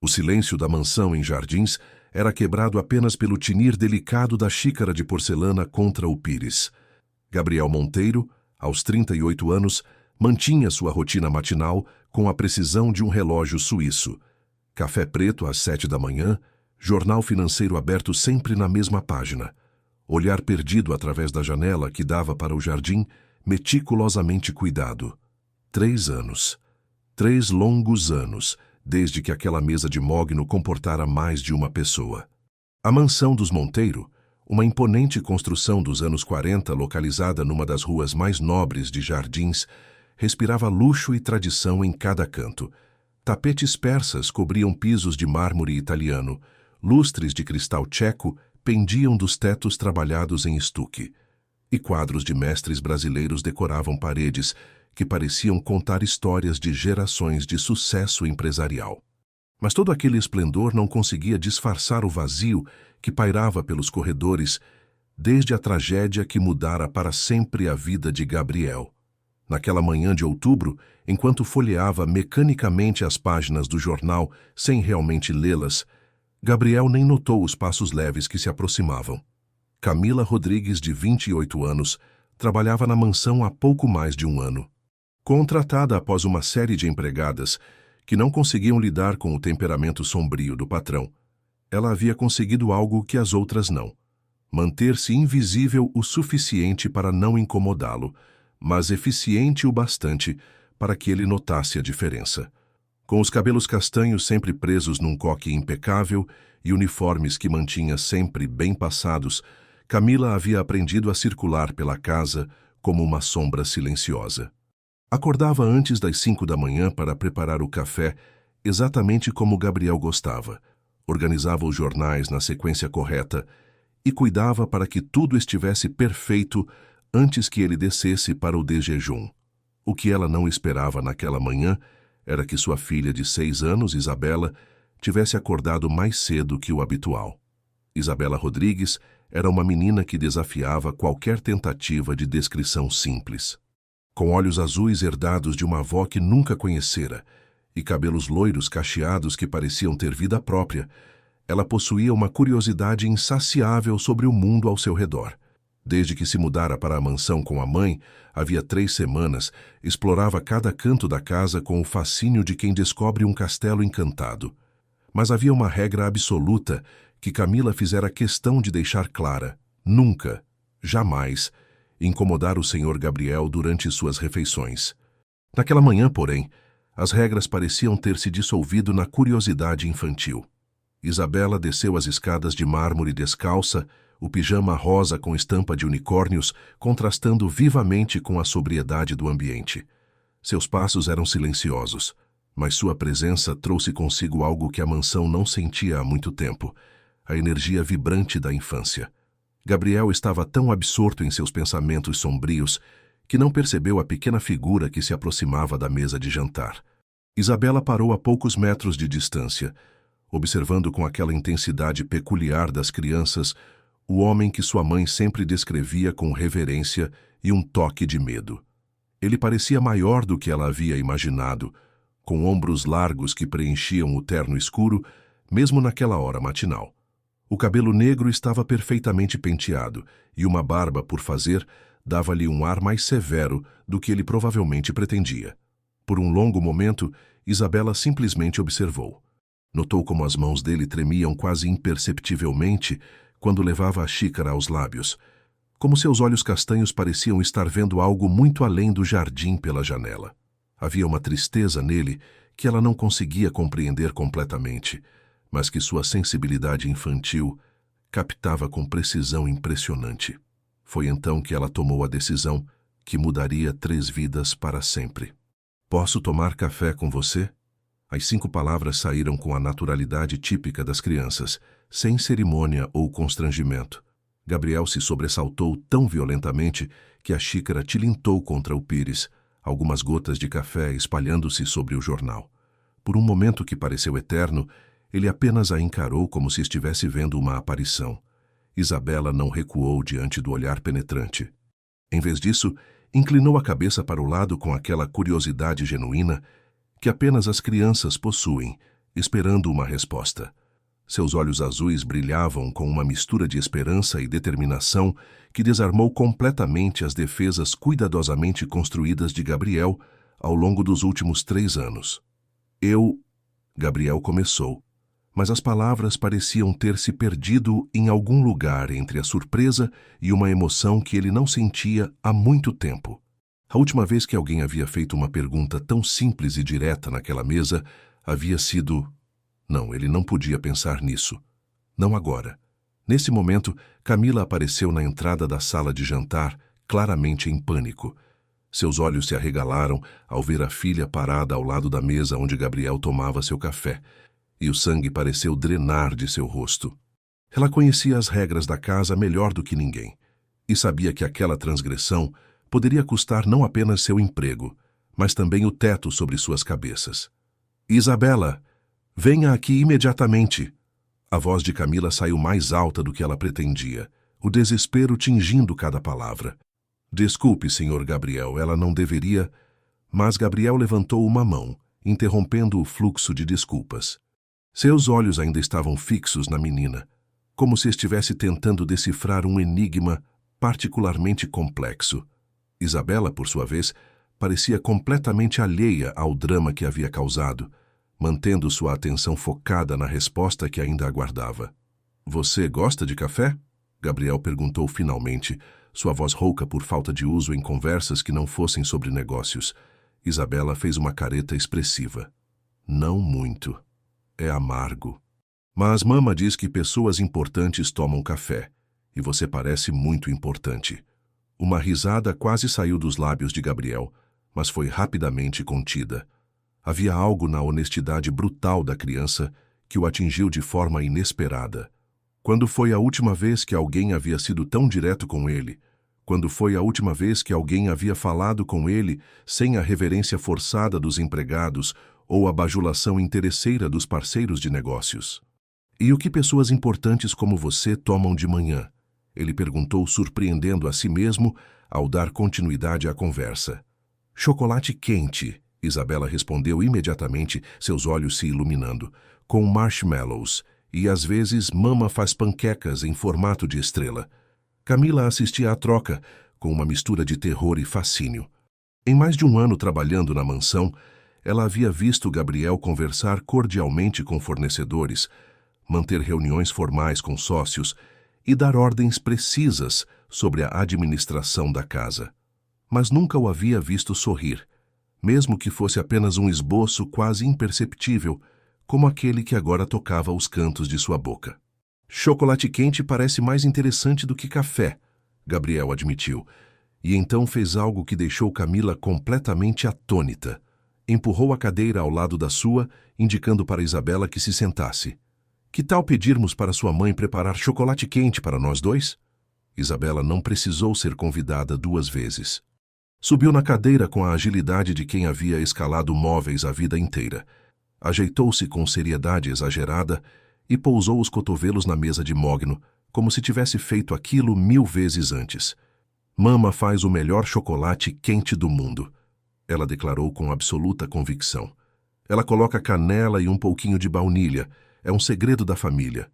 O silêncio da mansão em Jardins era quebrado apenas pelo tinir delicado da xícara de porcelana contra o pires. Gabriel Monteiro, aos 38 anos, mantinha sua rotina matinal com a precisão de um relógio suíço. Café preto às 7 da manhã, jornal financeiro aberto sempre na mesma página. Olhar perdido através da janela que dava para o jardim, meticulosamente cuidado. 3 anos. 3 longos anos, desde que aquela mesa de mogno comportara mais de uma pessoa. A mansão dos Monteiro, uma imponente construção dos anos 40 localizada numa das ruas mais nobres de Jardins, respirava luxo e tradição em cada canto. Tapetes persas cobriam pisos de mármore italiano, lustres de cristal tcheco pendiam dos tetos trabalhados em estuque, e quadros de mestres brasileiros decoravam paredes que pareciam contar histórias de gerações de sucesso empresarial. Mas todo aquele esplendor não conseguia disfarçar o vazio que pairava pelos corredores desde a tragédia que mudara para sempre a vida de Gabriel. Naquela manhã de outubro, enquanto folheava mecanicamente as páginas do jornal sem realmente lê-las, Gabriel nem notou os passos leves que se aproximavam. Camila Rodrigues, de 28 anos, trabalhava na mansão há pouco mais de um ano. Contratada após uma série de empregadas que não conseguiam lidar com o temperamento sombrio do patrão, ela havia conseguido algo que as outras não: manter-se invisível o suficiente para não incomodá-lo, mas eficiente o bastante para que ele notasse a diferença. Com os cabelos castanhos sempre presos num coque impecável e uniformes que mantinha sempre bem passados, Camila havia aprendido a circular pela casa como uma sombra silenciosa. Acordava antes das 5 da manhã para preparar o café exatamente como Gabriel gostava, organizava os jornais na sequência correta e cuidava para que tudo estivesse perfeito antes que ele descesse para o desjejum. O que ela não esperava naquela manhã era que sua filha de 6 anos, Isabela, tivesse acordado mais cedo que o habitual. Isabela Rodrigues era uma menina que desafiava qualquer tentativa de descrição simples. Com olhos azuis herdados de uma avó que nunca conhecera e cabelos loiros cacheados que pareciam ter vida própria, ela possuía uma curiosidade insaciável sobre o mundo ao seu redor. Desde que se mudara para a mansão com a mãe, havia 3 semanas, explorava cada canto da casa com o fascínio de quem descobre um castelo encantado. Mas havia uma regra absoluta que Camila fizera questão de deixar clara: nunca, jamais, incomodar o senhor Gabriel durante suas refeições. Naquela manhã, porém, as regras pareciam ter se dissolvido na curiosidade infantil. Isabela desceu as escadas de mármore descalça, o pijama rosa com estampa de unicórnios contrastando vivamente com a sobriedade do ambiente. Seus passos eram silenciosos, mas sua presença trouxe consigo algo que a mansão não sentia há muito tempo: a energia vibrante da infância. Gabriel estava tão absorto em seus pensamentos sombrios que não percebeu a pequena figura que se aproximava da mesa de jantar. Isabela parou a poucos metros de distância, observando com aquela intensidade peculiar das crianças o homem que sua mãe sempre descrevia com reverência e um toque de medo. Ele parecia maior do que ela havia imaginado, com ombros largos que preenchiam o terno escuro, mesmo naquela hora matinal. O cabelo negro estava perfeitamente penteado, e uma barba por fazer dava-lhe um ar mais severo do que ele provavelmente pretendia. Por um longo momento, Isabela simplesmente observou. Notou como as mãos dele tremiam quase imperceptivelmente quando levava a xícara aos lábios, como seus olhos castanhos pareciam estar vendo algo muito além do jardim pela janela. Havia uma tristeza nele que ela não conseguia compreender completamente, mas que sua sensibilidade infantil captava com precisão impressionante. Foi então que ela tomou a decisão que mudaria 3 vidas para sempre. "Posso tomar café com você?" As 5 palavras saíram com a naturalidade típica das crianças, sem cerimônia ou constrangimento. Gabriel se sobressaltou tão violentamente que a xícara tilintou contra o pires, algumas gotas de café espalhando-se sobre o jornal. Por um momento que pareceu eterno, ele apenas a encarou como se estivesse vendo uma aparição. Isabela não recuou diante do olhar penetrante. Em vez disso, inclinou a cabeça para o lado com aquela curiosidade genuína que apenas as crianças possuem esperando uma resposta. Seus olhos azuis brilhavam com uma mistura de esperança e determinação que desarmou completamente as defesas cuidadosamente construídas de Gabriel ao longo dos últimos 3 anos. Gabriel começou, mas as palavras pareciam ter se perdido em algum lugar entre a surpresa e uma emoção que ele não sentia há muito tempo. A última vez que alguém havia feito uma pergunta tão simples e direta naquela mesa havia sido... Não, ele não podia pensar nisso. Não agora. Nesse momento, Camila apareceu na entrada da sala de jantar, claramente em pânico. Seus olhos se arregalaram ao ver a filha parada ao lado da mesa onde Gabriel tomava seu café, e o sangue pareceu drenar de seu rosto. Ela conhecia as regras da casa melhor do que ninguém, e sabia que aquela transgressão poderia custar não apenas seu emprego, mas também o teto sobre suas cabeças. Isabela! Venha aqui imediatamente! A voz de Camila saiu mais alta do que ela pretendia, o desespero tingindo cada palavra. Desculpe, senhor Gabriel, ela não deveria... Mas Gabriel levantou uma mão, interrompendo o fluxo de desculpas. Seus olhos ainda estavam fixos na menina, como se estivesse tentando decifrar um enigma particularmente complexo. Isabela, por sua vez, parecia completamente alheia ao drama que havia causado, mantendo sua atenção focada na resposta que ainda aguardava. Você gosta de café? Gabriel perguntou finalmente, sua voz rouca por falta de uso em conversas que não fossem sobre negócios. Isabela fez uma careta expressiva. Não muito. É amargo. Mas mama diz que pessoas importantes tomam café, e você parece muito importante. Uma risada quase saiu dos lábios de Gabriel, mas foi rapidamente contida. Havia algo na honestidade brutal da criança que o atingiu de forma inesperada. Quando foi a última vez que alguém havia sido tão direto com ele? Quando foi a última vez que alguém havia falado com ele sem a reverência forçada dos empregados ou a bajulação interesseira dos parceiros de negócios? E o que pessoas importantes como você tomam de manhã? Ele perguntou, surpreendendo a si mesmo ao dar continuidade à conversa. Chocolate quente, Isabela respondeu imediatamente, seus olhos se iluminando, com marshmallows, e às vezes mama faz panquecas em formato de estrela. Camila assistia à troca, com uma mistura de terror e fascínio. Em mais de um ano trabalhando na mansão, ela havia visto Gabriel conversar cordialmente com fornecedores, manter reuniões formais com sócios e dar ordens precisas sobre a administração da casa. Mas nunca o havia visto sorrir, mesmo que fosse apenas um esboço quase imperceptível, como aquele que agora tocava os cantos de sua boca. Chocolate quente parece mais interessante do que café, Gabriel admitiu, e então fez algo que deixou Camila completamente atônita. Empurrou a cadeira ao lado da sua, indicando para Isabela que se sentasse. Que tal pedirmos para sua mãe preparar chocolate quente para nós dois? Isabela não precisou ser convidada 2 vezes. Subiu na cadeira com a agilidade de quem havia escalado móveis a vida inteira. Ajeitou-se com seriedade exagerada e pousou os cotovelos na mesa de mogno, como se tivesse feito aquilo 1000 vezes antes. Mama faz o melhor chocolate quente do mundo, ela declarou com absoluta convicção. Ela coloca canela e um pouquinho de baunilha. É um segredo da família.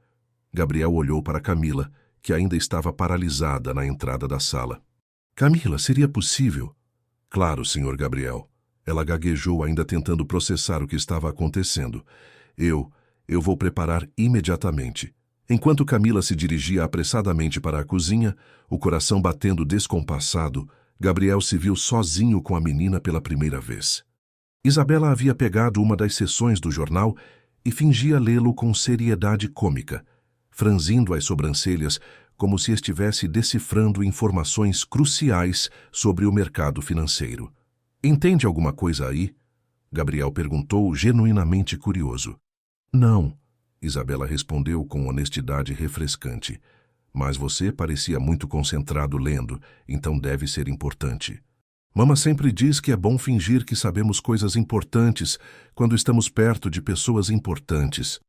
Gabriel olhou para Camila, que ainda estava paralisada na entrada da sala. Camila, seria possível? Claro, senhor Gabriel. Ela gaguejou, ainda tentando processar o que estava acontecendo. Eu vou preparar imediatamente. Enquanto Camila se dirigia apressadamente para a cozinha, o coração batendo descompassado, Gabriel se viu sozinho com a menina pela primeira vez. Isabela havia pegado uma das seções do jornal e fingia lê-lo com seriedade cômica, franzindo as sobrancelhas como se estivesse decifrando informações cruciais sobre o mercado financeiro. Entende alguma coisa aí? Gabriel perguntou, genuinamente curioso. Não, Isabela respondeu com honestidade refrescante. Mas você parecia muito concentrado lendo, então deve ser importante. Mama sempre diz que é bom fingir que sabemos coisas importantes quando estamos perto de pessoas importantes.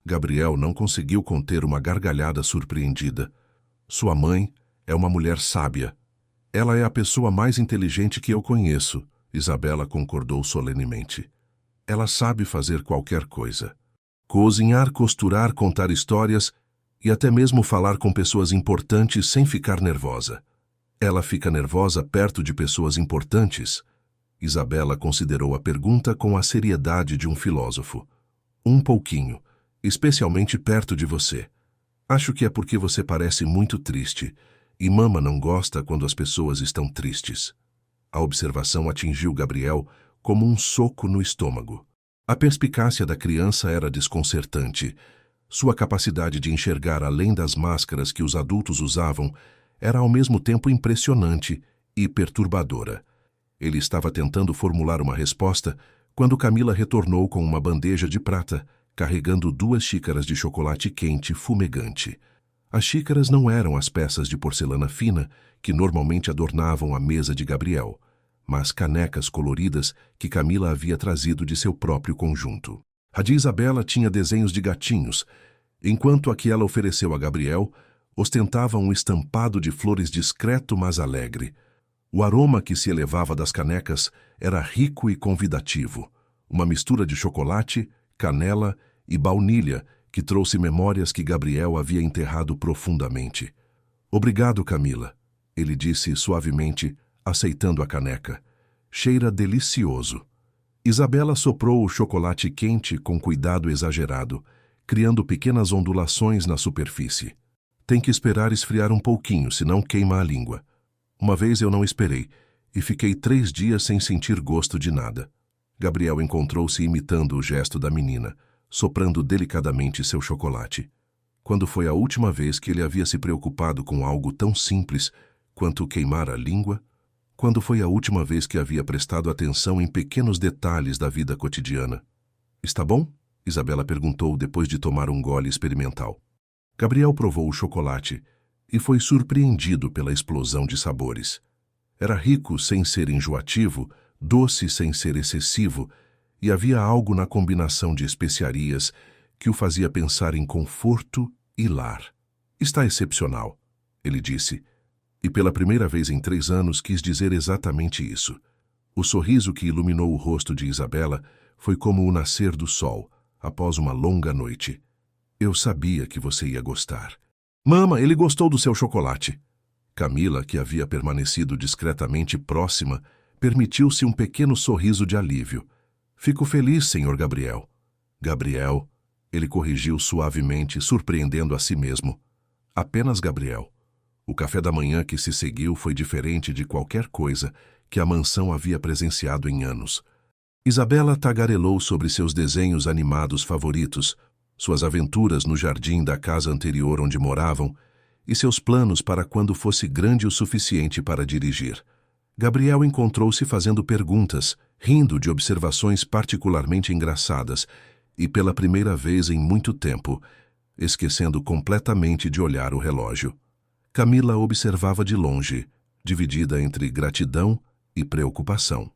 Gabriel não conseguiu conter uma gargalhada surpreendida. Sua mãe é uma mulher sábia. Ela é a pessoa mais inteligente que eu conheço, Isabela concordou solenemente. Ela sabe fazer qualquer coisa. Cozinhar, costurar, contar histórias e até mesmo falar com pessoas importantes sem ficar nervosa. Ela fica nervosa perto de pessoas importantes? Isabela considerou a pergunta com a seriedade de um filósofo. Um pouquinho, especialmente perto de você. Acho que é porque você parece muito triste, e mama não gosta quando as pessoas estão tristes. A observação atingiu Gabriel como um soco no estômago. A perspicácia da criança era desconcertante. Sua capacidade de enxergar além das máscaras que os adultos usavam era ao mesmo tempo impressionante e perturbadora. Ele estava tentando formular uma resposta quando Camila retornou com uma bandeja de prata, carregando 2 xícaras de chocolate quente fumegante. As xícaras não eram as peças de porcelana fina que normalmente adornavam a mesa de Gabriel, mas canecas coloridas que Camila havia trazido de seu próprio conjunto. A de Isabela tinha desenhos de gatinhos, enquanto a que ela ofereceu a Gabriel ostentava um estampado de flores discreto mas alegre. O aroma que se elevava das canecas era rico e convidativo, uma mistura de chocolate, canela e baunilha que trouxe memórias que Gabriel havia enterrado profundamente. Obrigado, Camila, ele disse suavemente, aceitando a caneca. Cheira delicioso. Isabela soprou o chocolate quente com cuidado exagerado, criando pequenas ondulações na superfície. Tem que esperar esfriar um pouquinho, senão queima a língua. Uma vez eu não esperei, e fiquei 3 dias sem sentir gosto de nada. Gabriel encontrou-se imitando o gesto da menina, soprando delicadamente seu chocolate. Quando foi a última vez que ele havia se preocupado com algo tão simples quanto queimar a língua? Quando foi a última vez que havia prestado atenção em pequenos detalhes da vida cotidiana? Está bom? Isabela perguntou depois de tomar um gole experimental. Gabriel provou o chocolate e foi surpreendido pela explosão de sabores. Era rico sem ser enjoativo, doce sem ser excessivo, e havia algo na combinação de especiarias que o fazia pensar em conforto e lar. Está excepcional, ele disse, e pela primeira vez em 3 anos quis dizer exatamente isso. O sorriso que iluminou o rosto de Isabela foi como o nascer do sol, após uma longa noite. Eu sabia que você ia gostar. Mama, ele gostou do seu chocolate. Camila, que havia permanecido discretamente próxima, permitiu-se um pequeno sorriso de alívio. Fico feliz, senhor Gabriel. Gabriel, ele corrigiu suavemente, surpreendendo a si mesmo. Apenas Gabriel. O café da manhã que se seguiu foi diferente de qualquer coisa que a mansão havia presenciado em anos. Isabela tagarelou sobre seus desenhos animados favoritos, suas aventuras no jardim da casa anterior onde moravam e seus planos para quando fosse grande o suficiente para dirigir. Gabriel encontrou-se fazendo perguntas, rindo de observações particularmente engraçadas e, pela primeira vez em muito tempo, esquecendo completamente de olhar o relógio. Camila observava de longe, dividida entre gratidão e preocupação.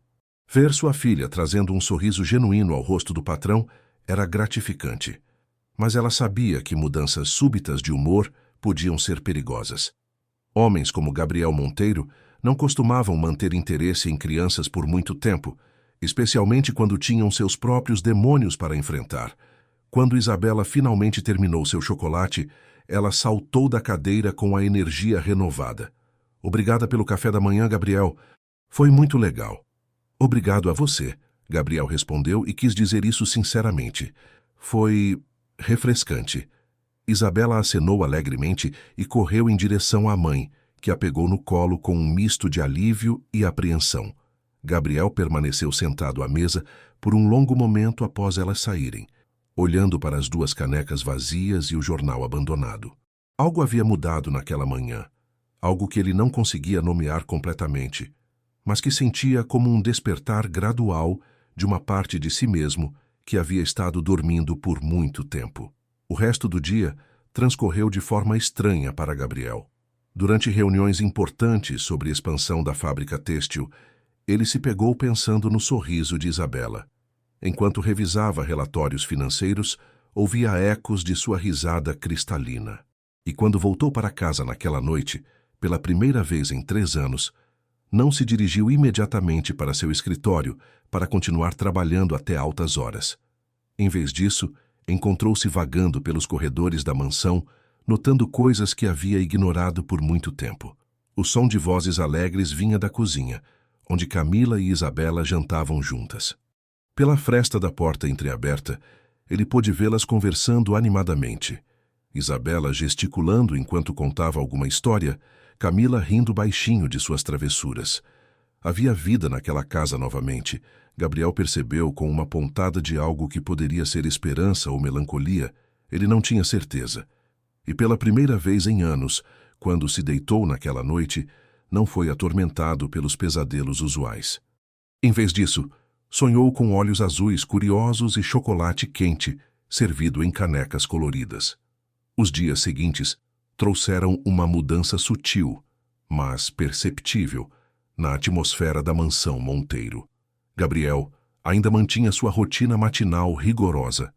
Ver sua filha trazendo um sorriso genuíno ao rosto do patrão era gratificante, mas ela sabia que mudanças súbitas de humor podiam ser perigosas. Homens como Gabriel Monteiro não costumavam manter interesse em crianças por muito tempo, especialmente quando tinham seus próprios demônios para enfrentar. Quando Isabela finalmente terminou seu chocolate, ela saltou da cadeira com a energia renovada. Obrigada pelo café da manhã, Gabriel. Foi muito legal. Obrigado a você, Gabriel respondeu e quis dizer isso sinceramente. Foi refrescante. Isabela acenou alegremente e correu em direção à mãe, que a pegou no colo com um misto de alívio e apreensão. Gabriel permaneceu sentado à mesa por um longo momento após elas saírem, olhando para as 2 canecas vazias e o jornal abandonado. Algo havia mudado naquela manhã, algo que ele não conseguia nomear completamente, mas que sentia como um despertar gradual de uma parte de si mesmo que havia estado dormindo por muito tempo. O resto do dia transcorreu de forma estranha para Gabriel. Durante reuniões importantes sobre a expansão da fábrica têxtil, ele se pegou pensando no sorriso de Isabela. Enquanto revisava relatórios financeiros, ouvia ecos de sua risada cristalina. E quando voltou para casa naquela noite, pela primeira vez em 3 anos, não se dirigiu imediatamente para seu escritório para continuar trabalhando até altas horas. Em vez disso, encontrou-se vagando pelos corredores da mansão, notando coisas que havia ignorado por muito tempo. O som de vozes alegres vinha da cozinha, onde Camila e Isabela jantavam juntas. Pela fresta da porta entreaberta, ele pôde vê-las conversando animadamente. Isabela gesticulando enquanto contava alguma história, Camila rindo baixinho de suas travessuras. Havia vida naquela casa novamente. Gabriel percebeu com uma pontada de algo que poderia ser esperança ou melancolia, ele não tinha certeza. E pela primeira vez em anos, quando se deitou naquela noite, não foi atormentado pelos pesadelos usuais. Em vez disso, sonhou com olhos azuis curiosos e chocolate quente, servido em canecas coloridas. Os dias seguintes trouxeram uma mudança sutil, mas perceptível, na atmosfera da mansão Monteiro. Gabriel ainda mantinha sua rotina matinal rigorosa,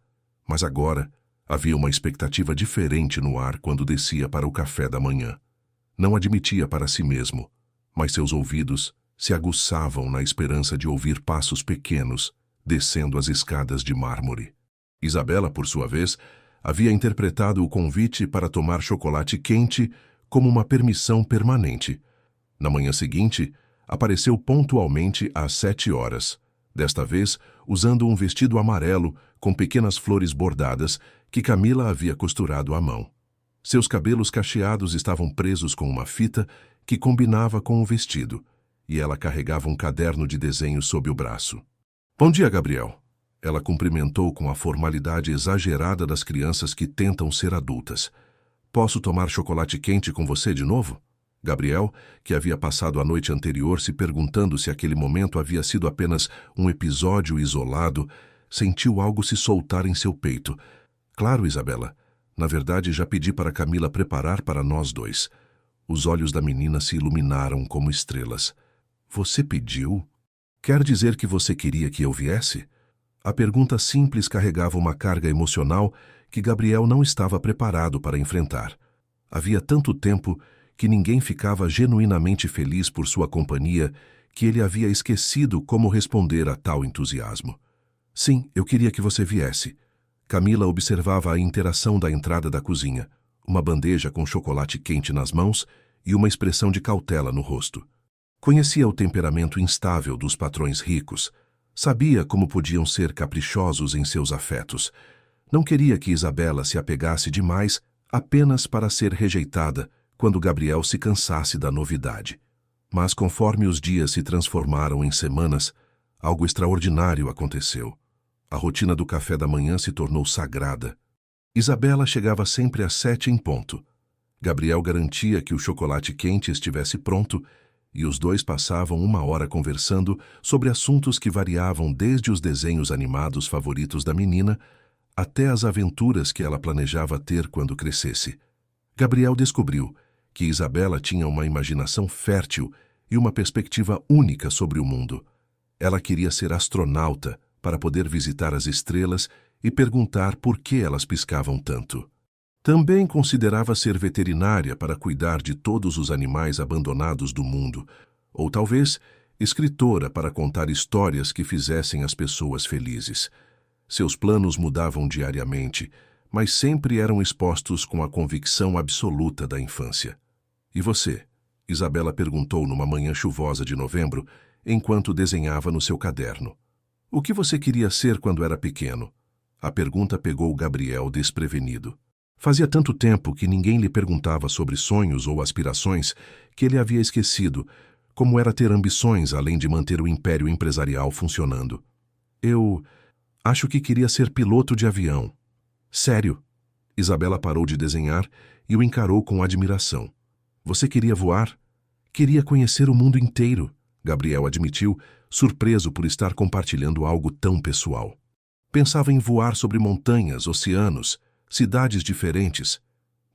mas agora havia uma expectativa diferente no ar quando descia para o café da manhã. Não admitia para si mesmo, mas seus ouvidos se aguçavam na esperança de ouvir passos pequenos descendo as escadas de mármore. Isabela, por sua vez, havia interpretado o convite para tomar chocolate quente como uma permissão permanente. Na manhã seguinte, apareceu pontualmente às 7 horas, desta vez usando um vestido amarelo com pequenas flores bordadas que Camila havia costurado à mão. Seus cabelos cacheados estavam presos com uma fita que combinava com o vestido, e ela carregava um caderno de desenho sob o braço. "Bom dia, Gabriel." Ela cumprimentou com a formalidade exagerada das crianças que tentam ser adultas. "Posso tomar chocolate quente com você de novo?" Gabriel, que havia passado a noite anterior se perguntando se aquele momento havia sido apenas um episódio isolado, sentiu algo se soltar em seu peito. "Claro, Isabela. Na verdade, já pedi para Camila preparar para nós dois." Os olhos da menina se iluminaram como estrelas. "Você pediu? Quer dizer que você queria que eu viesse?" A pergunta simples carregava uma carga emocional que Gabriel não estava preparado para enfrentar. Havia tanto tempo que ninguém ficava genuinamente feliz por sua companhia que ele havia esquecido como responder a tal entusiasmo. "Sim, eu queria que você viesse." Camila observava a interação da entrada da cozinha, uma bandeja com chocolate quente nas mãos e uma expressão de cautela no rosto. Conhecia o temperamento instável dos patrões ricos, sabia como podiam ser caprichosos em seus afetos. Não queria que Isabela se apegasse demais apenas para ser rejeitada quando Gabriel se cansasse da novidade. Mas conforme os dias se transformaram em semanas, algo extraordinário aconteceu. A rotina do café da manhã se tornou sagrada. Isabela chegava sempre às 7 em ponto. Gabriel garantia que o chocolate quente estivesse pronto e os dois passavam 1 hora conversando sobre assuntos que variavam desde os desenhos animados favoritos da menina até as aventuras que ela planejava ter quando crescesse. Gabriel descobriu que Isabela tinha uma imaginação fértil e uma perspectiva única sobre o mundo. Ela queria ser astronauta para poder visitar as estrelas e perguntar por que elas piscavam tanto. Também considerava ser veterinária para cuidar de todos os animais abandonados do mundo, ou talvez escritora para contar histórias que fizessem as pessoas felizes. Seus planos mudavam diariamente, mas sempre eram expostos com a convicção absoluta da infância. "E você?" Isabela perguntou numa manhã chuvosa de novembro, enquanto desenhava no seu caderno. "O que você queria ser quando era pequeno?" A pergunta pegou Gabriel desprevenido. Fazia tanto tempo que ninguém lhe perguntava sobre sonhos ou aspirações que ele havia esquecido como era ter ambições além de manter o império empresarial funcionando. "Eu acho que queria ser piloto de avião." "Sério?" Isabela parou de desenhar e o encarou com admiração. "Você queria voar?" "Queria conhecer o mundo inteiro," Gabriel admitiu, surpreso por estar compartilhando algo tão pessoal. "Pensava em voar sobre montanhas, oceanos, cidades diferentes."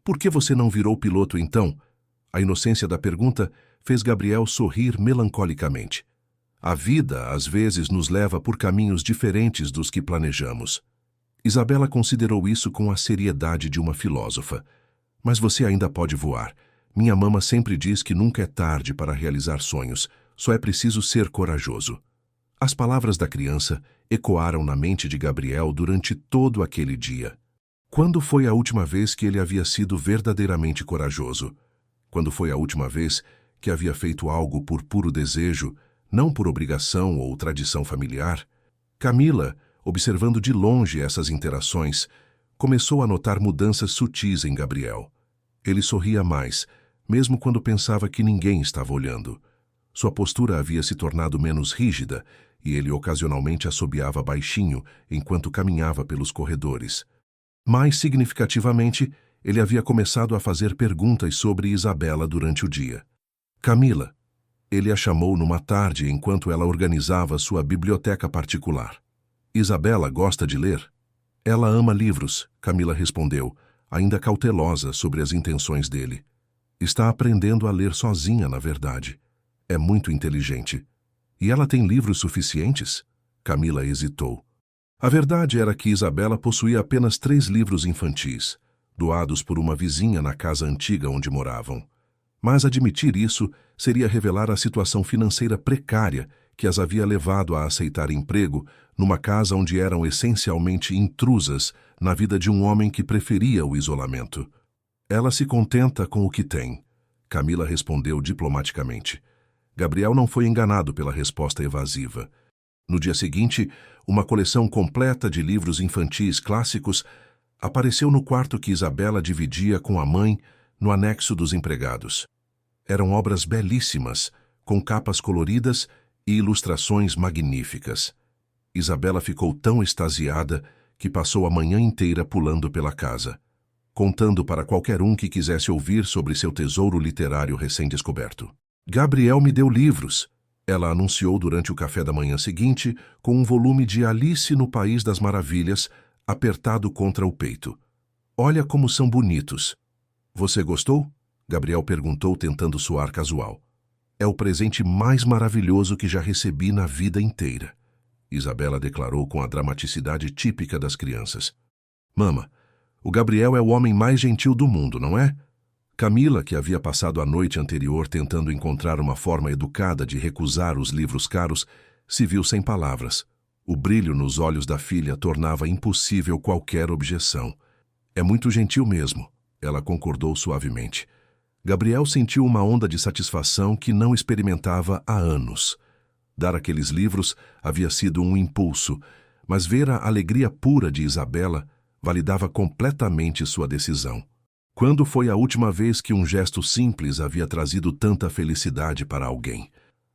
"Por que você não virou piloto então?" A inocência da pergunta fez Gabriel sorrir melancolicamente. A vida, às vezes, nos leva por caminhos diferentes dos que planejamos. Isabela considerou isso com a seriedade de uma filósofa. "Mas você ainda pode voar. Minha mama sempre diz que nunca é tarde para realizar sonhos, só é preciso ser corajoso." As palavras da criança ecoaram na mente de Gabriel durante todo aquele dia. Quando foi a última vez que ele havia sido verdadeiramente corajoso? Quando foi a última vez que havia feito algo por puro desejo, não por obrigação ou tradição familiar? Camila, observando de longe essas interações, começou a notar mudanças sutis em Gabriel. Ele sorria mais, mesmo quando pensava que ninguém estava olhando. Sua postura havia se tornado menos rígida e ele ocasionalmente assobiava baixinho enquanto caminhava pelos corredores. Mais significativamente, ele havia começado a fazer perguntas sobre Isabela durante o dia. Camila. Ele a chamou numa tarde enquanto ela organizava sua biblioteca particular. Isabela gosta de ler? Ela ama livros, Camila respondeu, ainda cautelosa sobre as intenções dele. Está aprendendo a ler sozinha, na verdade. É muito inteligente. E ela tem livros suficientes? Camila hesitou. A verdade era que Isabela possuía apenas 3 livros infantis, doados por uma vizinha na casa antiga onde moravam. Mas admitir isso seria revelar a situação financeira precária que as havia levado a aceitar emprego numa casa onde eram essencialmente intrusas na vida de um homem que preferia o isolamento. Ela se contenta com o que tem, Camila respondeu diplomaticamente. Gabriel não foi enganado pela resposta evasiva. No dia seguinte, uma coleção completa de livros infantis clássicos apareceu no quarto que Isabela dividia com a mãe no anexo dos empregados. Eram obras belíssimas, com capas coloridas e ilustrações magníficas. Isabela ficou tão extasiada que passou a manhã inteira pulando pela casa, contando para qualquer um que quisesse ouvir sobre seu tesouro literário recém-descoberto. Gabriel me deu livros, ela anunciou durante o café da manhã seguinte, com um volume de Alice no País das Maravilhas apertado contra o peito. Olha como são bonitos. Você gostou? Gabriel perguntou, tentando soar casual. É o presente mais maravilhoso que já recebi na vida inteira, Isabela declarou com a dramaticidade típica das crianças. Mama, o Gabriel é o homem mais gentil do mundo, não é? Camila, que havia passado a noite anterior tentando encontrar uma forma educada de recusar os livros caros, se viu sem palavras. O brilho nos olhos da filha tornava impossível qualquer objeção. É muito gentil mesmo, ela concordou suavemente. Gabriel sentiu uma onda de satisfação que não experimentava há anos. Dar aqueles livros havia sido um impulso, mas ver a alegria pura de Isabela validava completamente sua decisão. Quando foi a última vez que um gesto simples havia trazido tanta felicidade para alguém?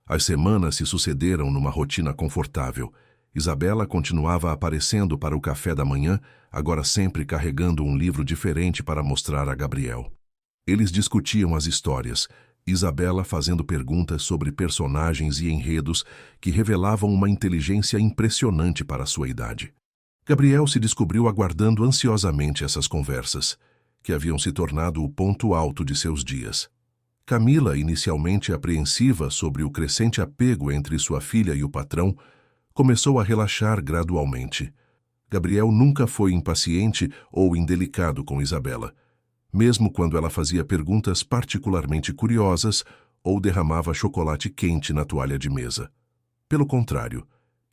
As semanas se sucederam numa rotina confortável. Isabela continuava aparecendo para o café da manhã, agora sempre carregando um livro diferente para mostrar a Gabriel. Eles discutiam as histórias, Isabela fazendo perguntas sobre personagens e enredos que revelavam uma inteligência impressionante para sua idade. Gabriel se descobriu aguardando ansiosamente essas conversas, que haviam se tornado o ponto alto de seus dias. Camila, inicialmente apreensiva sobre o crescente apego entre sua filha e o patrão, começou a relaxar gradualmente. Gabriel nunca foi impaciente ou indelicado com Isabela, mesmo quando ela fazia perguntas particularmente curiosas ou derramava chocolate quente na toalha de mesa. Pelo contrário,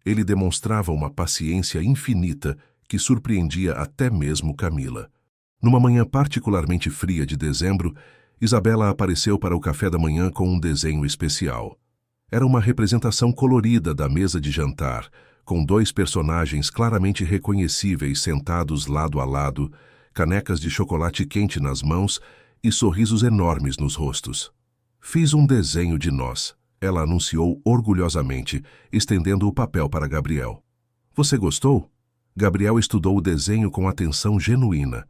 ele demonstrava uma paciência infinita que surpreendia até mesmo Camila. Numa manhã particularmente fria de dezembro, Isabela apareceu para o café da manhã com um desenho especial. Era uma representação colorida da mesa de jantar, com 2 personagens claramente reconhecíveis sentados lado a lado, canecas de chocolate quente nas mãos e sorrisos enormes nos rostos. Fiz um desenho de nós, ela anunciou orgulhosamente, estendendo o papel para Gabriel. Você gostou? Gabriel estudou o desenho com atenção genuína.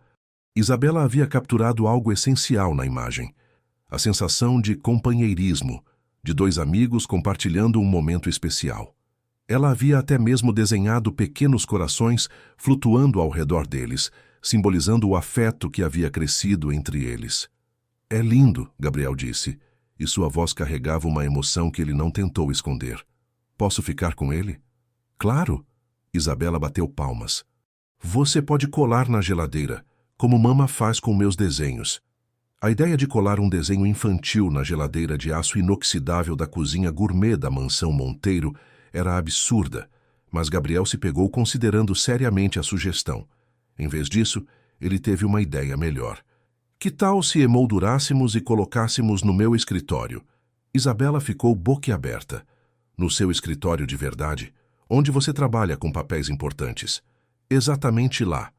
Isabela havia capturado algo essencial na imagem. A sensação de companheirismo, de 2 amigos compartilhando um momento especial. Ela havia até mesmo desenhado pequenos corações flutuando ao redor deles, simbolizando o afeto que havia crescido entre eles. É lindo, Gabriel disse, e sua voz carregava uma emoção que ele não tentou esconder. Posso ficar com ele? Claro! Isabela bateu palmas. Você pode colar na geladeira, como mama faz com meus desenhos. A ideia de colar um desenho infantil na geladeira de aço inoxidável da cozinha gourmet da mansão Monteiro era absurda, Mas Gabriel se pegou considerando seriamente a sugestão. Em vez disso, ele teve uma ideia melhor. Que tal se emoldurássemos e colocássemos no meu escritório? Isabela ficou boquiaberta. No seu escritório de verdade, onde você trabalha com papéis importantes. Exatamente lá.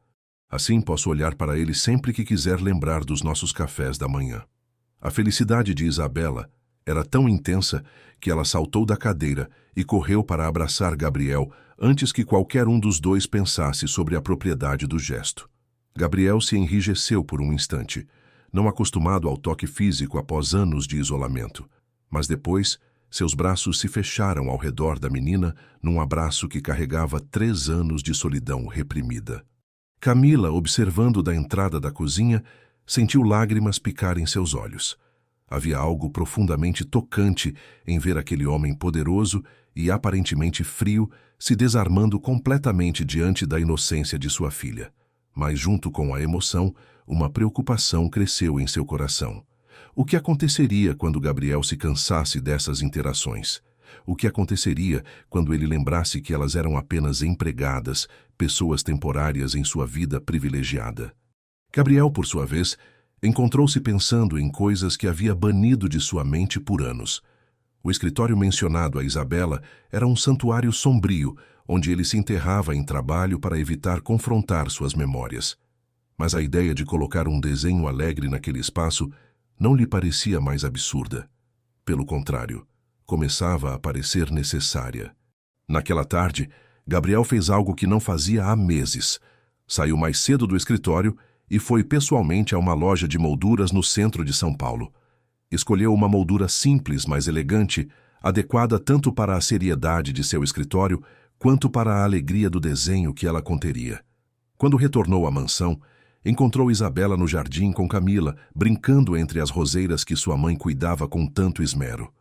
Assim posso olhar para ele sempre que quiser lembrar dos nossos cafés da manhã. A felicidade de Isabela era tão intensa que ela saltou da cadeira e correu para abraçar Gabriel antes que qualquer um dos dois pensasse sobre a propriedade do gesto. Gabriel se enrijeceu por um instante, não acostumado ao toque físico após anos de isolamento. Mas depois, seus braços se fecharam ao redor da menina num abraço que carregava 3 anos de solidão reprimida. Camila, observando da entrada da cozinha, sentiu lágrimas picarem seus olhos. Havia algo profundamente tocante em ver aquele homem poderoso e aparentemente frio se desarmando completamente diante da inocência de sua filha. Mas junto com a emoção, uma preocupação cresceu em seu coração. O que aconteceria quando Gabriel se cansasse dessas interações? O que aconteceria quando ele lembrasse que elas eram apenas empregadas, pessoas temporárias em sua vida privilegiada? Gabriel, por sua vez, encontrou-se pensando em coisas que havia banido de sua mente por anos. O escritório mencionado a Isabela era um santuário sombrio, onde ele se enterrava em trabalho para evitar confrontar suas memórias. Mas a ideia de colocar um desenho alegre naquele espaço não lhe parecia mais absurda. Pelo contrário, começava a parecer necessária. Naquela tarde, Gabriel fez algo que não fazia há meses. Saiu mais cedo do escritório e foi pessoalmente a uma loja de molduras no centro de São Paulo. Escolheu uma moldura simples, mas elegante, adequada tanto para a seriedade de seu escritório quanto para a alegria do desenho que ela conteria. Quando retornou à mansão, encontrou Isabela no jardim com Camila, brincando entre as roseiras que sua mãe cuidava com tanto esmero.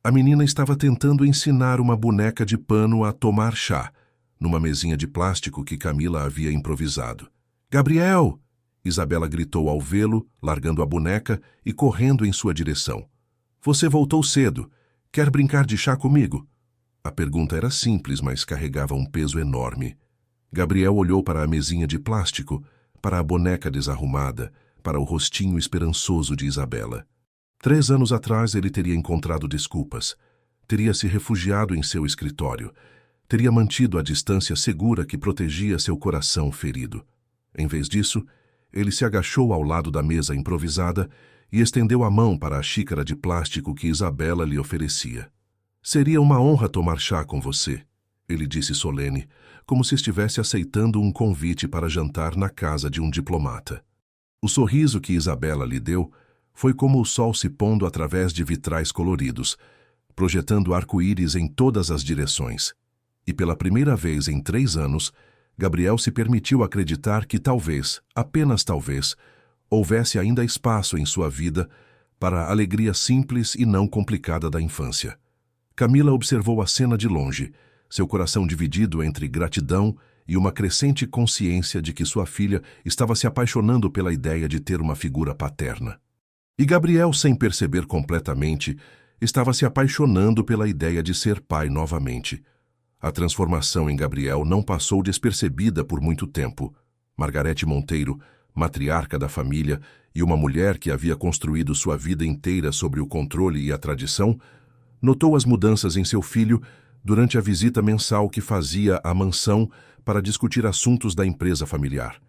A menina estava tentando ensinar uma boneca de pano a tomar chá, numa mesinha de plástico que Camila havia improvisado. "Gabriel!" Isabela gritou ao vê-lo, largando a boneca e correndo em sua direção. "Você voltou cedo. Quer brincar de chá comigo?" A pergunta era simples, mas carregava um peso enorme. Gabriel olhou para a mesinha de plástico, para a boneca desarrumada, para o rostinho esperançoso de Isabela. 3 anos atrás ele teria encontrado desculpas, teria se refugiado em seu escritório, teria mantido a distância segura que protegia seu coração ferido. Em vez disso, ele se agachou ao lado da mesa improvisada e estendeu a mão para a xícara de plástico que Isabela lhe oferecia. "Seria uma honra tomar chá com você", ele disse solene, como se estivesse aceitando um convite para jantar na casa de um diplomata. O sorriso que Isabela lhe deu foi como o sol se pondo através de vitrais coloridos, projetando arco-íris em todas as direções. E pela primeira vez em 3 anos, Gabriel se permitiu acreditar que talvez, apenas talvez, houvesse ainda espaço em sua vida para a alegria simples e não complicada da infância. Camila observou a cena de longe, seu coração dividido entre gratidão e uma crescente consciência de que sua filha estava se apaixonando pela ideia de ter uma figura paterna. E Gabriel, sem perceber completamente, estava se apaixonando pela ideia de ser pai novamente. A transformação em Gabriel não passou despercebida por muito tempo. Margarete Monteiro, matriarca da família e uma mulher que havia construído sua vida inteira sobre o controle e a tradição, notou as mudanças em seu filho durante a visita mensal que fazia à mansão para discutir assuntos da empresa familiar.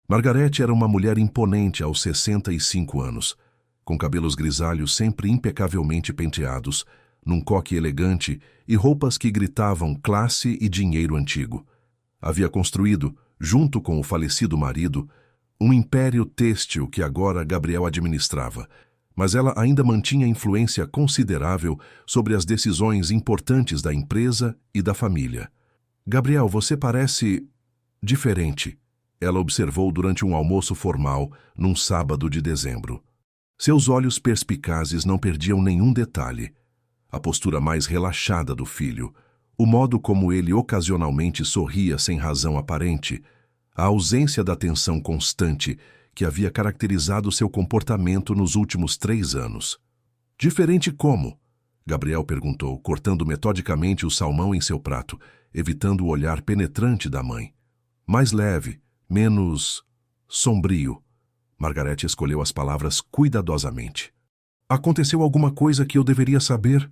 Margarete era uma mulher imponente aos 65 anos, com cabelos grisalhos sempre impecavelmente penteados, num coque elegante e roupas que gritavam classe e dinheiro antigo. Havia construído, junto com o falecido marido, um império têxtil que agora Gabriel administrava, mas ela ainda mantinha influência considerável sobre as decisões importantes da empresa e da família. "Gabriel, você parece diferente", ela observou durante um almoço formal num sábado de dezembro. Seus olhos perspicazes não perdiam nenhum detalhe. A postura mais relaxada do filho, o modo como ele ocasionalmente sorria sem razão aparente, a ausência da tensão constante que havia caracterizado seu comportamento nos últimos 3 anos. "Diferente como?", Gabriel perguntou, cortando metodicamente o salmão em seu prato. evitando o olhar penetrante da mãe. Mais leve, menos sombrio. Margarete escolheu as palavras cuidadosamente. Aconteceu alguma coisa que eu deveria saber?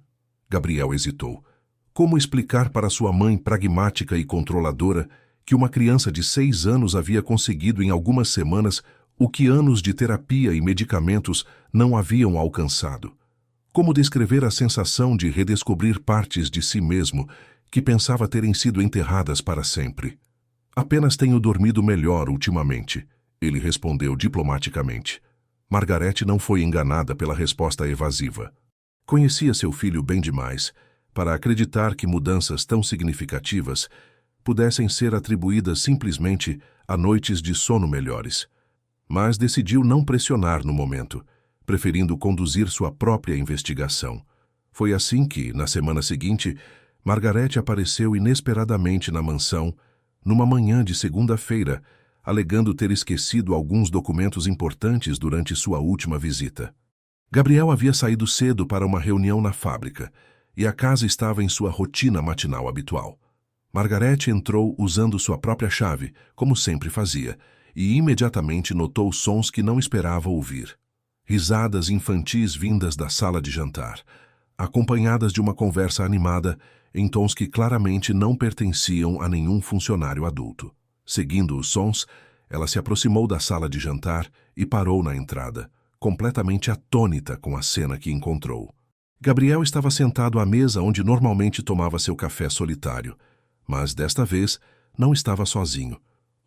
Gabriel hesitou. Como explicar para sua mãe pragmática e controladora que uma criança de 6 anos havia conseguido em algumas semanas o que anos de terapia e medicamentos não haviam alcançado? Como descrever a sensação de redescobrir partes de si mesmo que pensava terem sido enterradas para sempre? Apenas tenho dormido melhor ultimamente, ele respondeu diplomaticamente. Margarete não foi enganada pela resposta evasiva. Conhecia seu filho bem demais para acreditar que mudanças tão significativas pudessem ser atribuídas simplesmente a noites de sono melhores. Mas decidiu não pressionar no momento, preferindo conduzir sua própria investigação. Foi assim que, na semana seguinte, Margarete apareceu inesperadamente na mansão, numa manhã de segunda-feira, alegando ter esquecido alguns documentos importantes durante sua última visita. Gabriel havia saído cedo para uma reunião na fábrica, e a casa estava em sua rotina matinal habitual. Margarete entrou usando sua própria chave, como sempre fazia, e imediatamente notou sons que não esperava ouvir. Risadas infantis vindas da sala de jantar, acompanhadas de uma conversa animada em tons que claramente não pertenciam a nenhum funcionário adulto. Seguindo os sons, ela se aproximou da sala de jantar e parou na entrada, completamente atônita com a cena que encontrou. Gabriel estava sentado à mesa onde normalmente tomava seu café solitário, mas desta vez não estava sozinho.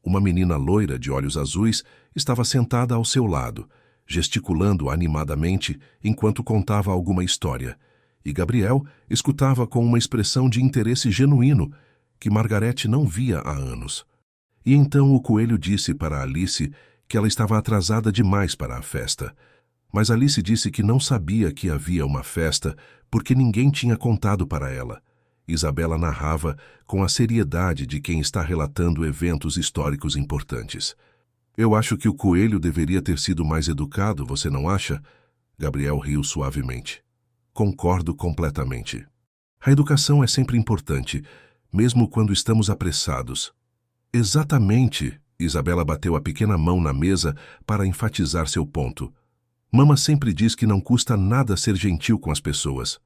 Uma menina loira de olhos azuis estava sentada ao seu lado, gesticulando animadamente enquanto contava alguma história, e Gabriel escutava com uma expressão de interesse genuíno que Margarete não via há anos. E então o coelho disse para Alice que ela estava atrasada demais para a festa. Mas Alice disse que não sabia que havia uma festa porque ninguém tinha contado para ela. Isabela narrava com a seriedade de quem está relatando eventos históricos importantes. Eu acho que o coelho deveria ter sido mais educado, você não acha? Gabriel riu suavemente. Concordo completamente. A educação é sempre importante, mesmo quando estamos apressados. Exatamente, Isabela bateu a pequena mão na mesa para enfatizar seu ponto. Mama sempre diz que não custa nada ser gentil com as pessoas.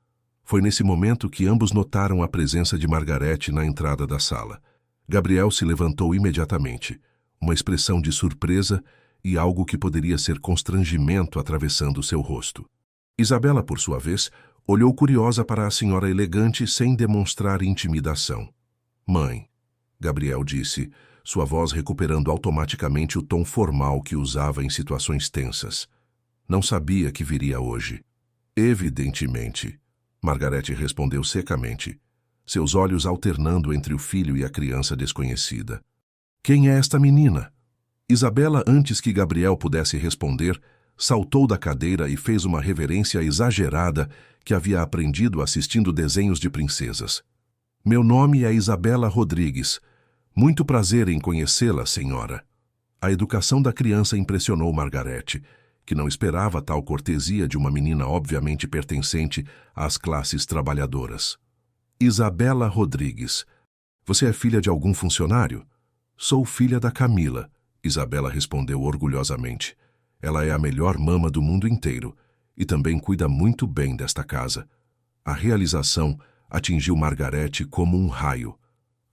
Foi nesse momento que ambos notaram a presença de Margarete na entrada da sala. Gabriel se levantou imediatamente, uma expressão de surpresa e algo que poderia ser constrangimento atravessando seu rosto. Isabela, por sua vez, olhou curiosa para a senhora elegante sem demonstrar intimidação. Mãe, Gabriel disse, sua voz recuperando automaticamente o tom formal que usava em situações tensas. Não sabia que viria hoje. Evidentemente, Margarete respondeu secamente, seus olhos alternando entre o filho e a criança desconhecida. Quem é esta menina? Isabela, antes que Gabriel pudesse responder, saltou da cadeira e fez uma reverência exagerada que havia aprendido assistindo desenhos de princesas. Meu nome é Isabela Rodrigues. Muito prazer em conhecê-la, senhora. A educação da criança impressionou Margarete, que não esperava tal cortesia de uma menina obviamente pertencente às classes trabalhadoras. Isabela Rodrigues. Você é filha de algum funcionário? Sou filha da Camila, Isabela respondeu orgulhosamente. Ela é a melhor mama do mundo inteiro e também cuida muito bem desta casa. A realização atingiu Margarete como um raio.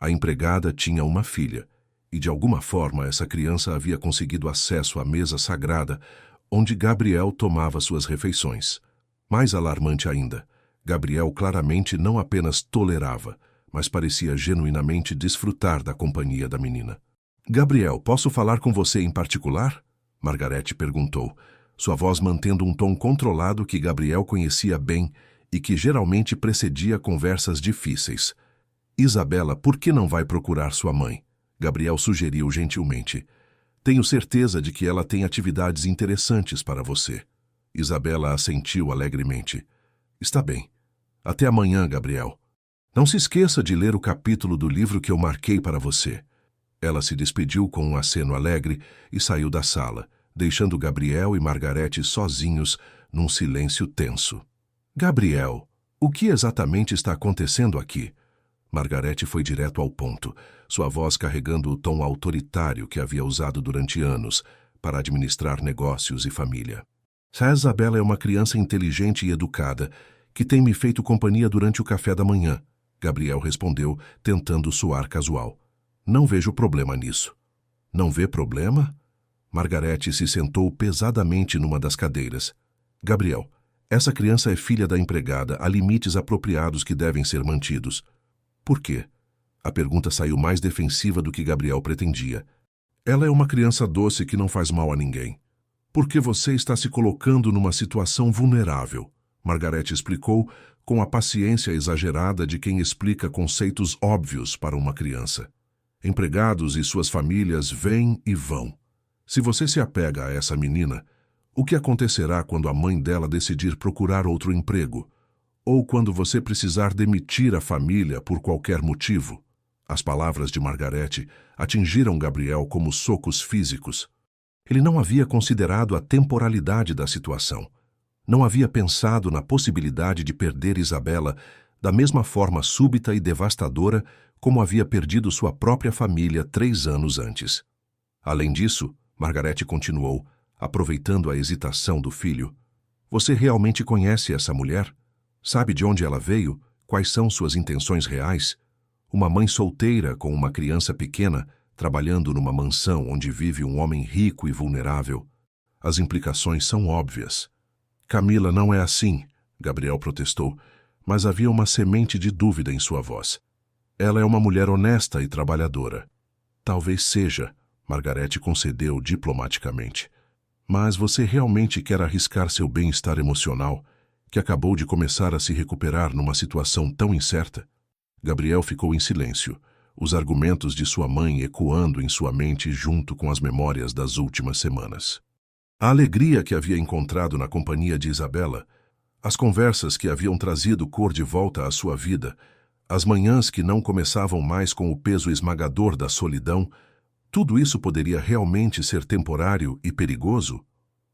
A empregada tinha uma filha, e de alguma forma essa criança havia conseguido acesso à mesa sagrada onde Gabriel tomava suas refeições. Mais alarmante ainda, Gabriel claramente não apenas tolerava, mas parecia genuinamente desfrutar da companhia da menina. Gabriel, posso falar com você em particular? Margarete perguntou, sua voz mantendo um tom controlado que Gabriel conhecia bem e que geralmente precedia conversas difíceis. Isabela, por que não vai procurar sua mãe? Gabriel sugeriu gentilmente. Tenho certeza de que ela tem atividades interessantes para você. Isabela assentiu alegremente. Está bem. Até amanhã, Gabriel. Não se esqueça de ler o capítulo do livro que eu marquei para você. Ela se despediu com um aceno alegre e saiu da sala, deixando Gabriel e Margarete sozinhos num silêncio tenso. Gabriel, o que exatamente está acontecendo aqui? Margarete foi direto ao ponto, sua voz carregando o tom autoritário que havia usado durante anos para administrar negócios e família. A Isabela é uma criança inteligente e educada, que tem me feito companhia durante o café da manhã, Gabriel respondeu, tentando soar casual. Não vejo problema nisso. Não vê problema? Margarete se sentou pesadamente numa das cadeiras. Gabriel, essa criança é filha da empregada, há limites apropriados que devem ser mantidos. Por quê? A pergunta saiu mais defensiva do que Gabriel pretendia. Ela é uma criança doce que não faz mal a ninguém. Por que você está se colocando numa situação vulnerável? Margarete explicou com a paciência exagerada de quem explica conceitos óbvios para uma criança. Empregados e suas famílias vêm e vão. Se você se apega a essa menina, o que acontecerá quando a mãe dela decidir procurar outro emprego? Ou quando você precisar demitir a família por qualquer motivo? As palavras de Margarete atingiram Gabriel como socos físicos. Ele não havia considerado a temporalidade da situação. Não havia pensado na possibilidade de perder Isabela da mesma forma súbita e devastadora como havia perdido sua própria família 3 anos antes. Além disso, Margarete continuou, aproveitando a hesitação do filho. Você realmente conhece essa mulher? Sabe de onde ela veio? Quais são suas intenções reais? Uma mãe solteira com uma criança pequena, trabalhando numa mansão onde vive um homem rico e vulnerável. As implicações são óbvias. Camila não é assim, Gabriel protestou, mas havia uma semente de dúvida em sua voz. Ela é uma mulher honesta e trabalhadora. Talvez seja, Margarete concedeu diplomaticamente. Mas você realmente quer arriscar seu bem-estar emocional, que acabou de começar a se recuperar numa situação tão incerta? Gabriel ficou em silêncio, os argumentos de sua mãe ecoando em sua mente junto com as memórias das últimas semanas. A alegria que havia encontrado na companhia de Isabela, as conversas que haviam trazido cor de volta à sua vida, as manhãs que não começavam mais com o peso esmagador da solidão, tudo isso poderia realmente ser temporário e perigoso?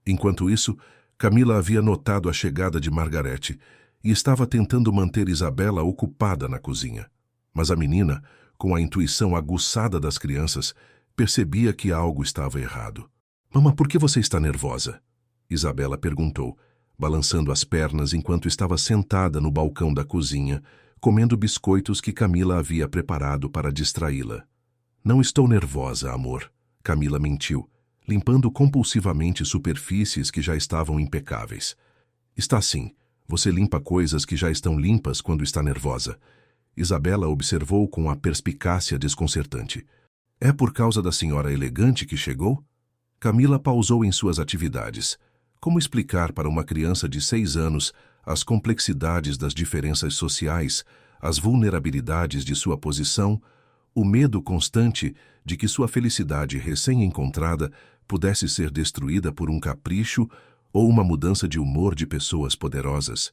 Enquanto isso, Camila havia notado a chegada de Margarete e estava tentando manter Isabela ocupada na cozinha. Mas a menina, com a intuição aguçada das crianças, percebia que algo estava errado. Mamã, por que você está nervosa? Isabela perguntou, balançando as pernas enquanto estava sentada no balcão da cozinha, comendo biscoitos que Camila havia preparado para distraí-la. Não estou nervosa, amor, Camila mentiu, limpando compulsivamente superfícies que já estavam impecáveis. Está sim, você limpa coisas que já estão limpas quando está nervosa. Isabela observou com a perspicácia desconcertante. É por causa da senhora elegante que chegou? Camila pausou em suas atividades. Como explicar para uma criança de 6 anos as complexidades das diferenças sociais, as vulnerabilidades de sua posição, o medo constante de que sua felicidade recém-encontrada pudesse ser destruída por um capricho ou uma mudança de humor de pessoas poderosas?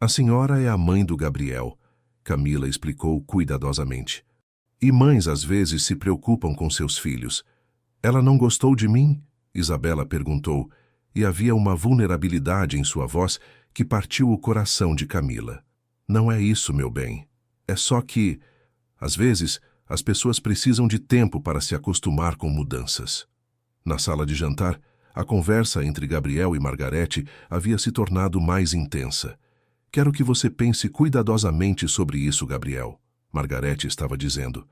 A senhora é a mãe do Gabriel, Camila explicou cuidadosamente. E mães às vezes se preocupam com seus filhos. Ela não gostou de mim? Isabela perguntou, e havia uma vulnerabilidade em sua voz que partiu o coração de Camila. Não é isso, meu bem. É só que, às vezes, as pessoas precisam de tempo para se acostumar com mudanças. Na sala de jantar, a conversa entre Gabriel e Margarete havia se tornado mais intensa. Quero que você pense cuidadosamente sobre isso, Gabriel, Margarete estava dizendo.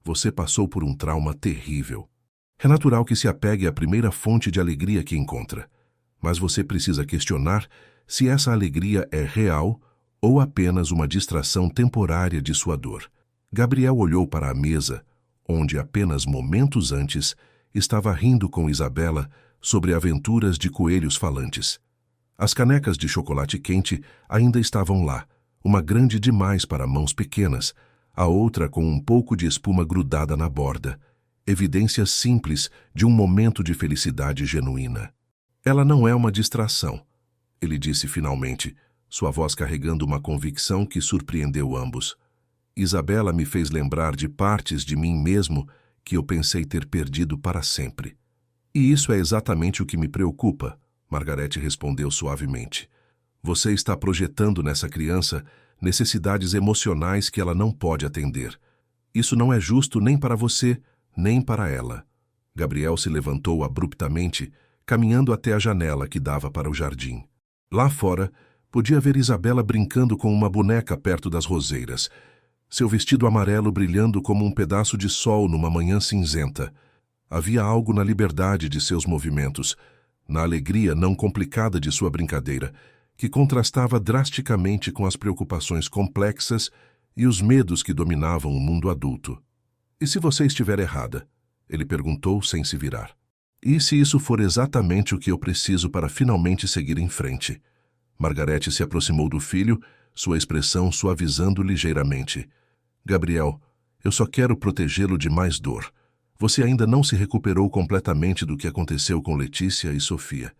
Você passou por um trauma terrível. É natural que se apegue à primeira fonte de alegria que encontra, mas você precisa questionar se essa alegria é real ou apenas uma distração temporária de sua dor. Gabriel olhou para a mesa, onde apenas momentos antes estava rindo com Isabela sobre aventuras de coelhos falantes. As canecas de chocolate quente ainda estavam lá, uma grande demais para mãos pequenas, a outra com um pouco de espuma grudada na borda, evidências simples de um momento de felicidade genuína. Ela não é uma distração, ele disse finalmente, sua voz carregando uma convicção que surpreendeu ambos. Isabela me fez lembrar de partes de mim mesmo que eu pensei ter perdido para sempre. E isso é exatamente o que me preocupa, Margarete respondeu suavemente. Você está projetando nessa criança necessidades emocionais que ela não pode atender. Isso não é justo nem para você, nem para ela. Gabriel se levantou abruptamente, caminhando até a janela que dava para o jardim. Lá fora, podia ver Isabela brincando com uma boneca perto das roseiras, seu vestido amarelo brilhando como um pedaço de sol numa manhã cinzenta. Havia algo na liberdade de seus movimentos, na alegria não complicada de sua brincadeira, que contrastava drasticamente com as preocupações complexas e os medos que dominavam o mundo adulto. "E se você estiver errada?" ele perguntou sem se virar. "E se isso for exatamente o que eu preciso para finalmente seguir em frente?" Margarete se aproximou do filho, sua expressão suavizando ligeiramente. "Gabriel, eu só quero protegê-lo de mais dor. Você ainda não se recuperou completamente do que aconteceu com Letícia e Sofia."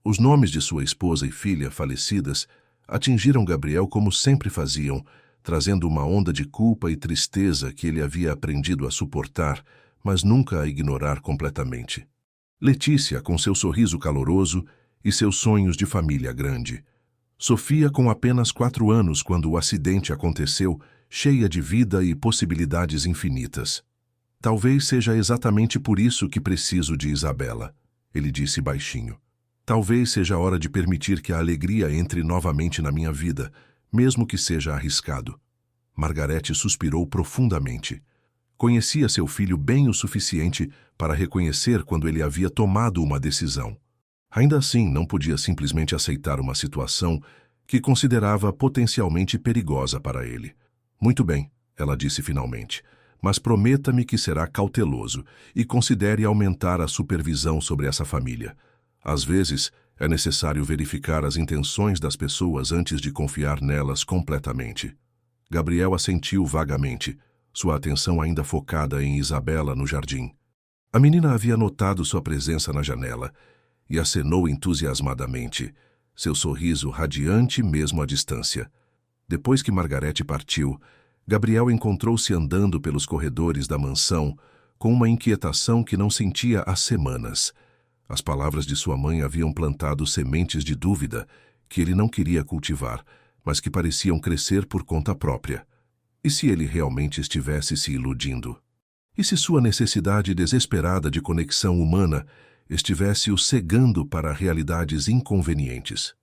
Os nomes de sua esposa e filha falecidas atingiram Gabriel como sempre faziam, trazendo uma onda de culpa e tristeza que ele havia aprendido a suportar, mas nunca a ignorar completamente. Letícia, com seu sorriso caloroso e seus sonhos de família grande. Sofia, com apenas 4 anos quando o acidente aconteceu, cheia de vida e possibilidades infinitas. "Talvez seja exatamente por isso que preciso de Isabela", ele disse baixinho. "Talvez seja a hora de permitir que a alegria entre novamente na minha vida, mesmo que seja arriscado." Margarete suspirou profundamente. Conhecia seu filho bem o suficiente para reconhecer quando ele havia tomado uma decisão. Ainda assim, não podia simplesmente aceitar uma situação que considerava potencialmente perigosa para ele. "Muito bem", ela disse finalmente, "mas prometa-me que será cauteloso e considere aumentar a supervisão sobre essa família. Às vezes, é necessário verificar as intenções das pessoas antes de confiar nelas completamente." Gabriel assentiu vagamente, sua atenção ainda focada em Isabela no jardim. A menina havia notado sua presença na janela e acenou entusiasmadamente, seu sorriso radiante mesmo à distância. Depois que Margarete partiu, Gabriel encontrou-se andando pelos corredores da mansão com uma inquietação que não sentia há semanas. As palavras de sua mãe haviam plantado sementes de dúvida que ele não queria cultivar, mas que pareciam crescer por conta própria. E se ele realmente estivesse se iludindo? E se sua necessidade desesperada de conexão humana estivesse o cegando para realidades inconvenientes?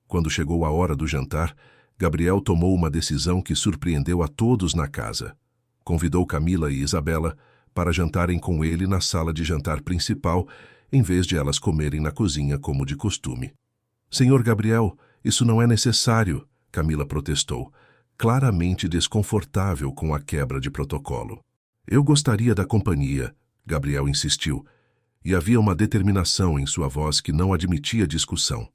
Quando chegou a hora do jantar, Gabriel tomou uma decisão que surpreendeu a todos na casa. Convidou Camila e Isabela para jantarem com ele na sala de jantar principal, em vez de elas comerem na cozinha como de costume. "Senhor Gabriel, isso não é necessário", Camila protestou, claramente desconfortável com a quebra de protocolo. "Eu gostaria da companhia", Gabriel insistiu, e havia uma determinação em sua voz que não admitia discussão.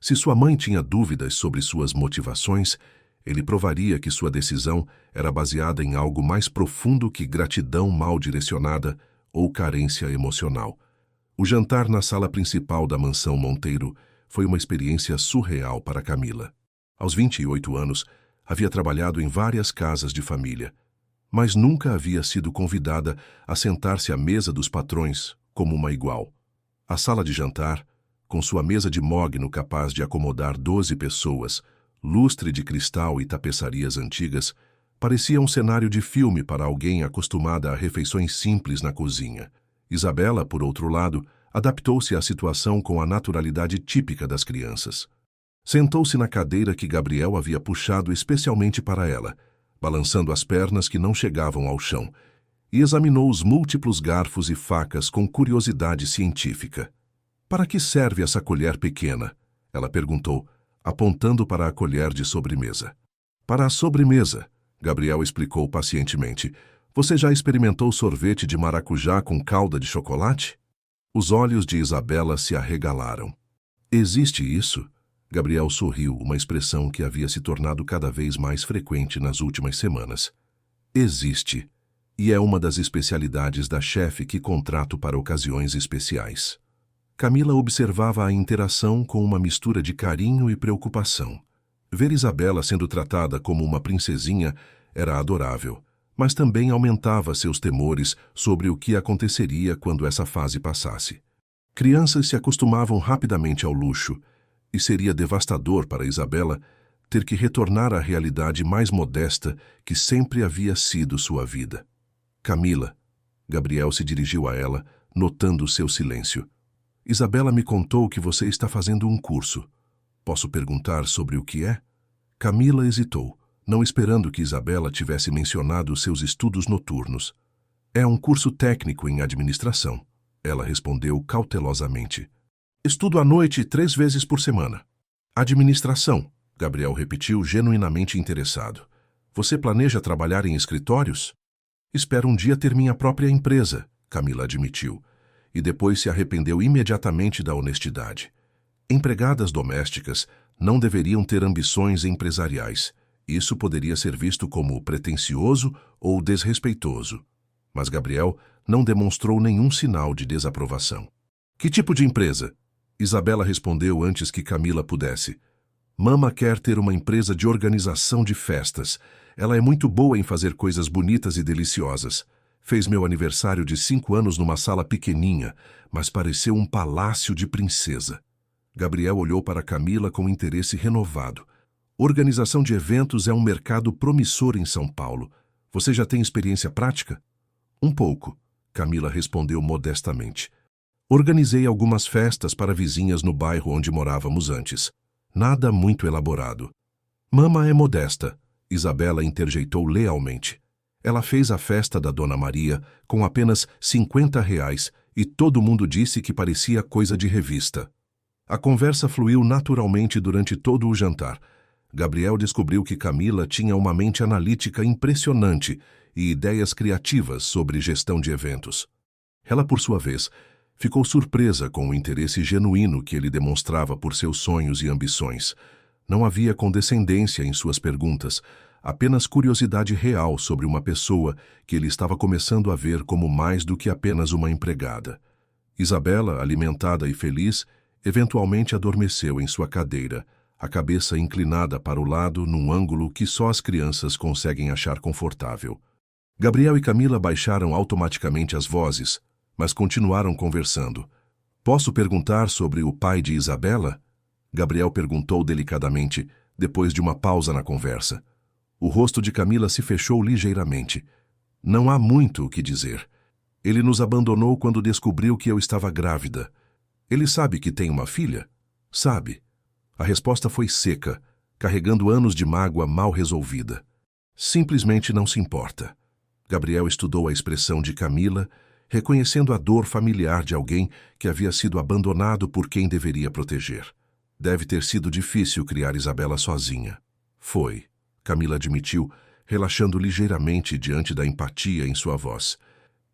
Se sua mãe tinha dúvidas sobre suas motivações, ele provaria que sua decisão era baseada em algo mais profundo que gratidão mal direcionada ou carência emocional. O jantar na sala principal da mansão Monteiro foi uma experiência surreal para Camila. Aos 28 anos, havia trabalhado em várias casas de família, mas nunca havia sido convidada a sentar-se à mesa dos patrões como uma igual. A sala de jantar, com sua mesa de mogno capaz de acomodar 12 pessoas, lustre de cristal e tapeçarias antigas, parecia um cenário de filme para alguém acostumada a refeições simples na cozinha. Isabela, por outro lado, adaptou-se à situação com a naturalidade típica das crianças. Sentou-se na cadeira que Gabriel havia puxado especialmente para ela, balançando as pernas que não chegavam ao chão, e examinou os múltiplos garfos e facas com curiosidade científica. "Para que serve essa colher pequena?" ela perguntou, apontando para a colher de sobremesa. "Para a sobremesa", Gabriel explicou pacientemente. "Você já experimentou sorvete de maracujá com calda de chocolate?" Os olhos de Isabela se arregalaram. "Existe isso?" Gabriel sorriu, uma expressão que havia se tornado cada vez mais frequente nas últimas semanas. "Existe, e é uma das especialidades da chefe que contrato para ocasiões especiais." Camila observava a interação com uma mistura de carinho e preocupação. Ver Isabela sendo tratada como uma princesinha era adorável, mas também aumentava seus temores sobre o que aconteceria quando essa fase passasse. Crianças se acostumavam rapidamente ao luxo, e seria devastador para Isabela ter que retornar à realidade mais modesta que sempre havia sido sua vida. Camila, Gabriel se dirigiu a ela, notando seu silêncio. Isabela me contou que você está fazendo um curso. Posso perguntar sobre o que é? Camila hesitou, não esperando que Isabela tivesse mencionado seus estudos noturnos. É um curso técnico em administração, ela respondeu cautelosamente. Estudo à noite 3 vezes por semana. Administração, Gabriel repetiu genuinamente interessado. Você planeja trabalhar em escritórios? Espero um dia ter minha própria empresa, Camila admitiu, e depois se arrependeu imediatamente da honestidade. Empregadas domésticas não deveriam ter ambições empresariais. Isso poderia ser visto como pretensioso ou desrespeitoso. Mas Gabriel não demonstrou nenhum sinal de desaprovação. Que tipo de empresa? Isabela respondeu antes que Camila pudesse. Mama quer ter uma empresa de organização de festas. Ela é muito boa em fazer coisas bonitas e deliciosas. Fez meu aniversário de 5 anos numa sala pequeninha, mas pareceu um palácio de princesa. Gabriel olhou para Camila com interesse renovado. Organização de eventos é um mercado promissor em São Paulo. Você já tem experiência prática? Um pouco, Camila respondeu modestamente. Organizei algumas festas para vizinhas no bairro onde morávamos antes. Nada muito elaborado. Mama é modesta, Isabela interjeitou lealmente. Ela fez a festa da Dona Maria com apenas R$ 50 e todo mundo disse que parecia coisa de revista. A conversa fluiu naturalmente durante todo o jantar. Gabriel descobriu que Camila tinha uma mente analítica impressionante e ideias criativas sobre gestão de eventos. Ela, por sua vez, ficou surpresa com o interesse genuíno que ele demonstrava por seus sonhos e ambições. Não havia condescendência em suas perguntas, apenas curiosidade real sobre uma pessoa que ele estava começando a ver como mais do que apenas uma empregada. Isabela, alimentada e feliz, eventualmente adormeceu em sua cadeira, a cabeça inclinada para o lado num ângulo que só as crianças conseguem achar confortável. Gabriel e Camila baixaram automaticamente as vozes, mas continuaram conversando. Posso perguntar sobre o pai de Isabela? Gabriel perguntou delicadamente, depois de uma pausa na conversa. O rosto de Camila se fechou ligeiramente. Não há muito o que dizer. Ele nos abandonou quando descobriu que eu estava grávida. Ele sabe que tem uma filha? Sabe. A resposta foi seca, carregando anos de mágoa mal resolvida. Simplesmente não se importa. Gabriel estudou a expressão de Camila, reconhecendo a dor familiar de alguém que havia sido abandonado por quem deveria proteger. Deve ter sido difícil criar Isabela sozinha. Foi, Camila admitiu, relaxando ligeiramente diante da empatia em sua voz.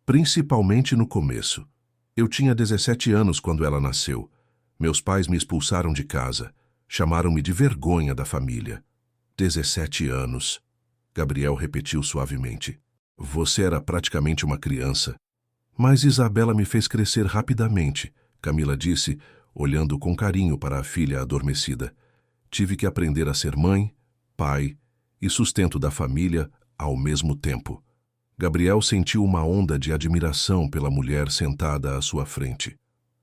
Principalmente no começo. Eu tinha 17 anos quando ela nasceu. Meus pais me expulsaram de casa. Chamaram-me de vergonha da família. 17 anos. Gabriel repetiu suavemente. Você era praticamente uma criança. Mas Isabela me fez crescer rapidamente, Camila disse, olhando com carinho para a filha adormecida. Tive que aprender a ser mãe, pai e sustento da família ao mesmo tempo. Gabriel sentiu uma onda de admiração pela mulher sentada à sua frente.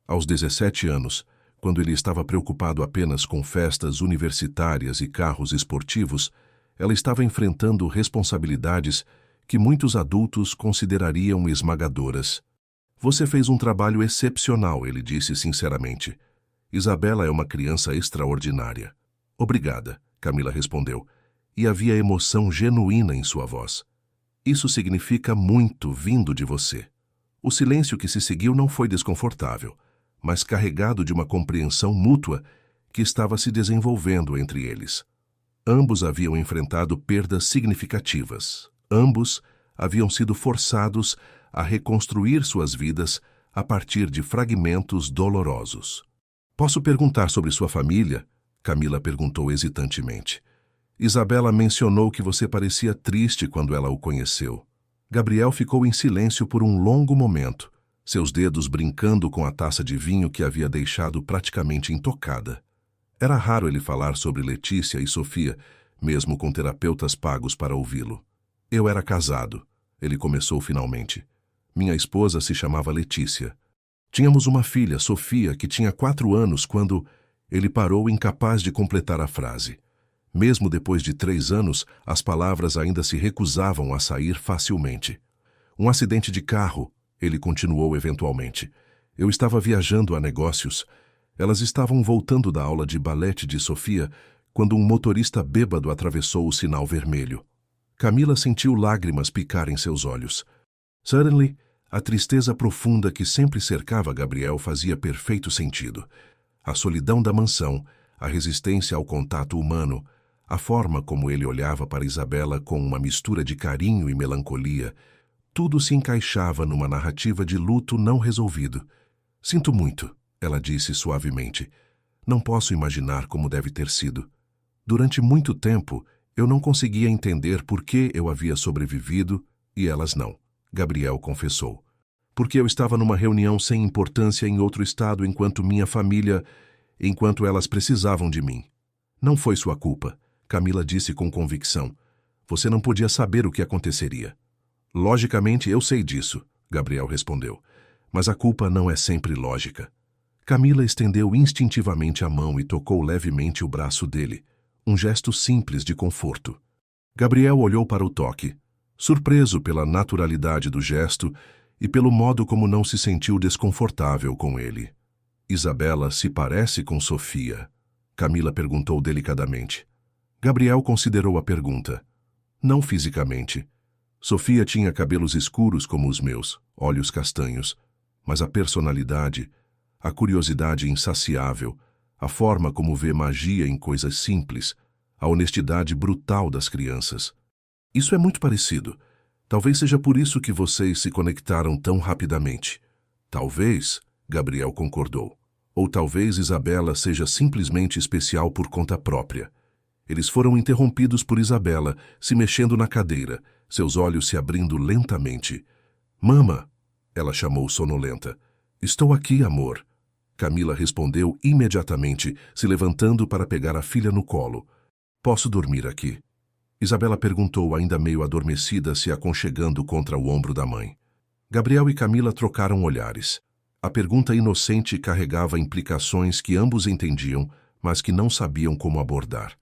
Aos 17 anos, quando ele estava preocupado apenas com festas universitárias e carros esportivos, ela estava enfrentando responsabilidades que muitos adultos considerariam esmagadoras. Você fez um trabalho excepcional, ele disse sinceramente. Isabela é uma criança extraordinária. Obrigada, Camila respondeu, e havia emoção genuína em sua voz. Isso significa muito vindo de você. O silêncio que se seguiu não foi desconfortável, mas carregado de uma compreensão mútua que estava se desenvolvendo entre eles. Ambos haviam enfrentado perdas significativas. Ambos haviam sido forçados a reconstruir suas vidas a partir de fragmentos dolorosos. Posso perguntar sobre sua família? Camila perguntou hesitantemente. Isabela mencionou que você parecia triste quando ela o conheceu. Gabriel ficou em silêncio por um longo momento, seus dedos brincando com a taça de vinho que havia deixado praticamente intocada. Era raro ele falar sobre Letícia e Sofia, mesmo com terapeutas pagos para ouvi-lo. Eu era casado, ele começou finalmente. Minha esposa se chamava Letícia. Tínhamos uma filha, Sofia, que tinha 4 anos quando ele parou incapaz de completar a frase. Mesmo depois de 3 anos, as palavras ainda se recusavam a sair facilmente. Um acidente de carro, ele continuou eventualmente. Eu estava viajando a negócios. Elas estavam voltando da aula de balete de Sofia quando um motorista bêbado atravessou o sinal vermelho. Camila sentiu lágrimas picar em seus olhos. Suddenly, a tristeza profunda que sempre cercava Gabriel fazia perfeito sentido. A solidão da mansão, a resistência ao contato humano, a forma como ele olhava para Isabela com uma mistura de carinho e melancolia, tudo se encaixava numa narrativa de luto não resolvido. Sinto muito, ela disse suavemente. Não posso imaginar como deve ter sido. Durante muito tempo, eu não conseguia entender por que eu havia sobrevivido e elas não, Gabriel confessou. Porque eu estava numa reunião sem importância em outro estado enquanto elas precisavam de mim. Não foi sua culpa, Camila disse com convicção. Você não podia saber o que aconteceria. Logicamente, eu sei disso, Gabriel respondeu. Mas a culpa não é sempre lógica. Camila estendeu instintivamente a mão e tocou levemente o braço dele, um gesto simples de conforto. Gabriel olhou para o toque, surpreso pela naturalidade do gesto e pelo modo como não se sentiu desconfortável com ele. Isabela se parece com Sofia? Camila perguntou delicadamente. Gabriel considerou a pergunta. Não fisicamente. Sofia tinha cabelos escuros como os meus, olhos castanhos, mas a personalidade, a curiosidade insaciável, a forma como vê magia em coisas simples, a honestidade brutal das crianças. Isso é muito parecido. Talvez seja por isso que vocês se conectaram tão rapidamente. Talvez, Gabriel concordou. Ou talvez Isabela seja simplesmente especial por conta própria. Eles foram interrompidos por Isabela, se mexendo na cadeira, seus olhos se abrindo lentamente. Mama, ela chamou sonolenta. Estou aqui, amor. Camila respondeu imediatamente, se levantando para pegar a filha no colo. Posso dormir aqui? Isabela perguntou, ainda meio adormecida, se aconchegando contra o ombro da mãe. Gabriel e Camila trocaram olhares. A pergunta inocente carregava implicações que ambos entendiam, mas que não sabiam como abordar.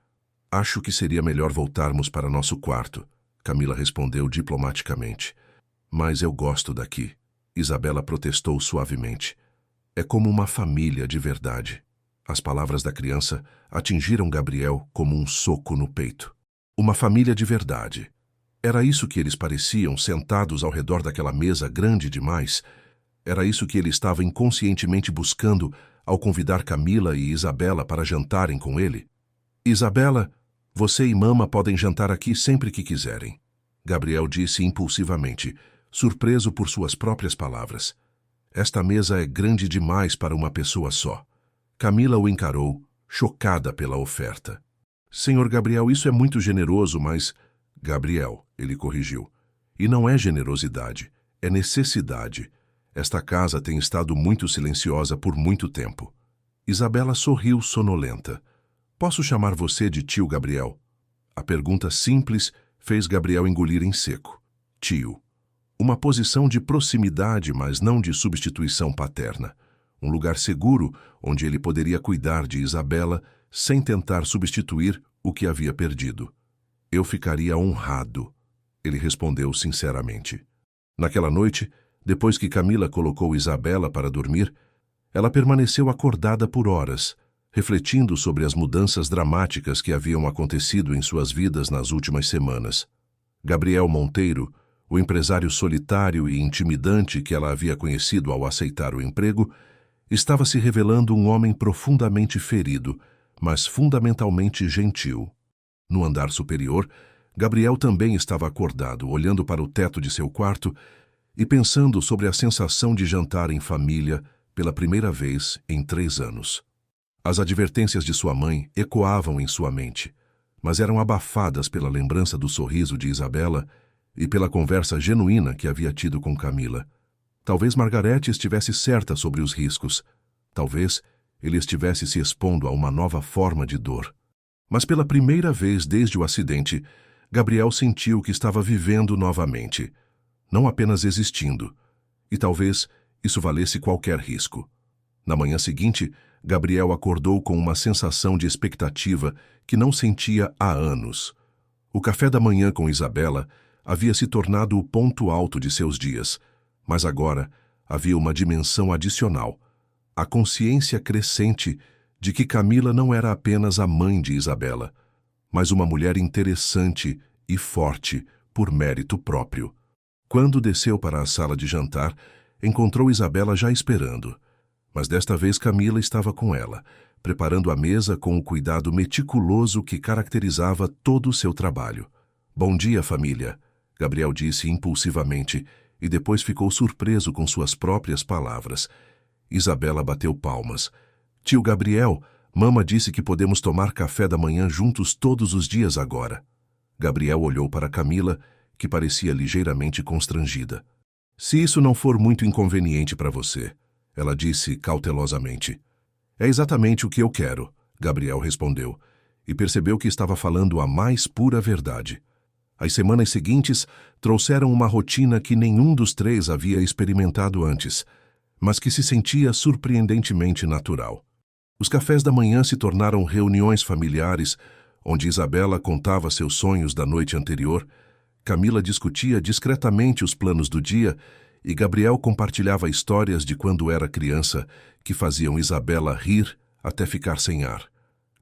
Acho que seria melhor voltarmos para nosso quarto, Camila respondeu diplomaticamente. Mas eu gosto daqui, Isabela protestou suavemente. É como uma família de verdade. As palavras da criança atingiram Gabriel como um soco no peito. Uma família de verdade. Era isso que eles pareciam, sentados ao redor daquela mesa grande demais. Era isso que ele estava inconscientemente buscando ao convidar Camila e Isabela para jantarem com ele. Isabela, você e Mama podem jantar aqui sempre que quiserem, Gabriel disse impulsivamente, surpreso por suas próprias palavras. Esta mesa é grande demais para uma pessoa só. Camila o encarou, chocada pela oferta. Senhor Gabriel, isso é muito generoso, mas... Gabriel, ele corrigiu. E não é generosidade, é necessidade. Esta casa tem estado muito silenciosa por muito tempo. Isabela sorriu sonolenta. Posso chamar você de tio Gabriel? A pergunta simples fez Gabriel engolir em seco. Tio. Uma posição de proximidade, mas não de substituição paterna. Um lugar seguro onde ele poderia cuidar de Isabela sem tentar substituir o que havia perdido. Eu ficaria honrado, ele respondeu sinceramente. Naquela noite, depois que Camila colocou Isabela para dormir, ela permaneceu acordada por horas, refletindo sobre as mudanças dramáticas que haviam acontecido em suas vidas nas últimas semanas. Gabriel Monteiro, o empresário solitário e intimidante que ela havia conhecido ao aceitar o emprego, estava se revelando um homem profundamente ferido, mas fundamentalmente gentil. No andar superior, Gabriel também estava acordado, olhando para o teto de seu quarto e pensando sobre a sensação de jantar em família pela primeira vez em 3 anos. As advertências de sua mãe ecoavam em sua mente, mas eram abafadas pela lembrança do sorriso de Isabela e pela conversa genuína que havia tido com Camila. Talvez Margarete estivesse certa sobre os riscos. Talvez ele estivesse se expondo a uma nova forma de dor. Mas pela primeira vez desde o acidente, Gabriel sentiu que estava vivendo novamente, não apenas existindo. E talvez isso valesse qualquer risco. Na manhã seguinte, Gabriel acordou com uma sensação de expectativa que não sentia há anos. O café da manhã com Isabela havia se tornado o ponto alto de seus dias, mas agora havia uma dimensão adicional, a consciência crescente de que Camila não era apenas a mãe de Isabela, mas uma mulher interessante e forte por mérito próprio. Quando desceu para a sala de jantar, encontrou Isabela já esperando, mas desta vez Camila estava com ela, preparando a mesa com o cuidado meticuloso que caracterizava todo o seu trabalho. "Bom dia, família", Gabriel disse impulsivamente, e depois ficou surpreso com suas próprias palavras. Isabela bateu palmas. "Tio Gabriel, mama disse que podemos tomar café da manhã juntos todos os dias agora." Gabriel olhou para Camila, que parecia ligeiramente constrangida. "Se isso não for muito inconveniente para você", ela disse cautelosamente. "É exatamente o que eu quero", Gabriel respondeu, e percebeu que estava falando a mais pura verdade. As semanas seguintes trouxeram uma rotina que nenhum dos três havia experimentado antes, mas que se sentia surpreendentemente natural. Os cafés da manhã se tornaram reuniões familiares, onde Isabela contava seus sonhos da noite anterior, Camila discutia discretamente os planos do dia e Gabriel compartilhava histórias de quando era criança que faziam Isabela rir até ficar sem ar.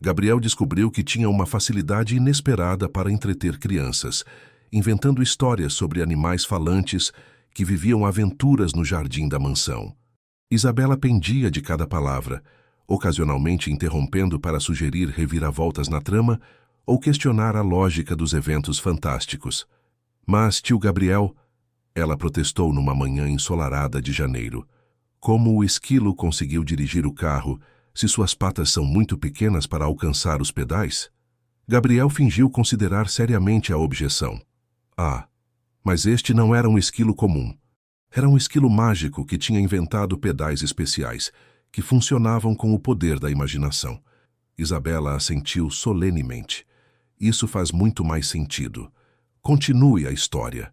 Gabriel descobriu que tinha uma facilidade inesperada para entreter crianças, inventando histórias sobre animais falantes que viviam aventuras no jardim da mansão. Isabela pendia de cada palavra, ocasionalmente interrompendo para sugerir reviravoltas na trama ou questionar a lógica dos eventos fantásticos. "Mas, tio Gabriel", ela protestou numa manhã ensolarada de janeiro, "como o esquilo conseguiu dirigir o carro se suas patas são muito pequenas para alcançar os pedais?" Gabriel fingiu considerar seriamente a objeção. "Ah, mas este não era um esquilo comum. Era um esquilo mágico que tinha inventado pedais especiais, que funcionavam com o poder da imaginação." Isabela assentiu solenemente. "Isso faz muito mais sentido. Continue a história."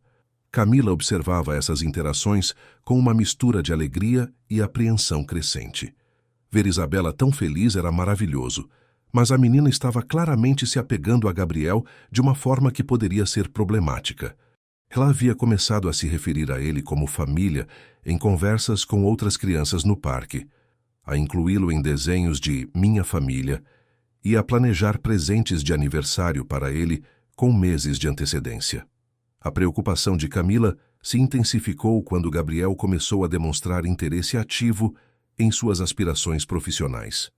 Camila observava essas interações com uma mistura de alegria e apreensão crescente. Ver Isabela tão feliz era maravilhoso, mas a menina estava claramente se apegando a Gabriel de uma forma que poderia ser problemática. Ela havia começado a se referir a ele como família em conversas com outras crianças no parque, a incluí-lo em desenhos de Minha Família e a planejar presentes de aniversário para ele com meses de antecedência. A preocupação de Camila se intensificou quando Gabriel começou a demonstrar interesse ativo em suas aspirações profissionais.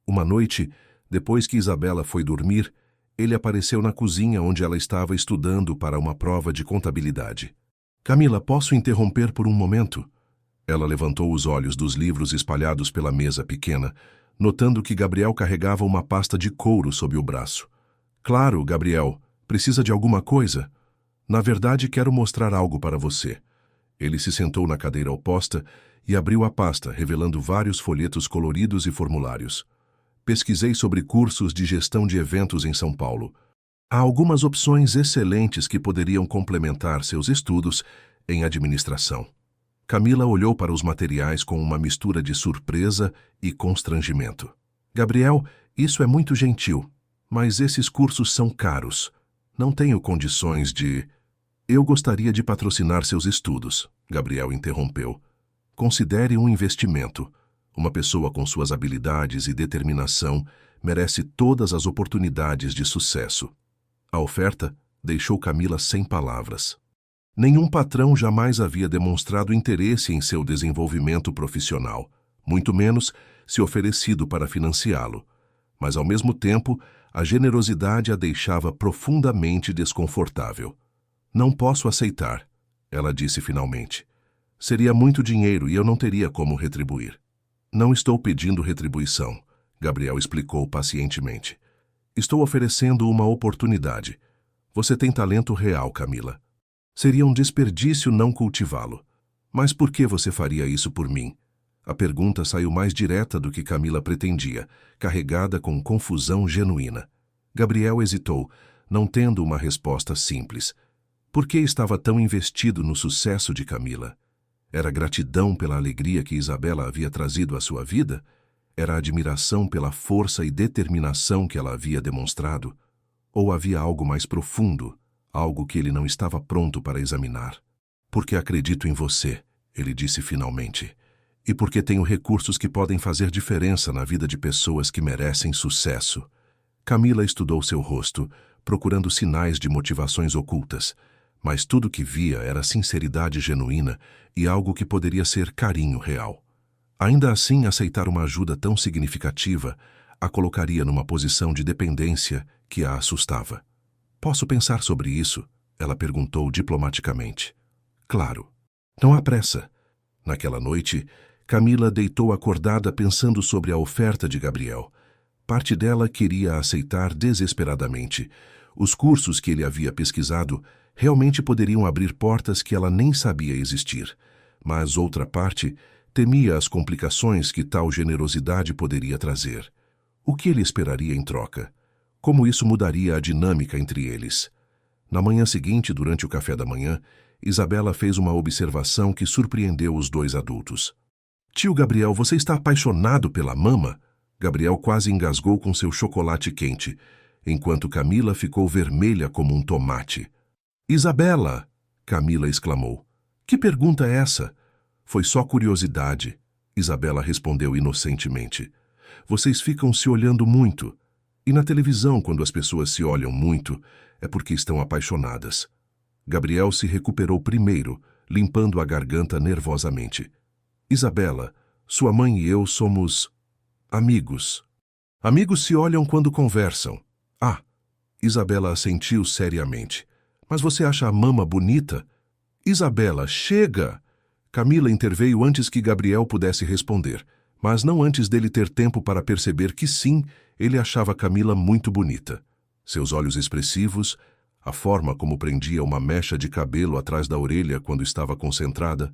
Uma noite, depois que Isabela foi dormir, ele apareceu na cozinha onde ela estava estudando para uma prova de contabilidade. "Camila, posso interromper por um momento?" Ela levantou os olhos dos livros espalhados pela mesa pequena, notando que Gabriel carregava uma pasta de couro sob o braço. "Claro, Gabriel. Precisa de alguma coisa?" "Na verdade, quero mostrar algo para você." Ele se sentou na cadeira oposta e abriu a pasta, revelando vários folhetos coloridos e formulários. "Pesquisei sobre cursos de gestão de eventos em São Paulo. Há algumas opções excelentes que poderiam complementar seus estudos em administração." Camila olhou para os materiais com uma mistura de surpresa e constrangimento. "Gabriel, isso é muito gentil, mas esses cursos são caros. Não tenho condições de..." "Eu gostaria de patrocinar seus estudos", Gabriel interrompeu. "Considere um investimento. Uma pessoa com suas habilidades e determinação merece todas as oportunidades de sucesso." A oferta deixou Camila sem palavras. Nenhum patrão jamais havia demonstrado interesse em seu desenvolvimento profissional, muito menos se oferecido para financiá-lo. Mas, ao mesmo tempo, a generosidade a deixava profundamente desconfortável. "Não posso aceitar", ela disse finalmente. "Seria muito dinheiro e eu não teria como retribuir." "Não estou pedindo retribuição", Gabriel explicou pacientemente. "Estou oferecendo uma oportunidade. Você tem talento real, Camila. Seria um desperdício não cultivá-lo. Mas por que você faria isso por mim?" A pergunta saiu mais direta do que Camila pretendia, carregada com confusão genuína. Gabriel hesitou, não tendo uma resposta simples. Por que estava tão investido no sucesso de Camila? Era gratidão pela alegria que Isabela havia trazido à sua vida? Era admiração pela força e determinação que ela havia demonstrado? Ou havia algo mais profundo, algo que ele não estava pronto para examinar? Porque acredito em você, ele disse finalmente. E porque tenho recursos que podem fazer diferença na vida de pessoas que merecem sucesso. Camila estudou seu rosto, procurando sinais de motivações ocultas, mas tudo que via era sinceridade genuína e algo que poderia ser carinho real. Ainda assim, aceitar uma ajuda tão significativa a colocaria numa posição de dependência que a assustava. Posso pensar sobre isso? Ela perguntou diplomaticamente. Claro. Não há pressa. Naquela noite, Camila deitou acordada pensando sobre a oferta de Gabriel. Parte dela queria aceitar desesperadamente. Os cursos que ele havia pesquisado realmente poderiam abrir portas que ela nem sabia existir. Mas outra parte temia as complicações que tal generosidade poderia trazer. O que ele esperaria em troca? Como isso mudaria a dinâmica entre eles? Na manhã seguinte, durante o café da manhã, Isabela fez uma observação que surpreendeu os dois adultos. Tio Gabriel, você está apaixonado pela mama? Gabriel quase engasgou com seu chocolate quente, enquanto Camila ficou vermelha como um tomate. Isabela! Camila exclamou. Que pergunta é essa? Foi só curiosidade, Isabela respondeu inocentemente. Vocês ficam se olhando muito. E na televisão, quando as pessoas se olham muito, é porque estão apaixonadas. Gabriel se recuperou primeiro, limpando a garganta nervosamente. Isabela, sua mãe e eu somos amigos. Amigos se olham quando conversam. Ah, Isabela assentiu seriamente. Mas você acha a mama bonita? Isabela, chega! Camila interveio antes que Gabriel pudesse responder, mas não antes dele ter tempo para perceber que sim, ele achava Camila muito bonita. Seus olhos expressivos, a forma como prendia uma mecha de cabelo atrás da orelha quando estava concentrada,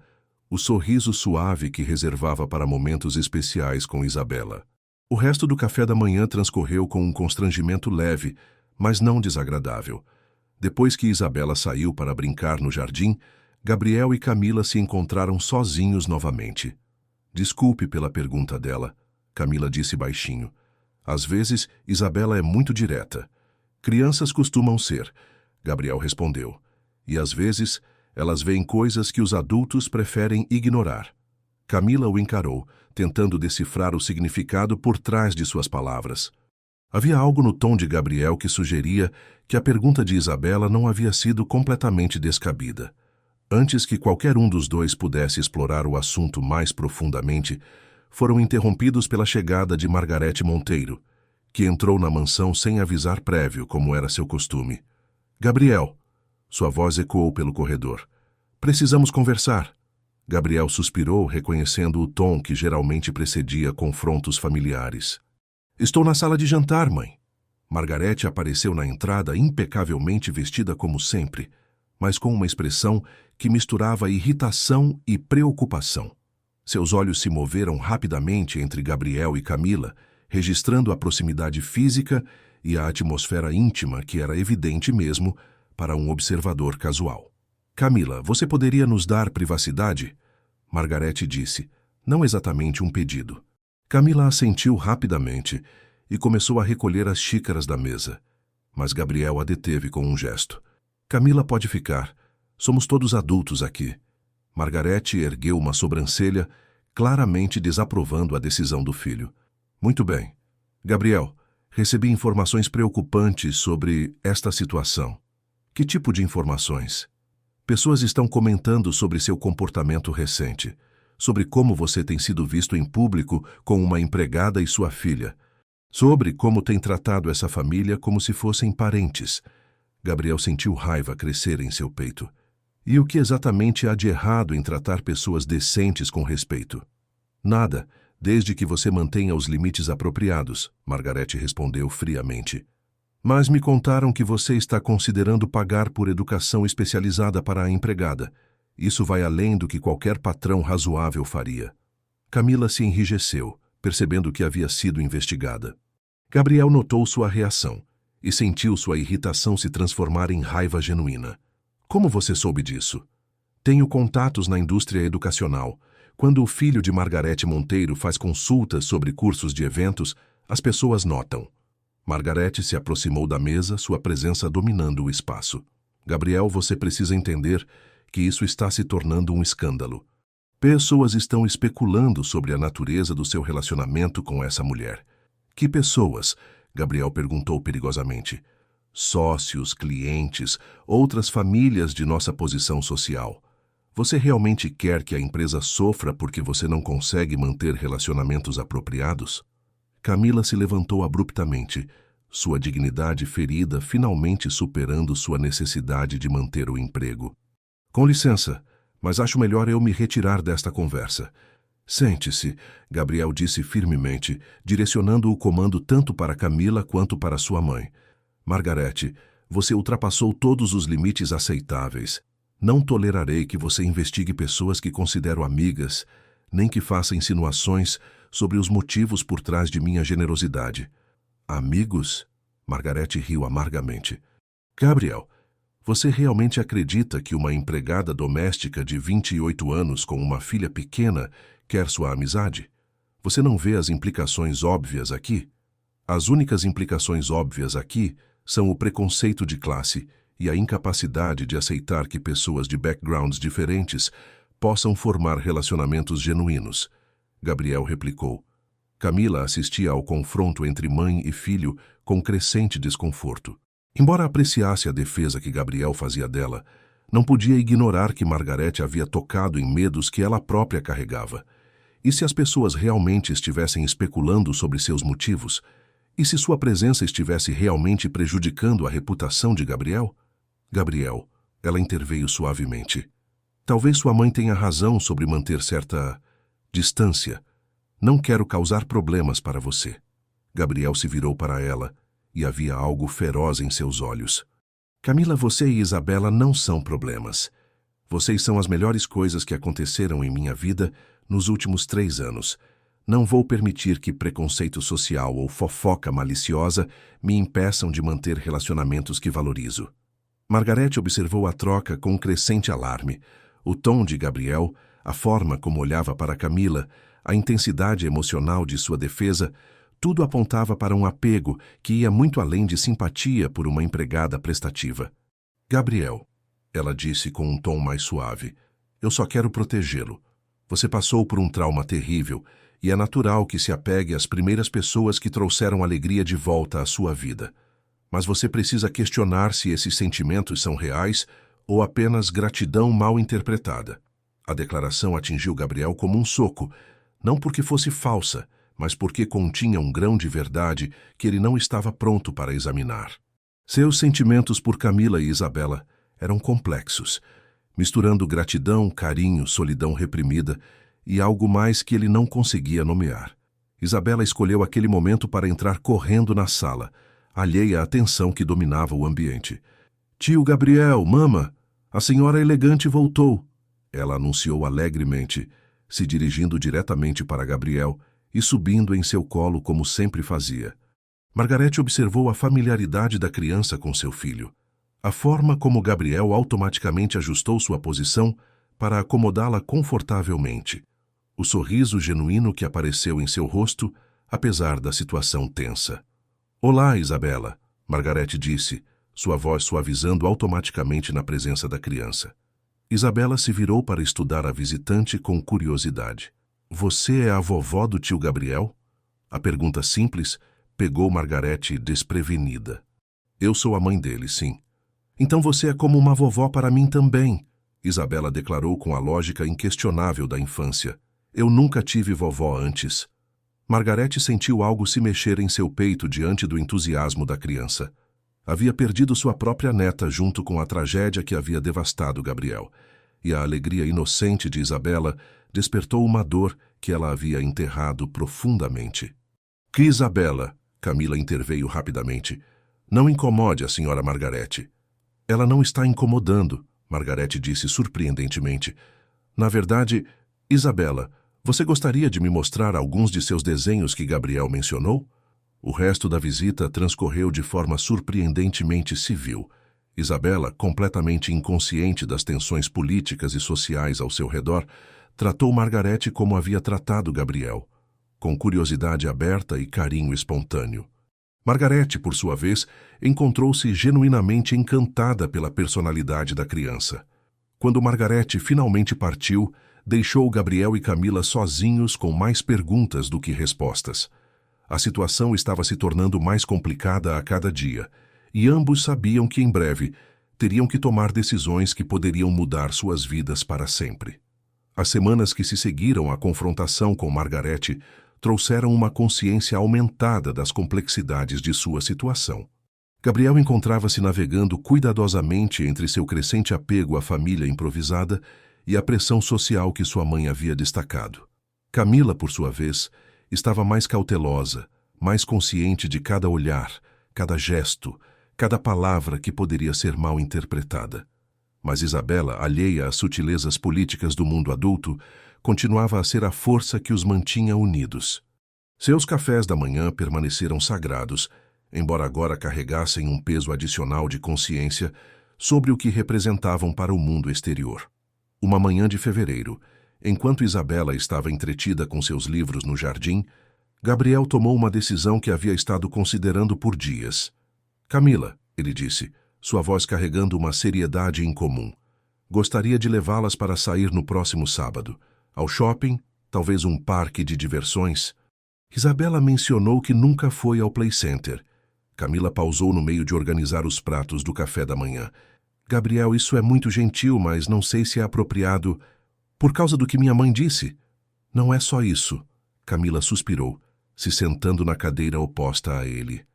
o sorriso suave que reservava para momentos especiais com Isabela. O resto do café da manhã transcorreu com um constrangimento leve, mas não desagradável. Depois que Isabela saiu para brincar no jardim, Gabriel e Camila se encontraram sozinhos novamente. Desculpe pela pergunta dela, Camila disse baixinho. Às vezes, Isabela é muito direta. Crianças costumam ser, Gabriel respondeu. E às vezes, elas veem coisas que os adultos preferem ignorar. Camila o encarou, tentando decifrar o significado por trás de suas palavras. Havia algo no tom de Gabriel que sugeria que a pergunta de Isabela não havia sido completamente descabida. Antes que qualquer um dos dois pudesse explorar o assunto mais profundamente, foram interrompidos pela chegada de Margarete Monteiro, que entrou na mansão sem avisar prévio, como era seu costume. Gabriel! Sua voz ecoou pelo corredor. Precisamos conversar. Gabriel suspirou, reconhecendo o tom que geralmente precedia confrontos familiares. Estou na sala de jantar, mãe. Margarete apareceu na entrada impecavelmente vestida como sempre, mas com uma expressão que misturava irritação e preocupação. Seus olhos se moveram rapidamente entre Gabriel e Camila, registrando a proximidade física e a atmosfera íntima que era evidente mesmo para um observador casual. Camila, você poderia nos dar privacidade? Margarete disse, não exatamente um pedido. Camila assentiu rapidamente e começou a recolher as xícaras da mesa, mas Gabriel a deteve com um gesto. Camila pode ficar. Somos todos adultos aqui. Margarete ergueu uma sobrancelha, claramente desaprovando a decisão do filho. Muito bem. Gabriel, recebi informações preocupantes sobre esta situação. Que tipo de informações? Pessoas estão comentando sobre seu comportamento recente, sobre como você tem sido visto em público com uma empregada e sua filha, sobre como tem tratado essa família como se fossem parentes. Gabriel sentiu raiva crescer em seu peito. E o que exatamente há de errado em tratar pessoas decentes com respeito? Nada, desde que você mantenha os limites apropriados, Margarete respondeu friamente. Mas me contaram que você está considerando pagar por educação especializada para a empregada. Isso vai além do que qualquer patrão razoável faria. Camila se enrijeceu, percebendo que havia sido investigada. Gabriel notou sua reação e sentiu sua irritação se transformar em raiva genuína. Como você soube disso? Tenho contatos na indústria educacional. Quando o filho de Margarete Monteiro faz consultas sobre cursos de eventos, as pessoas notam. Margarete se aproximou da mesa, sua presença dominando o espaço. Gabriel, você precisa entender que isso está se tornando um escândalo. Pessoas estão especulando sobre a natureza do seu relacionamento com essa mulher. Que pessoas? Gabriel perguntou perigosamente. Sócios, clientes, outras famílias de nossa posição social. Você realmente quer que a empresa sofra porque você não consegue manter relacionamentos apropriados? Camila se levantou abruptamente, sua dignidade ferida finalmente superando sua necessidade de manter o emprego. Com licença, mas acho melhor eu me retirar desta conversa. Sente-se, Gabriel disse firmemente, direcionando o comando tanto para Camila quanto para sua mãe. Margarete, você ultrapassou todos os limites aceitáveis. Não tolerarei que você investigue pessoas que considero amigas, nem que faça insinuações sobre os motivos por trás de minha generosidade. Amigos? Margarete riu amargamente. Gabriel, você realmente acredita que uma empregada doméstica de 28 anos com uma filha pequena quer sua amizade? Você não vê as implicações óbvias aqui? As únicas implicações óbvias aqui são o preconceito de classe e a incapacidade de aceitar que pessoas de backgrounds diferentes possam formar relacionamentos genuínos. Gabriel replicou. Camila assistia ao confronto entre mãe e filho com crescente desconforto. Embora apreciasse a defesa que Gabriel fazia dela, não podia ignorar que Margarete havia tocado em medos que ela própria carregava. E se as pessoas realmente estivessem especulando sobre seus motivos? E se sua presença estivesse realmente prejudicando a reputação de Gabriel? Gabriel, ela interveio suavemente. Talvez sua mãe tenha razão sobre manter certa distância. Não quero causar problemas para você. Gabriel se virou para ela e havia algo feroz em seus olhos. Camila, você e Isabela não são problemas. Vocês são as melhores coisas que aconteceram em minha vida nos últimos 3 anos. Não vou permitir que preconceito social ou fofoca maliciosa me impeçam de manter relacionamentos que valorizo. Margarete observou a troca com um crescente alarme. O tom de Gabriel, a forma como olhava para Camila, a intensidade emocional de sua defesa, tudo apontava para um apego que ia muito além de simpatia por uma empregada prestativa. Gabriel, ela disse com um tom mais suave, eu só quero protegê-lo. Você passou por um trauma terrível e é natural que se apegue às primeiras pessoas que trouxeram alegria de volta à sua vida. Mas você precisa questionar se esses sentimentos são reais ou apenas gratidão mal interpretada. A declaração atingiu Gabriel como um soco, não porque fosse falsa, mas porque continha um grão de verdade que ele não estava pronto para examinar. Seus sentimentos por Camila e Isabela eram complexos, misturando gratidão, carinho, solidão reprimida e algo mais que ele não conseguia nomear. Isabela escolheu aquele momento para entrar correndo na sala, alheia à tensão que dominava o ambiente. Tio Gabriel, mama, a senhora elegante voltou, ela anunciou alegremente, se dirigindo diretamente para Gabriel e subindo em seu colo como sempre fazia. Margarete observou a familiaridade da criança com seu filho, a forma como Gabriel automaticamente ajustou sua posição para acomodá-la confortavelmente, o sorriso genuíno que apareceu em seu rosto, apesar da situação tensa. Olá, Isabela, Margarete disse, sua voz suavizando automaticamente na presença da criança. Isabela se virou para estudar a visitante com curiosidade. Você é a vovó do tio Gabriel? A pergunta simples pegou Margarete desprevenida. Eu sou a mãe dele, sim. Então você é como uma vovó para mim também, Isabela declarou com a lógica inquestionável da infância. Eu nunca tive vovó antes. Margarete sentiu algo se mexer em seu peito diante do entusiasmo da criança. Havia perdido sua própria neta junto com a tragédia que havia devastado Gabriel, e a alegria inocente de Isabela despertou uma dor que ela havia enterrado profundamente. Que Isabela, Camila interveio rapidamente, não incomode a senhora Margarete. Ela não está incomodando, Margarete disse surpreendentemente. Na verdade, Isabela, você gostaria de me mostrar alguns de seus desenhos que Gabriel mencionou? O resto da visita transcorreu de forma surpreendentemente civil. Isabela, completamente inconsciente das tensões políticas e sociais ao seu redor, Tratou Margarete como havia tratado Gabriel, com curiosidade aberta e carinho espontâneo. Margarete, por sua vez, encontrou-se genuinamente encantada pela personalidade da criança. Quando Margarete finalmente partiu, deixou Gabriel e Camila sozinhos com mais perguntas do que respostas. A situação estava se tornando mais complicada a cada dia, e ambos sabiam que em breve teriam que tomar decisões que poderiam mudar suas vidas para sempre. As semanas que se seguiram à confrontação com Margarete trouxeram uma consciência aumentada das complexidades de sua situação. Gabriel encontrava-se navegando cuidadosamente entre seu crescente apego à família improvisada e a pressão social que sua mãe havia destacado. Camila, por sua vez, estava mais cautelosa, mais consciente de cada olhar, cada gesto, cada palavra que poderia ser mal interpretada. Mas Isabela, alheia às sutilezas políticas do mundo adulto, continuava a ser a força que os mantinha unidos. Seus cafés da manhã permaneceram sagrados, embora agora carregassem um peso adicional de consciência sobre o que representavam para o mundo exterior. Uma manhã de fevereiro, enquanto Isabela estava entretida com seus livros no jardim, Gabriel tomou uma decisão que havia estado considerando por dias. Camila, ele disse, sua voz carregando uma seriedade incomum. Gostaria de levá-las para sair no próximo sábado. Ao shopping, talvez um parque de diversões. Isabela mencionou que nunca foi ao Play Center. Camila pausou no meio de organizar os pratos do café da manhã. Gabriel, isso é muito gentil, mas não sei se é apropriado. Por causa do que minha mãe disse? Não é só isso. Camila suspirou, se sentando na cadeira oposta a ele.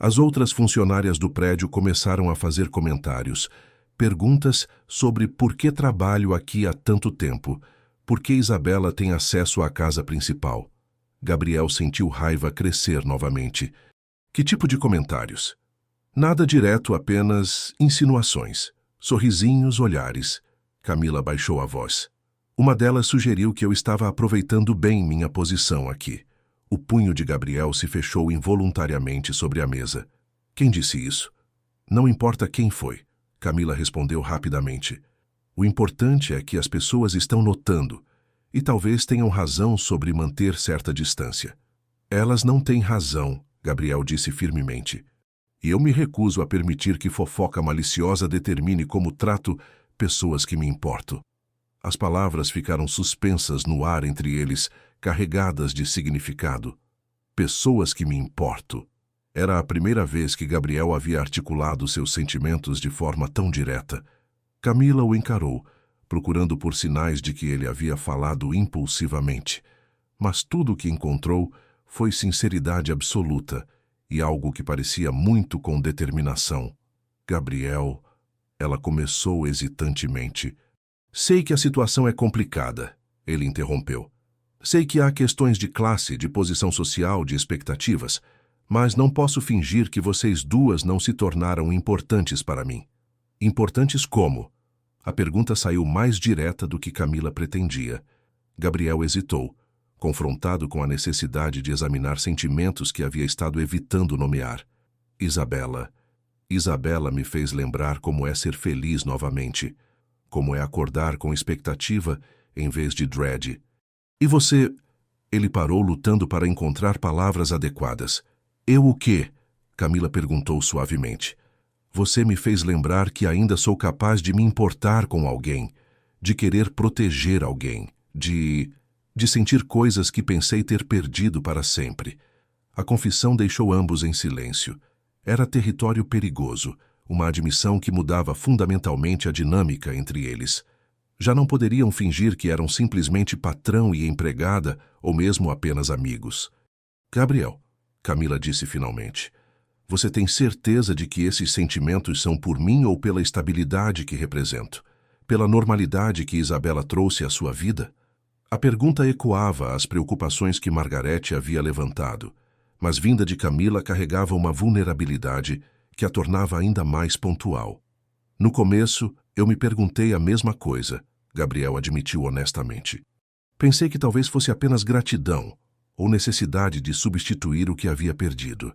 As outras funcionárias do prédio começaram a fazer comentários, perguntas sobre por que trabalho aqui há tanto tempo, por que Isabela tem acesso à casa principal. Gabriel sentiu raiva crescer novamente. Que tipo de comentários? Nada direto, apenas insinuações, sorrisinhos, olhares. Camila baixou a voz. Uma delas sugeriu que eu estava aproveitando bem minha posição aqui. O punho de Gabriel se fechou involuntariamente sobre a mesa. Quem disse isso? Não importa quem foi, Camila respondeu rapidamente. O importante é que as pessoas estão notando, e talvez tenham razão sobre manter certa distância. Elas não têm razão, Gabriel disse firmemente. E eu me recuso a permitir que fofoca maliciosa determine como trato pessoas que me importo. As palavras ficaram suspensas no ar entre eles, carregadas de significado. Pessoas que me importo. Era a primeira vez que Gabriel havia articulado seus sentimentos de forma tão direta. Camila o encarou, procurando por sinais de que ele havia falado impulsivamente. Mas tudo o que encontrou foi sinceridade absoluta e algo que parecia muito com determinação. Gabriel, ela começou hesitantemente. Sei que a situação é complicada, ele interrompeu. Sei que há questões de classe, de posição social, de expectativas, mas não posso fingir que vocês duas não se tornaram importantes para mim. Importantes como? A pergunta saiu mais direta do que Camila pretendia. Gabriel hesitou, confrontado com a necessidade de examinar sentimentos que havia estado evitando nomear. Isabela me fez lembrar como é ser feliz novamente, como é acordar com expectativa em vez de dread. E você? Ele parou lutando para encontrar palavras adequadas. Eu o quê? Camila perguntou suavemente. Você me fez lembrar que ainda sou capaz de me importar com alguém, de querer proteger alguém, de sentir coisas que pensei ter perdido para sempre. A confissão deixou ambos em silêncio. Era território perigoso, uma admissão que mudava fundamentalmente a dinâmica entre eles. Já não poderiam fingir que eram simplesmente patrão e empregada, ou mesmo apenas amigos. Gabriel, Camila disse finalmente, você tem certeza de que esses sentimentos são por mim ou pela estabilidade que represento? Pela normalidade que Isabela trouxe à sua vida? A pergunta ecoava as preocupações que Margarete havia levantado, mas vinda de Camila carregava uma vulnerabilidade que a tornava ainda mais pontual. No começo, eu me perguntei a mesma coisa, Gabriel admitiu honestamente. Pensei que talvez fosse apenas gratidão ou necessidade de substituir o que havia perdido.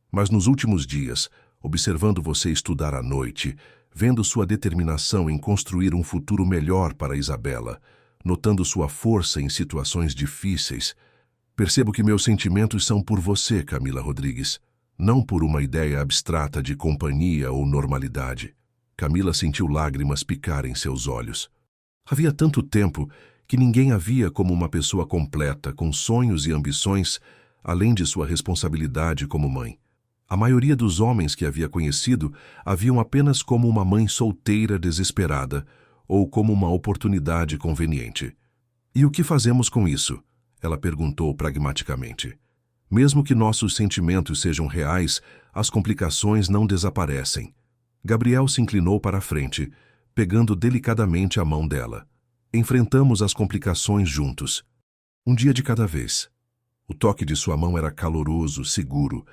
Mas nos últimos dias, observando você estudar à noite, vendo sua determinação em construir um futuro melhor para Isabela, notando sua força em situações difíceis. Percebo que meus sentimentos são por você, Camila Rodrigues, não por uma ideia abstrata de companhia ou normalidade. Camila sentiu lágrimas picar em seus olhos. Havia tanto tempo que ninguém a via como uma pessoa completa, com sonhos e ambições, além de sua responsabilidade como mãe. A maioria dos homens que havia conhecido a viam apenas como uma mãe solteira desesperada ou como uma oportunidade conveniente. E o que fazemos com isso? Ela perguntou pragmaticamente. Mesmo que nossos sentimentos sejam reais, as complicações não desaparecem. Gabriel se inclinou para a frente, pegando delicadamente a mão dela. Enfrentamos as complicações juntos. Um dia de cada vez. O toque de sua mão era caloroso, seguro,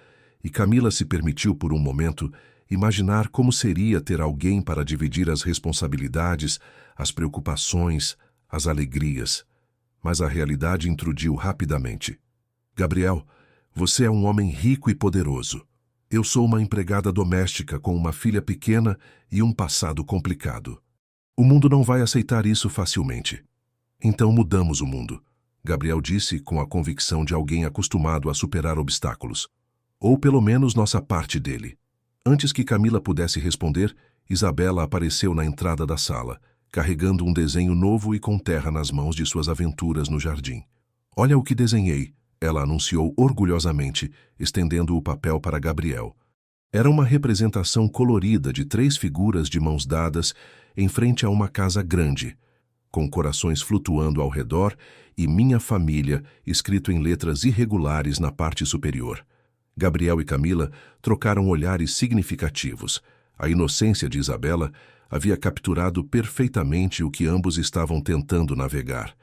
e Camila se permitiu por um momento imaginar como seria ter alguém para dividir as responsabilidades, as preocupações, as alegrias. Mas a realidade intrudiu rapidamente. Gabriel, você é um homem rico e poderoso. Eu sou uma empregada doméstica com uma filha pequena e um passado complicado. O mundo não vai aceitar isso facilmente. Então mudamos o mundo, Gabriel disse com a convicção de alguém acostumado a superar obstáculos. Ou pelo menos nossa parte dele. Antes que Camila pudesse responder, Isabela apareceu na entrada da sala, carregando um desenho novo e com terra nas mãos de suas aventuras no jardim. Olha o que desenhei, ela anunciou orgulhosamente, estendendo o papel para Gabriel. Era uma representação colorida de 3 figuras de mãos dadas em frente a uma casa grande, com corações flutuando ao redor e Minha Família escrito em letras irregulares na parte superior. Gabriel e Camila trocaram olhares significativos. A inocência de Isabela havia capturado perfeitamente o que ambos estavam tentando navegar.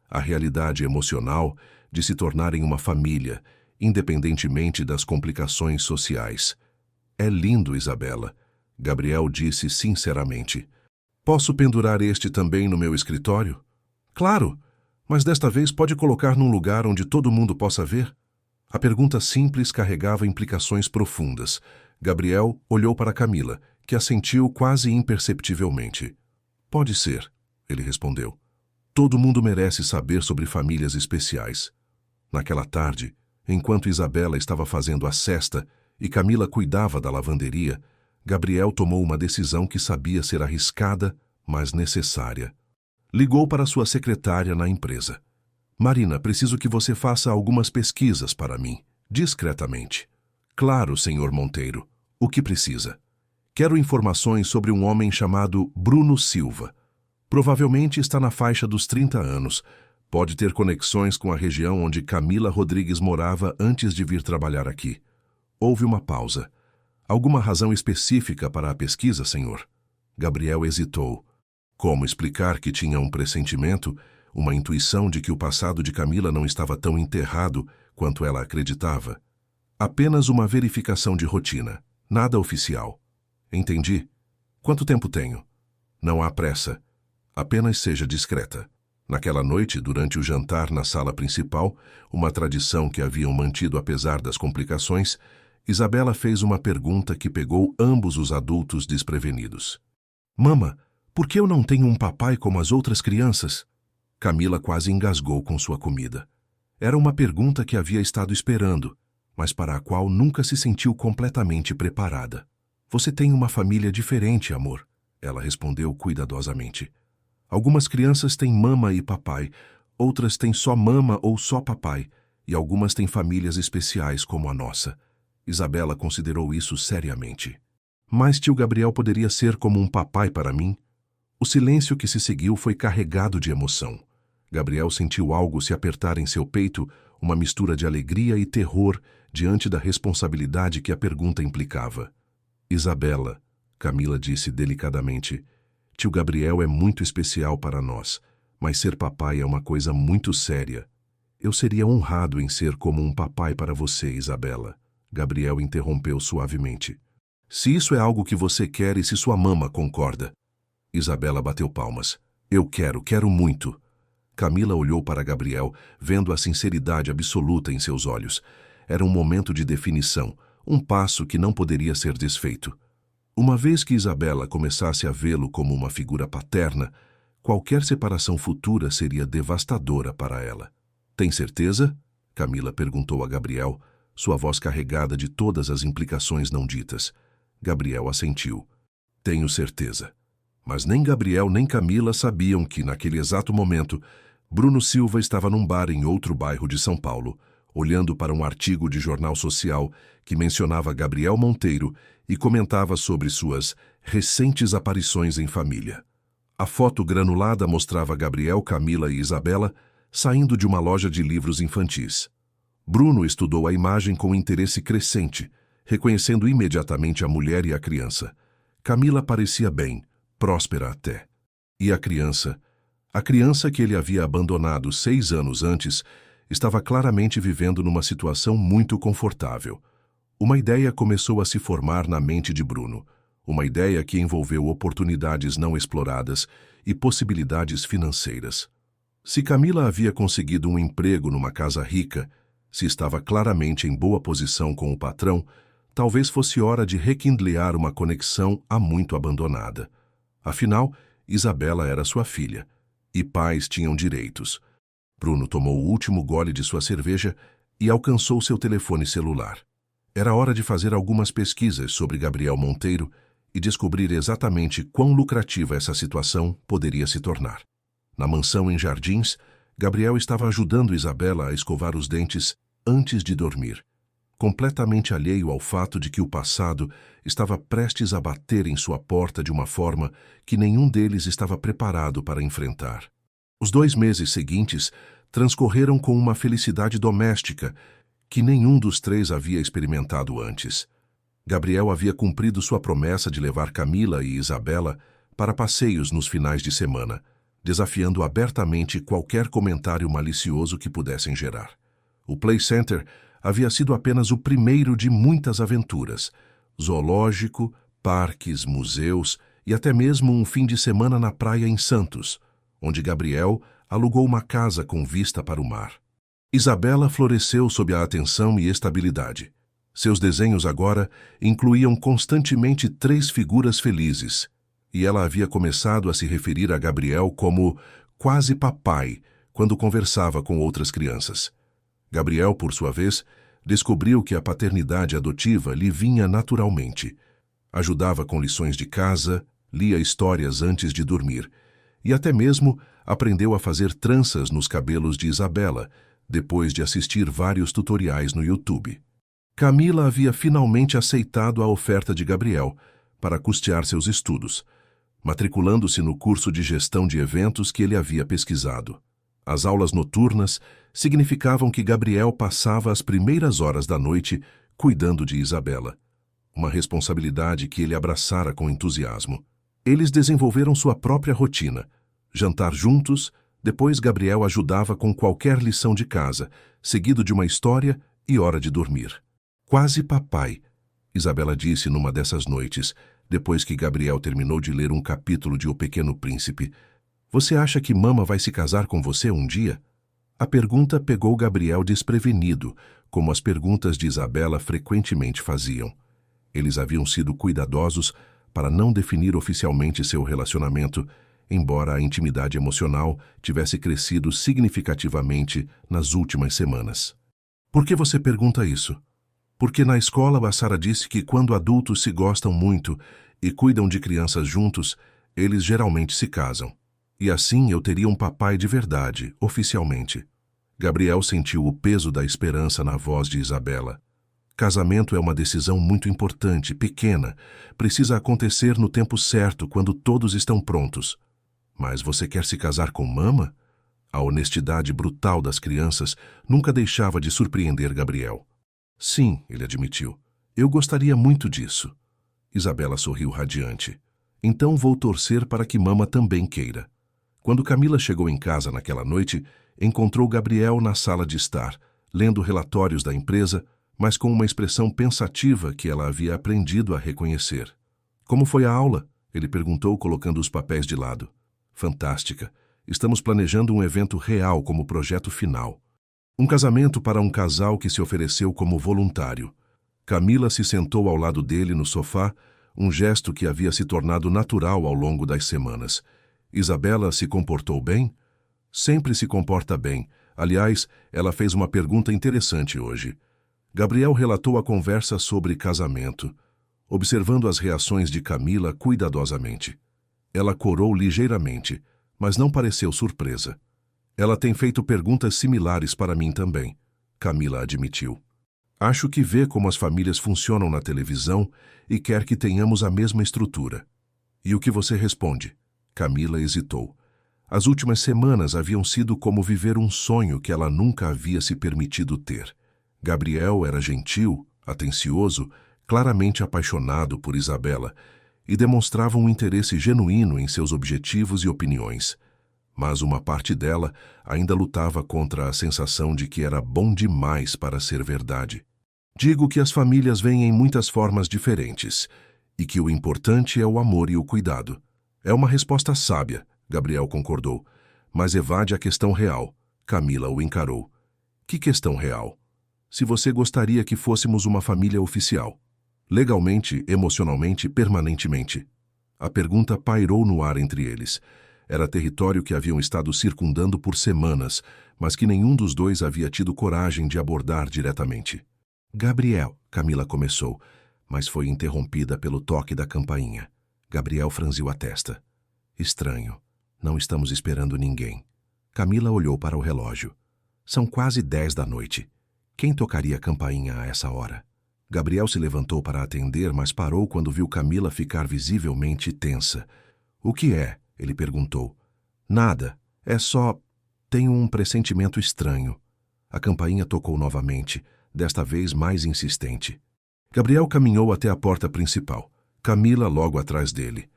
A realidade emocional de se tornarem uma família, independentemente das complicações sociais. É lindo, Isabela, Gabriel disse sinceramente. Posso pendurar este também no meu escritório? Claro, mas desta vez pode colocar num lugar onde todo mundo possa ver? A pergunta simples carregava implicações profundas. Gabriel olhou para Camila, que assentiu quase imperceptivelmente. Pode ser, ele respondeu. Todo mundo merece saber sobre famílias especiais. Naquela tarde, enquanto Isabela estava fazendo a cesta e Camila cuidava da lavanderia, Gabriel tomou uma decisão que sabia ser arriscada, mas necessária. Ligou para sua secretária na empresa. Marina, preciso que você faça algumas pesquisas para mim, discretamente. Claro, senhor Monteiro. O que precisa? Quero informações sobre um homem chamado Bruno Silva. Provavelmente está na faixa dos 30 anos. Pode ter conexões com a região onde Camila Rodrigues morava antes de vir trabalhar aqui. Houve uma pausa. Alguma razão específica para a pesquisa, senhor? Gabriel hesitou. Como explicar que tinha um pressentimento, uma intuição de que o passado de Camila não estava tão enterrado quanto ela acreditava? Apenas uma verificação de rotina, nada oficial. Entendi. Quanto tempo tenho? Não há pressa. Apenas seja discreta. Naquela noite, durante o jantar na sala principal, uma tradição que haviam mantido apesar das complicações, Isabela fez uma pergunta que pegou ambos os adultos desprevenidos. Mama, por que eu não tenho um papai como as outras crianças? Camila quase engasgou com sua comida. Era uma pergunta que havia estado esperando, mas para a qual nunca se sentiu completamente preparada. Você tem uma família diferente, amor, ela respondeu cuidadosamente. Algumas crianças têm mama e papai, outras têm só mama ou só papai, e algumas têm famílias especiais como a nossa. Isabela considerou isso seriamente. Mas tio Gabriel poderia ser como um papai para mim? O silêncio que se seguiu foi carregado de emoção. Gabriel sentiu algo se apertar em seu peito, uma mistura de alegria e terror diante da responsabilidade que a pergunta implicava. Isabela, Camila disse delicadamente, tio Gabriel é muito especial para nós, mas ser papai é uma coisa muito séria. Eu seria honrado em ser como um papai para você, Isabela. Gabriel interrompeu suavemente. Se isso é algo que você quer e se sua mama concorda. Isabela bateu palmas. Eu quero muito. Camila olhou para Gabriel, vendo a sinceridade absoluta em seus olhos. Era um momento de definição, um passo que não poderia ser desfeito. Uma vez que Isabela começasse a vê-lo como uma figura paterna, qualquer separação futura seria devastadora para ela. Tem certeza? Camila perguntou a Gabriel, sua voz carregada de todas as implicações não ditas. Gabriel assentiu. Tenho certeza. Mas nem Gabriel nem Camila sabiam que, naquele exato momento, Bruno Silva estava num bar em outro bairro de São Paulo, olhando para um artigo de jornal social que mencionava Gabriel Monteiro e comentava sobre suas recentes aparições em família. A foto granulada mostrava Gabriel, Camila e Isabela saindo de uma loja de livros infantis. Bruno estudou a imagem com interesse crescente, reconhecendo imediatamente a mulher e a criança. Camila parecia bem, próspera até. E a criança? A criança que ele havia abandonado 6 anos antes estava claramente vivendo numa situação muito confortável. Uma ideia começou a se formar na mente de Bruno. Uma ideia que envolveu oportunidades não exploradas e possibilidades financeiras. Se Camila havia conseguido um emprego numa casa rica, se estava claramente em boa posição com o patrão, talvez fosse hora de requindlear uma conexão há muito abandonada. Afinal, Isabela era sua filha, e pais tinham direitos. Bruno tomou o último gole de sua cerveja e alcançou seu telefone celular. Era hora de fazer algumas pesquisas sobre Gabriel Monteiro e descobrir exatamente quão lucrativa essa situação poderia se tornar. Na mansão em Jardins, Gabriel estava ajudando Isabela a escovar os dentes antes de dormir, completamente alheio ao fato de que o passado estava prestes a bater em sua porta de uma forma que nenhum deles estava preparado para enfrentar. Os 2 meses seguintes transcorreram com uma felicidade doméstica que nenhum dos 3 havia experimentado antes. Gabriel havia cumprido sua promessa de levar Camila e Isabela para passeios nos finais de semana, desafiando abertamente qualquer comentário malicioso que pudessem gerar. O Play Center havia sido apenas o primeiro de muitas aventuras: zoológico, parques, museus e até mesmo um fim de semana na praia em Santos, onde Gabriel alugou uma casa com vista para o mar. Isabela floresceu sob a atenção e estabilidade. Seus desenhos agora incluíam constantemente 3 figuras felizes, e ela havia começado a se referir a Gabriel como quase papai quando conversava com outras crianças. Gabriel, por sua vez, descobriu que a paternidade adotiva lhe vinha naturalmente. Ajudava com lições de casa, lia histórias antes de dormir, e até mesmo aprendeu a fazer tranças nos cabelos de Isabela, depois de assistir vários tutoriais no YouTube. Camila havia finalmente aceitado a oferta de Gabriel para custear seus estudos, matriculando-se no curso de gestão de eventos que ele havia pesquisado. As aulas noturnas significavam que Gabriel passava as primeiras horas da noite cuidando de Isabela, uma responsabilidade que ele abraçara com entusiasmo. Eles desenvolveram sua própria rotina: jantar juntos, depois Gabriel ajudava com qualquer lição de casa, seguido de uma história e hora de dormir. Quase papai, Isabela disse numa dessas noites, depois que Gabriel terminou de ler um capítulo de O Pequeno Príncipe. Você acha que Mama vai se casar com você um dia? A pergunta pegou Gabriel desprevenido, como as perguntas de Isabela frequentemente faziam. Eles haviam sido cuidadosos para não definir oficialmente seu relacionamento, embora a intimidade emocional tivesse crescido significativamente nas últimas semanas. Por que você pergunta isso? Porque na escola a Sara disse que quando adultos se gostam muito e cuidam de crianças juntos, eles geralmente se casam. E assim eu teria um papai de verdade, oficialmente. Gabriel sentiu o peso da esperança na voz de Isabela. Casamento é uma decisão muito importante, pequena. Precisa acontecer no tempo certo, quando todos estão prontos. Mas você quer se casar com Mama? A honestidade brutal das crianças nunca deixava de surpreender Gabriel. Sim, ele admitiu. Eu gostaria muito disso. Isabela sorriu radiante. Então vou torcer para que Mama também queira. Quando Camila chegou em casa naquela noite, encontrou Gabriel na sala de estar, lendo relatórios da empresa, mas com uma expressão pensativa que ela havia aprendido a reconhecer. Como foi a aula? Ele perguntou, colocando os papéis de lado. Fantástica. Estamos planejando um evento real como projeto final. Um casamento para um casal que se ofereceu como voluntário. Camila se sentou ao lado dele no sofá, um gesto que havia se tornado natural ao longo das semanas. Isabela se comportou bem? Sempre se comporta bem. Aliás, ela fez uma pergunta interessante hoje. Gabriel relatou a conversa sobre casamento, observando as reações de Camila cuidadosamente. Ela corou ligeiramente, mas não pareceu surpresa. Ela tem feito perguntas similares para mim também, Camila admitiu. Acho que vê como as famílias funcionam na televisão e quer que tenhamos a mesma estrutura. E o que você responde? Camila hesitou. As últimas semanas haviam sido como viver um sonho que ela nunca havia se permitido ter. Gabriel era gentil, atencioso, claramente apaixonado por Isabela e demonstrava um interesse genuíno em seus objetivos e opiniões. Mas uma parte dela ainda lutava contra a sensação de que era bom demais para ser verdade. Digo que as famílias vêm em muitas formas diferentes e que o importante é o amor e o cuidado. É uma resposta sábia, Gabriel concordou, mas evade a questão real. Camila o encarou. Que questão real? Se você gostaria que fôssemos uma família oficial. Legalmente, emocionalmente, permanentemente. A pergunta pairou no ar entre eles. Era território que haviam estado circundando por semanas, mas que nenhum dos dois havia tido coragem de abordar diretamente. Gabriel, Camila começou, mas foi interrompida pelo toque da campainha. Gabriel franziu a testa. Estranho. Não estamos esperando ninguém. Camila olhou para o relógio. São quase 10 da noite. Quem tocaria a campainha a essa hora? Gabriel se levantou para atender, mas parou quando viu Camila ficar visivelmente tensa. O que é? Ele perguntou. Nada. É só... Tenho um pressentimento estranho. A campainha tocou novamente, desta vez mais insistente. Gabriel caminhou até a porta principal. Camila logo atrás dele.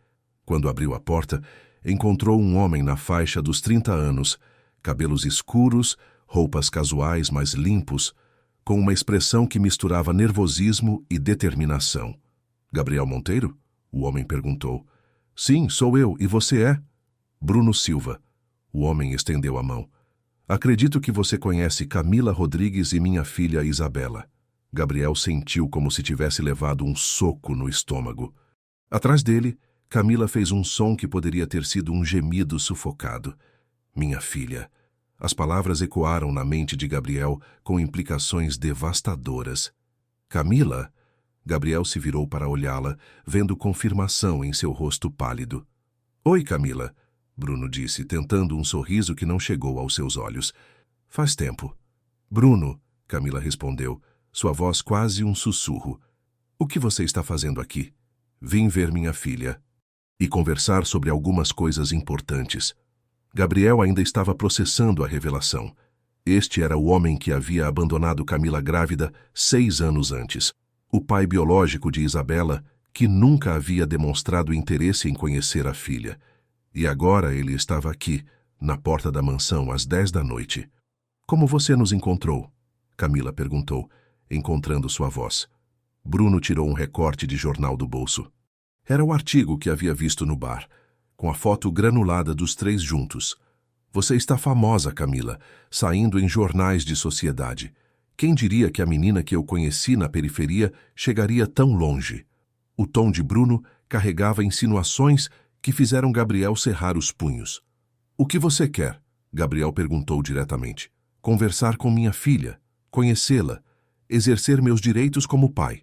Quando abriu a porta, encontrou um homem na faixa dos 30 anos, cabelos escuros, roupas casuais mas limpos, com uma expressão que misturava nervosismo e determinação. Gabriel Monteiro? O homem perguntou. Sim, sou eu. E você é? Bruno Silva. O homem estendeu a mão. Acredito que você conhece Camila Rodrigues e minha filha Isabela. Gabriel sentiu como se tivesse levado um soco no estômago. Atrás dele, Camila fez um som que poderia ter sido um gemido sufocado. Minha filha. As palavras ecoaram na mente de Gabriel com implicações devastadoras. Camila? Gabriel se virou para olhá-la, vendo confirmação em seu rosto pálido. Oi, Camila, Bruno disse, tentando um sorriso que não chegou aos seus olhos. Faz tempo. Bruno, Camila respondeu, sua voz quase um sussurro. O que você está fazendo aqui? Vim ver minha filha e conversar sobre algumas coisas importantes. Gabriel ainda estava processando a revelação. Este era o homem que havia abandonado Camila grávida 6 anos antes. O pai biológico de Isabela, que nunca havia demonstrado interesse em conhecer a filha. E agora ele estava aqui, na porta da mansão, às 10 da noite. Como você nos encontrou? Camila perguntou, encontrando sua voz. Bruno tirou um recorte de jornal do bolso. Era o artigo que havia visto no bar, com a foto granulada dos 3 juntos. Você está famosa, Camila, saindo em jornais de sociedade. Quem diria que a menina que eu conheci na periferia chegaria tão longe? O tom de Bruno carregava insinuações que fizeram Gabriel cerrar os punhos. O que você quer? Gabriel perguntou diretamente. Conversar com minha filha, conhecê-la, exercer meus direitos como pai.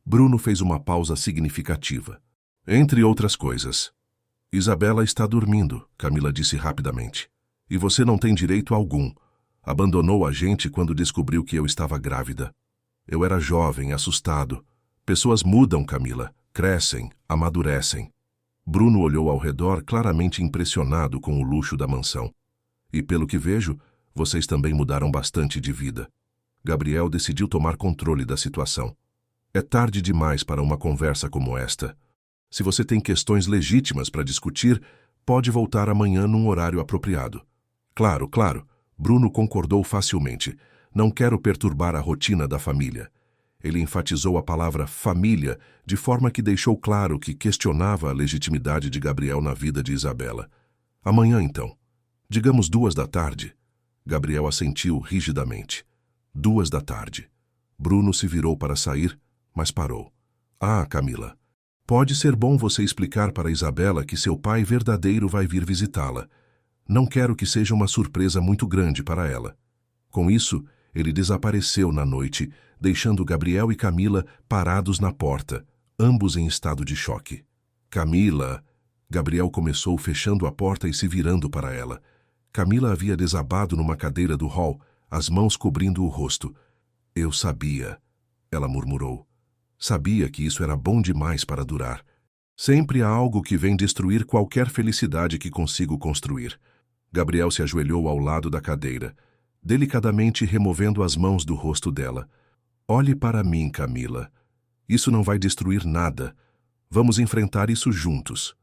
Bruno fez uma pausa significativa. Entre outras coisas. Isabela está dormindo, Camila disse rapidamente. E você não tem direito algum. Abandonou a gente quando descobriu que eu estava grávida. Eu era jovem, assustado. Pessoas mudam, Camila. Crescem, amadurecem. Bruno olhou ao redor, claramente impressionado com o luxo da mansão. E pelo que vejo, vocês também mudaram bastante de vida. Gabriel decidiu tomar controle da situação. É tarde demais para uma conversa como esta. Se você tem questões legítimas para discutir, pode voltar amanhã num horário apropriado. Claro, claro. Bruno concordou facilmente. Não quero perturbar a rotina da família. Ele enfatizou a palavra família de forma que deixou claro que questionava a legitimidade de Gabriel na vida de Isabela. Amanhã, então. Digamos 2 da tarde. Gabriel assentiu rigidamente. 2 da tarde. Bruno se virou para sair, mas parou. Ah, Camila. Pode ser bom você explicar para Isabela que seu pai verdadeiro vai vir visitá-la. Não quero que seja uma surpresa muito grande para ela. Com isso, ele desapareceu na noite, deixando Gabriel e Camila parados na porta, ambos em estado de choque. Camila... Gabriel começou fechando a porta e se virando para ela. Camila havia desabado numa cadeira do hall, as mãos cobrindo o rosto. Eu sabia, ela murmurou. Sabia que isso era bom demais para durar. Sempre há algo que vem destruir qualquer felicidade que consigo construir. Gabriel se ajoelhou ao lado da cadeira, delicadamente removendo as mãos do rosto dela. Olhe para mim, Camila. Isso não vai destruir nada. Vamos enfrentar isso juntos.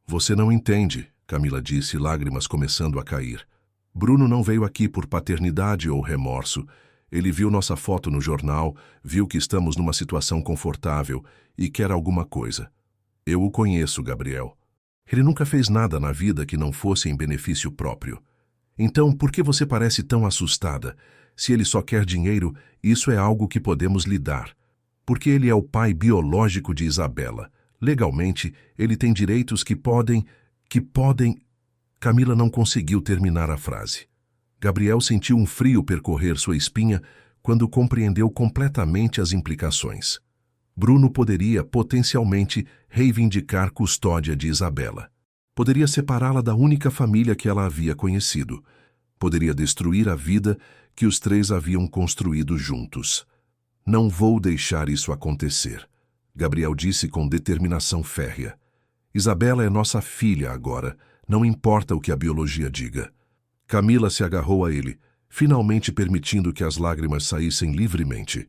Você não entende, Camila disse, lágrimas começando a cair. Bruno não veio aqui por paternidade ou remorso. Ele viu nossa foto no jornal, viu que estamos numa situação confortável e quer alguma coisa. Eu o conheço, Gabriel. Ele nunca fez nada na vida que não fosse em benefício próprio. Então, por que você parece tão assustada? Se ele só quer dinheiro, isso é algo que podemos lidar. Porque ele é o pai biológico de Isabela. Legalmente, ele tem direitos que podem... Camila não conseguiu terminar a frase. Gabriel sentiu um frio percorrer sua espinha quando compreendeu completamente as implicações. Bruno poderia, potencialmente, reivindicar custódia de Isabela. Poderia separá-la da única família que ela havia conhecido. Poderia destruir a vida que os três haviam construído juntos. Não vou deixar isso acontecer, Gabriel disse com determinação férrea. Isabela é nossa filha agora, não importa o que a biologia diga. Camila se agarrou a ele, finalmente permitindo que as lágrimas saíssem livremente.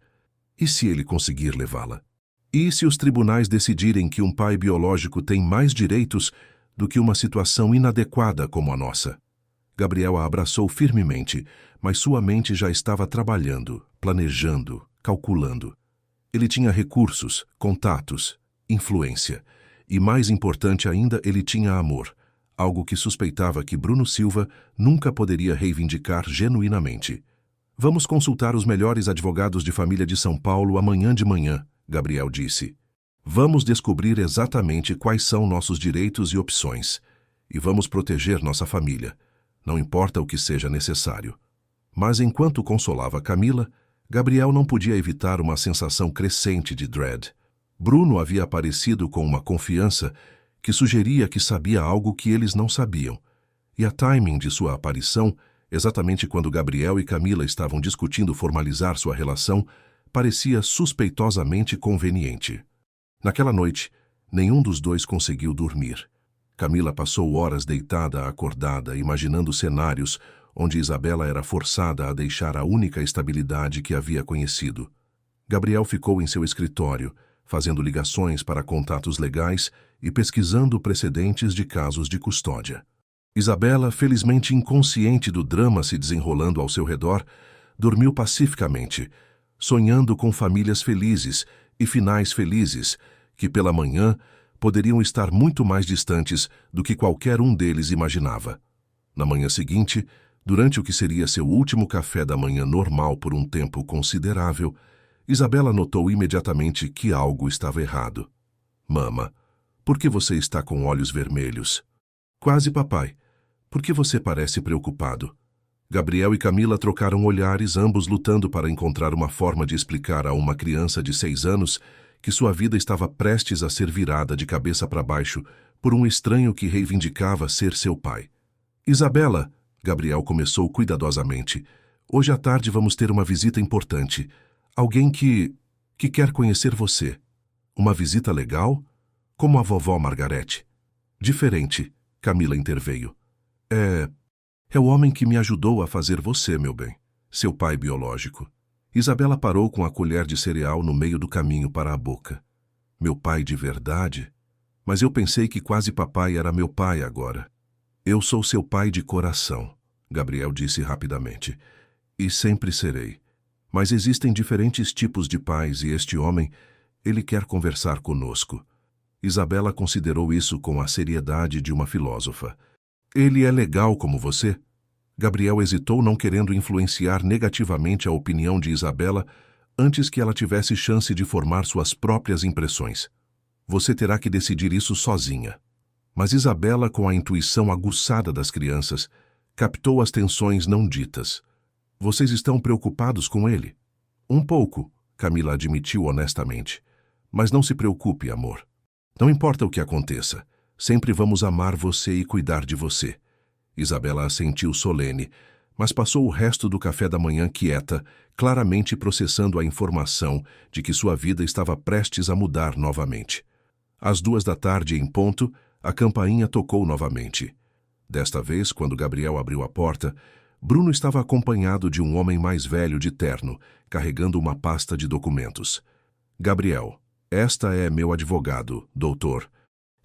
E se ele conseguir levá-la? E se os tribunais decidirem que um pai biológico tem mais direitos do que uma situação inadequada como a nossa? Gabriel a abraçou firmemente, mas sua mente já estava trabalhando, planejando, calculando. Ele tinha recursos, contatos, influência. E mais importante ainda, ele tinha amor, algo que suspeitava que Bruno Silva nunca poderia reivindicar genuinamente. Vamos consultar os melhores advogados de família de São Paulo amanhã de manhã, Gabriel disse. Vamos descobrir exatamente quais são nossos direitos e opções. E vamos proteger nossa família, não importa o que seja necessário. Mas enquanto consolava Camila, Gabriel não podia evitar uma sensação crescente de dread. Bruno havia aparecido com uma confiança que sugeria que sabia algo que eles não sabiam. E a timing de sua aparição, exatamente quando Gabriel e Camila estavam discutindo formalizar sua relação, parecia suspeitosamente conveniente. Naquela noite, nenhum dos dois conseguiu dormir. Camila passou horas deitada, acordada, imaginando cenários onde Isabela era forçada a deixar a única estabilidade que havia conhecido. Gabriel ficou em seu escritório, fazendo ligações para contatos legais e pesquisando precedentes de casos de custódia. Isabela, felizmente inconsciente do drama se desenrolando ao seu redor, dormiu pacificamente, sonhando com famílias felizes e finais felizes, que pela manhã poderiam estar muito mais distantes do que qualquer um deles imaginava. Na manhã seguinte, durante o que seria seu último café da manhã normal por um tempo considerável, Isabela notou imediatamente que algo estava errado. Mama, por que você está com olhos vermelhos? Quase papai. Por que você parece preocupado? Gabriel e Camila trocaram olhares, ambos lutando para encontrar uma forma de explicar a uma criança de 6 anos que sua vida estava prestes a ser virada de cabeça para baixo por um estranho que reivindicava ser seu pai. Isabela, Gabriel começou cuidadosamente, hoje à tarde vamos ter uma visita importante. Alguém que quer conhecer você. Uma visita legal? Como a vovó Margarete. Diferente, Camila interveio. É o homem que me ajudou a fazer você, meu bem. Seu pai biológico. Isabela parou com a colher de cereal no meio do caminho para a boca. Meu pai de verdade? Mas eu pensei que quase papai era meu pai agora. Eu sou seu pai de coração, Gabriel disse rapidamente. E sempre serei. Mas existem diferentes tipos de pais e este homem, ele quer conversar conosco. Isabela considerou isso com a seriedade de uma filósofa. Ele é legal como você? Gabriel hesitou, não querendo influenciar negativamente a opinião de Isabela antes que ela tivesse chance de formar suas próprias impressões. Você terá que decidir isso sozinha. Mas Isabela, com a intuição aguçada das crianças, captou as tensões não ditas. Vocês estão preocupados com ele? Um pouco, Camila admitiu honestamente. Mas não se preocupe, amor. Não importa o que aconteça, sempre vamos amar você e cuidar de você. Isabela assentiu solene, mas passou o resto do café da manhã quieta, claramente processando a informação de que sua vida estava prestes a mudar novamente. Às 2 da tarde, em ponto, a campainha tocou novamente. Desta vez, quando Gabriel abriu a porta, Bruno estava acompanhado de um homem mais velho de terno, carregando uma pasta de documentos. Gabriel, esta é meu advogado, doutor.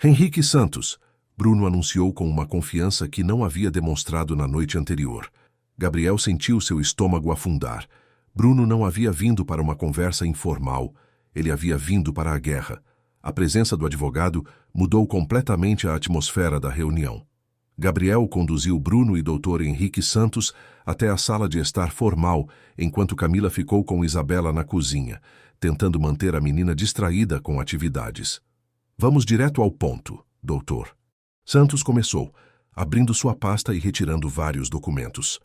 Henrique Santos, Bruno anunciou com uma confiança que não havia demonstrado na noite anterior. Gabriel sentiu seu estômago afundar. Bruno não havia vindo para uma conversa informal. Ele havia vindo para a guerra. A presença do advogado mudou completamente a atmosfera da reunião. Gabriel conduziu Bruno e Dr. Henrique Santos até a sala de estar formal, enquanto Camila ficou com Isabela na cozinha, tentando manter a menina distraída com atividades. Vamos direto ao ponto, doutor. Santos começou, abrindo sua pasta e retirando vários documentos.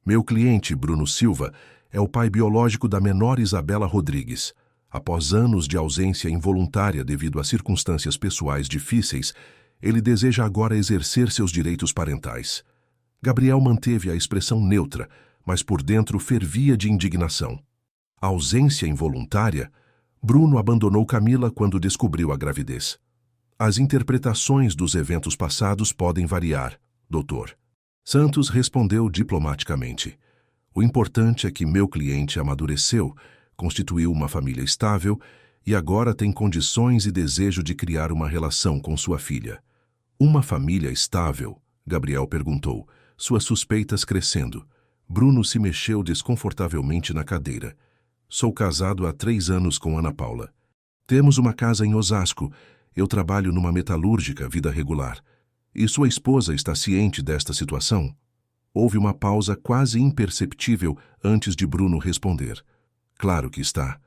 Meu cliente, Bruno Silva, é o pai biológico da menor Isabela Rodrigues. Após anos de ausência involuntária devido a circunstâncias pessoais difíceis, ele deseja agora exercer seus direitos parentais. Gabriel manteve a expressão neutra, mas por dentro fervia de indignação. A ausência involuntária? Bruno abandonou Camila quando descobriu a gravidez. As interpretações dos eventos passados podem variar, doutor. Santos respondeu diplomaticamente. O importante é que meu cliente amadureceu, constituiu uma família estável e agora tem condições e desejo de criar uma relação com sua filha. Uma família estável? Gabriel perguntou, suas suspeitas crescendo. Bruno se mexeu desconfortavelmente na cadeira. Sou casado há 3 anos com Ana Paula. Temos uma casa em Osasco. Eu trabalho numa metalúrgica, vida regular. E sua esposa está ciente desta situação? Houve uma pausa quase imperceptível antes de Bruno responder. Claro que está.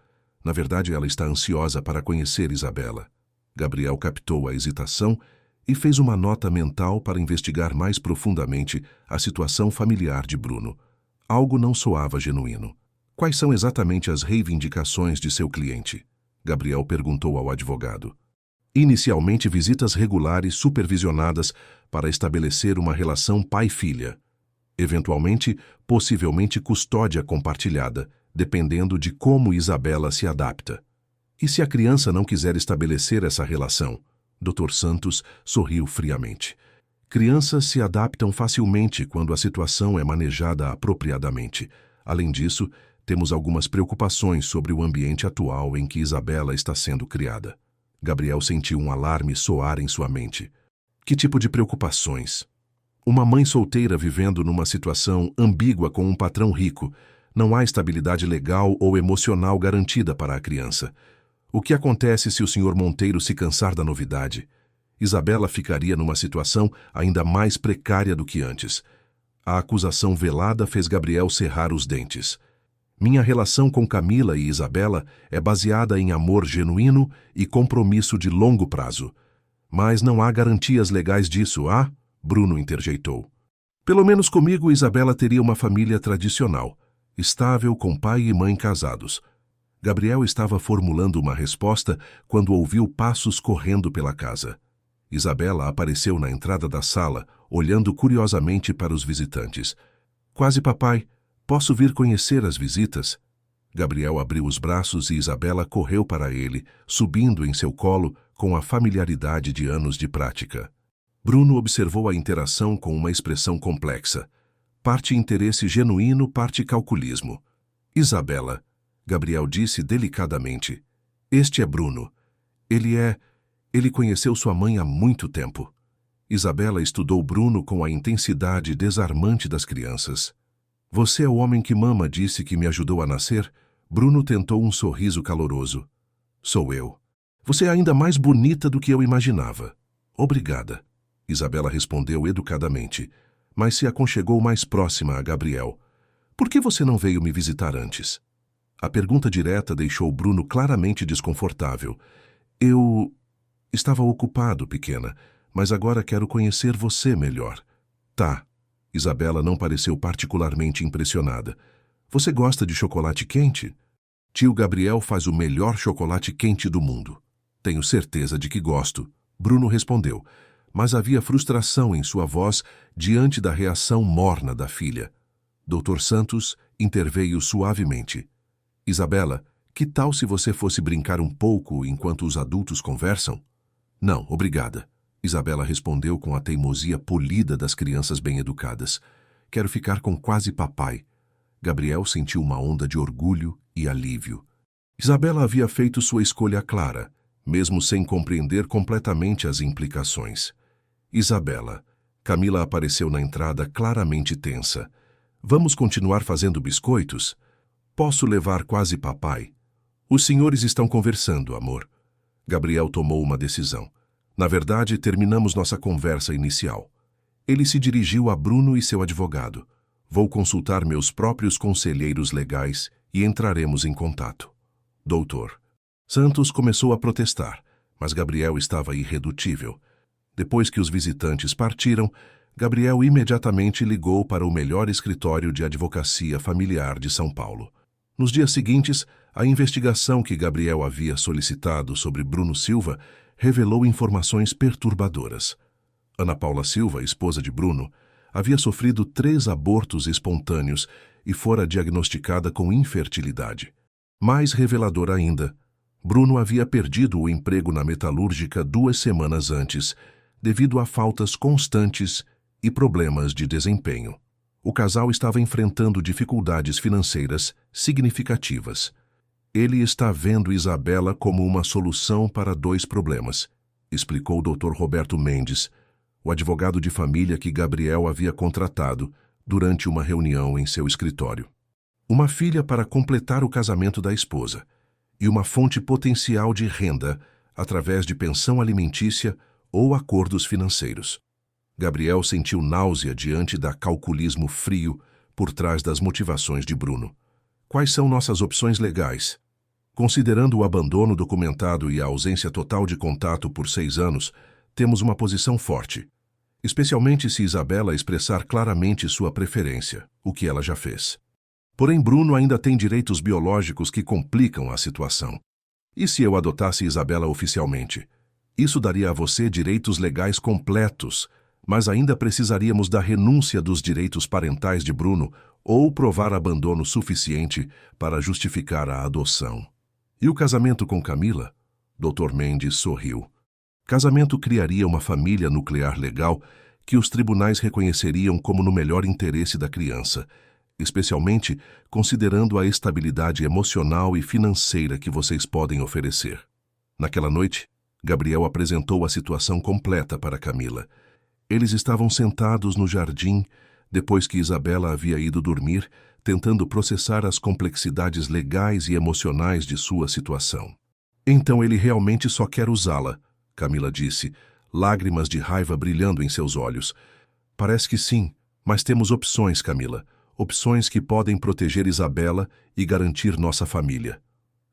Na verdade, ela está ansiosa para conhecer Isabela. Gabriel captou a hesitação e fez uma nota mental para investigar mais profundamente a situação familiar de Bruno. Algo não soava genuíno. Quais são exatamente as reivindicações de seu cliente? Gabriel perguntou ao advogado. Inicialmente, visitas regulares supervisionadas para estabelecer uma relação pai-filha. Eventualmente, possivelmente custódia compartilhada, dependendo de como Isabela se adapta. E se a criança não quiser estabelecer essa relação? Dr. Santos sorriu friamente. Crianças se adaptam facilmente quando a situação é manejada apropriadamente. Além disso, temos algumas preocupações sobre o ambiente atual em que Isabela está sendo criada. Gabriel sentiu um alarme soar em sua mente. Que tipo de preocupações? Uma mãe solteira vivendo numa situação ambígua com um patrão rico. Não há estabilidade legal ou emocional garantida para a criança. O que acontece se o Sr. Monteiro se cansar da novidade? Isabela ficaria numa situação ainda mais precária do que antes. A acusação velada fez Gabriel cerrar os dentes. Minha relação com Camila e Isabela é baseada em amor genuíno e compromisso de longo prazo. Mas não há garantias legais disso, há? Bruno interjeitou. Pelo menos comigo, Isabela teria uma família tradicional, estável com pai e mãe casados. Gabriel estava formulando uma resposta quando ouviu passos correndo pela casa. Isabela apareceu na entrada da sala, olhando curiosamente para os visitantes. Quase papai, posso vir conhecer as visitas? Gabriel abriu os braços e Isabela correu para ele, subindo em seu colo com a familiaridade de anos de prática. Bruno observou a interação com uma expressão complexa. Parte interesse genuíno, parte calculismo. Isabela, Gabriel disse delicadamente. Este é Bruno. Ele conheceu sua mãe há muito tempo. Isabela estudou Bruno com a intensidade desarmante das crianças. Você é o homem que mama disse que me ajudou a nascer? Bruno tentou um sorriso caloroso. Sou eu. Você é ainda mais bonita do que eu imaginava. Obrigada. Isabela respondeu educadamente, mas se aconchegou mais próxima a Gabriel. Por que você não veio me visitar antes? A pergunta direta deixou Bruno claramente desconfortável. Estava ocupado, pequena, mas agora quero conhecer você melhor. Tá. Isabela não pareceu particularmente impressionada. Você gosta de chocolate quente? Tio Gabriel faz o melhor chocolate quente do mundo. Tenho certeza de que gosto. Bruno respondeu, mas havia frustração em sua voz diante da reação morna da filha. Dr. Santos interveio suavemente. Isabela, que tal se você fosse brincar um pouco enquanto os adultos conversam? Não, obrigada. Isabela respondeu com a teimosia polida das crianças bem-educadas. Quero ficar com quase papai. Gabriel sentiu uma onda de orgulho e alívio. Isabela havia feito sua escolha clara, mesmo sem compreender completamente as implicações. Isabela. Camila apareceu na entrada claramente tensa. Vamos continuar fazendo biscoitos? Posso levar quase papai? Os senhores estão conversando, amor. Gabriel tomou uma decisão. Na verdade, terminamos nossa conversa inicial. Ele se dirigiu a Bruno e seu advogado. Vou consultar meus próprios conselheiros legais e entraremos em contato. Doutor. Santos começou a protestar, mas Gabriel estava irredutível. Depois que os visitantes partiram, Gabriel imediatamente ligou para o melhor escritório de advocacia familiar de São Paulo. Nos dias seguintes, a investigação que Gabriel havia solicitado sobre Bruno Silva revelou informações perturbadoras. Ana Paula Silva, esposa de Bruno, havia sofrido 3 abortos espontâneos e fora diagnosticada com infertilidade. Mais revelador ainda, Bruno havia perdido o emprego na metalúrgica 2 semanas antes, devido a faltas constantes e problemas de desempenho. O casal estava enfrentando dificuldades financeiras significativas. Ele está vendo Isabela como uma solução para 2 problemas, explicou o Dr. Roberto Mendes, o advogado de família que Gabriel havia contratado durante uma reunião em seu escritório. Uma filha para completar o casamento da esposa e uma fonte potencial de renda através de pensão alimentícia ou acordos financeiros. Gabriel sentiu náusea diante da calculismo frio por trás das motivações de Bruno. Quais são nossas opções legais? Considerando o abandono documentado e a ausência total de contato por 6 anos, temos uma posição forte, especialmente se Isabela expressar claramente sua preferência, o que ela já fez. Porém, Bruno ainda tem direitos biológicos que complicam a situação. E se eu adotasse Isabela oficialmente? Isso daria a você direitos legais completos, mas ainda precisaríamos da renúncia dos direitos parentais de Bruno ou provar abandono suficiente para justificar a adoção. E o casamento com Camila? Dr. Mendes sorriu. Casamento criaria uma família nuclear legal que os tribunais reconheceriam como no melhor interesse da criança, especialmente considerando a estabilidade emocional e financeira que vocês podem oferecer. Naquela noite, Gabriel apresentou a situação completa para Camila. Eles estavam sentados no jardim, depois que Isabela havia ido dormir, tentando processar as complexidades legais e emocionais de sua situação. Então ele realmente só quer usá-la, Camila disse, lágrimas de raiva brilhando em seus olhos. Parece que sim, mas temos opções, Camila. Opções que podem proteger Isabela e garantir nossa família.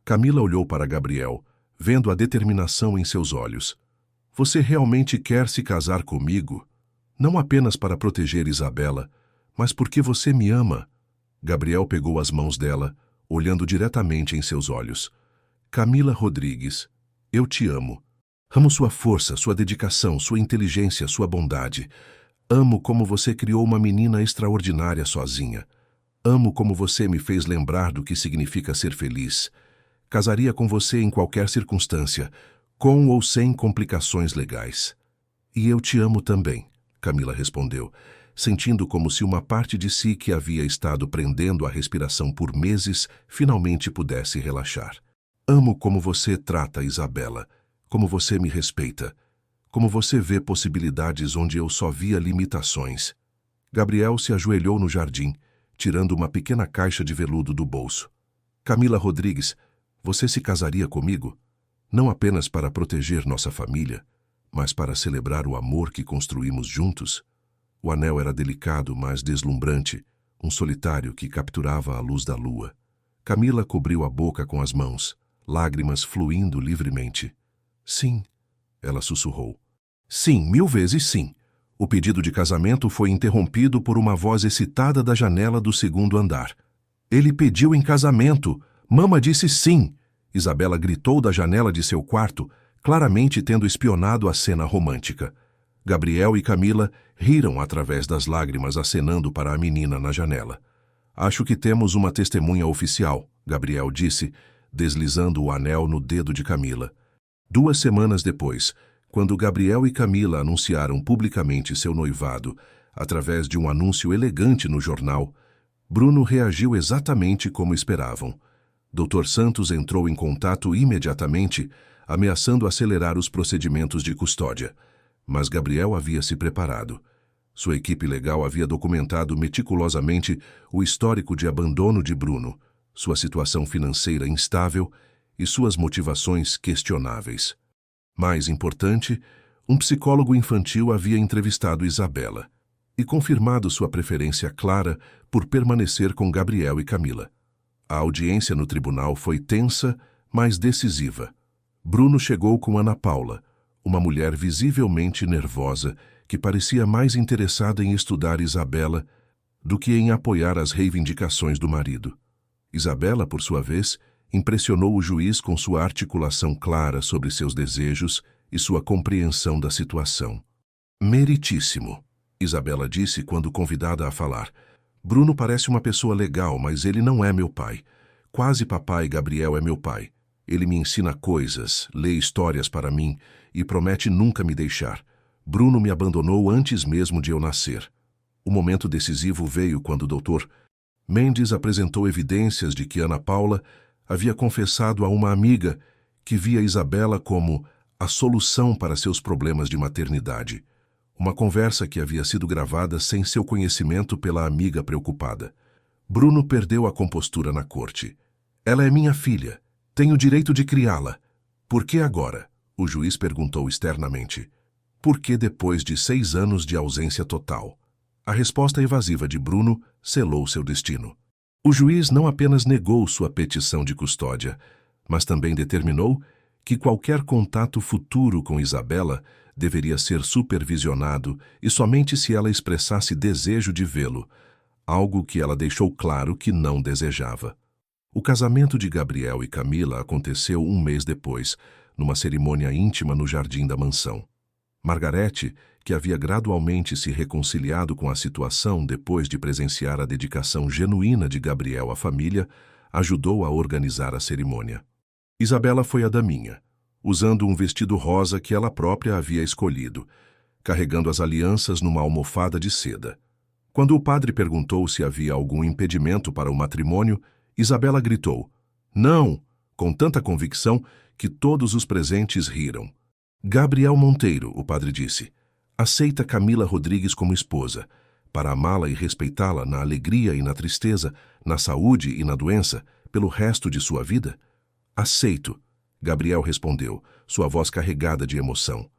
Camila olhou para Gabriel, vendo a determinação em seus olhos. Você realmente quer se casar comigo? Não apenas para proteger Isabela, mas porque você me ama. Gabriel pegou as mãos dela, olhando diretamente em seus olhos. Camila Rodrigues, eu te amo. Amo sua força, sua dedicação, sua inteligência, sua bondade. Amo como você criou uma menina extraordinária sozinha. Amo como você me fez lembrar do que significa ser feliz. Casaria com você em qualquer circunstância, com ou sem complicações legais. E eu te amo também, Camila respondeu, sentindo como se uma parte de si que havia estado prendendo a respiração por meses finalmente pudesse relaxar. Amo como você trata Isabela, como você me respeita, como você vê possibilidades onde eu só via limitações. Gabriel se ajoelhou no jardim, tirando uma pequena caixa de veludo do bolso. Camila Rodrigues, você se casaria comigo? Não apenas para proteger nossa família, mas para celebrar o amor que construímos juntos? O anel era delicado, mas deslumbrante, um solitário que capturava a luz da lua. Camila cobriu a boca com as mãos, lágrimas fluindo livremente. Sim, ela sussurrou. Sim, 1000 vezes sim. O pedido de casamento foi interrompido por uma voz excitada da janela do segundo andar. Ele pediu em casamento. Mama disse sim. Isabela gritou da janela de seu quarto, claramente tendo espionado a cena romântica. Gabriel e Camila riram através das lágrimas acenando para a menina na janela. Acho que temos uma testemunha oficial, Gabriel disse, deslizando o anel no dedo de Camila. 2 semanas depois, quando Gabriel e Camila anunciaram publicamente seu noivado, através de um anúncio elegante no jornal, Bruno reagiu exatamente como esperavam. Dr. Santos entrou em contato imediatamente, ameaçando acelerar os procedimentos de custódia. Mas Gabriel havia se preparado. Sua equipe legal havia documentado meticulosamente o histórico de abandono de Bruno, sua situação financeira instável e suas motivações questionáveis. Mais importante, um psicólogo infantil havia entrevistado Isabela e confirmado sua preferência clara por permanecer com Gabriel e Camila. A audiência no tribunal foi tensa, mas decisiva. Bruno chegou com Ana Paula, uma mulher visivelmente nervosa que parecia mais interessada em estudar Isabela do que em apoiar as reivindicações do marido. Isabela, por sua vez, impressionou o juiz com sua articulação clara sobre seus desejos e sua compreensão da situação. Meritíssimo, Isabela disse quando convidada a falar. Bruno parece uma pessoa legal, mas ele não é meu pai. Quase papai Gabriel é meu pai. Ele me ensina coisas, lê histórias para mim e promete nunca me deixar. Bruno me abandonou antes mesmo de eu nascer. O momento decisivo veio quando o Dr. Mendes apresentou evidências de que Ana Paula havia confessado a uma amiga que via Isabela como a solução para seus problemas de maternidade. Uma conversa que havia sido gravada sem seu conhecimento pela amiga preocupada. Bruno perdeu a compostura na corte. Ela é minha filha. Tenho o direito de criá-la. Por que agora? O juiz perguntou externamente. Por que depois de 6 anos de ausência total? A resposta evasiva de Bruno selou seu destino. O juiz não apenas negou sua petição de custódia, mas também determinou que qualquer contato futuro com Isabela deveria ser supervisionado e somente se ela expressasse desejo de vê-lo, algo que ela deixou claro que não desejava. O casamento de Gabriel e Camila aconteceu 1 mês depois, numa cerimônia íntima no jardim da mansão. Margarete, que havia gradualmente se reconciliado com a situação depois de presenciar a dedicação genuína de Gabriel à família, ajudou a organizar a cerimônia. Isabela foi a daminha, usando um vestido rosa que ela própria havia escolhido, carregando as alianças numa almofada de seda. Quando o padre perguntou se havia algum impedimento para o matrimônio, Isabela gritou, "Não!", com tanta convicção que todos os presentes riram. Gabriel Monteiro, o padre disse, aceita Camila Rodrigues como esposa, para amá-la e respeitá-la na alegria e na tristeza, na saúde e na doença, pelo resto de sua vida? Aceito, Gabriel respondeu, sua voz carregada de emoção.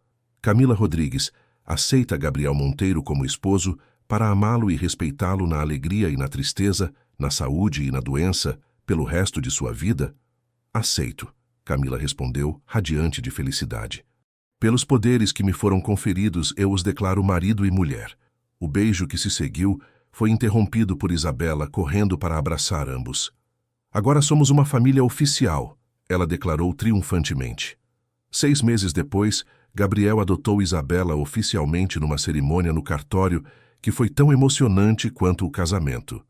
Camila Rodrigues aceita Gabriel Monteiro como esposo para amá-lo e respeitá-lo na alegria e na tristeza, na saúde e na doença, pelo resto de sua vida? Aceito, Camila respondeu, radiante de felicidade. Pelos poderes que me foram conferidos, eu os declaro marido e mulher. O beijo que se seguiu foi interrompido por Isabela correndo para abraçar ambos. Agora somos uma família oficial, ela declarou triunfantemente. 6 meses depois, Gabriel adotou Isabela oficialmente numa cerimônia no cartório que foi tão emocionante quanto o casamento.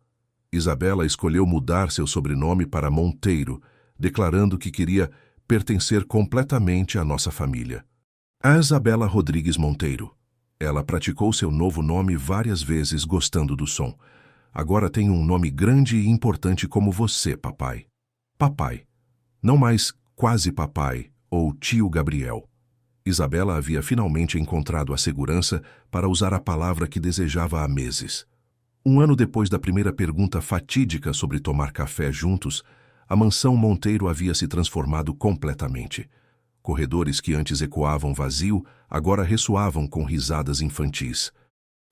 Isabela escolheu mudar seu sobrenome para Monteiro, declarando que queria pertencer completamente à nossa família. A Isabela Rodrigues Monteiro. Ela praticou seu novo nome várias vezes gostando do som. Agora tenho um nome grande e importante como você, papai. Papai. Não mais quase papai ou tio Gabriel. Isabela havia finalmente encontrado a segurança para usar a palavra que desejava há meses. 1 ano depois da primeira pergunta fatídica sobre tomar café juntos, a mansão Monteiro havia se transformado completamente. Corredores que antes ecoavam vazio, agora ressoavam com risadas infantis.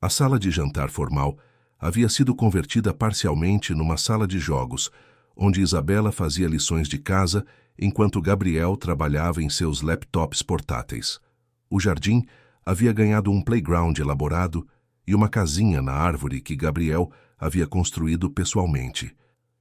A sala de jantar formal havia sido convertida parcialmente numa sala de jogos, onde Isabela fazia lições de casa enquanto Gabriel trabalhava em seus laptops portáteis. O jardim havia ganhado um playground elaborado e uma casinha na árvore que Gabriel havia construído pessoalmente.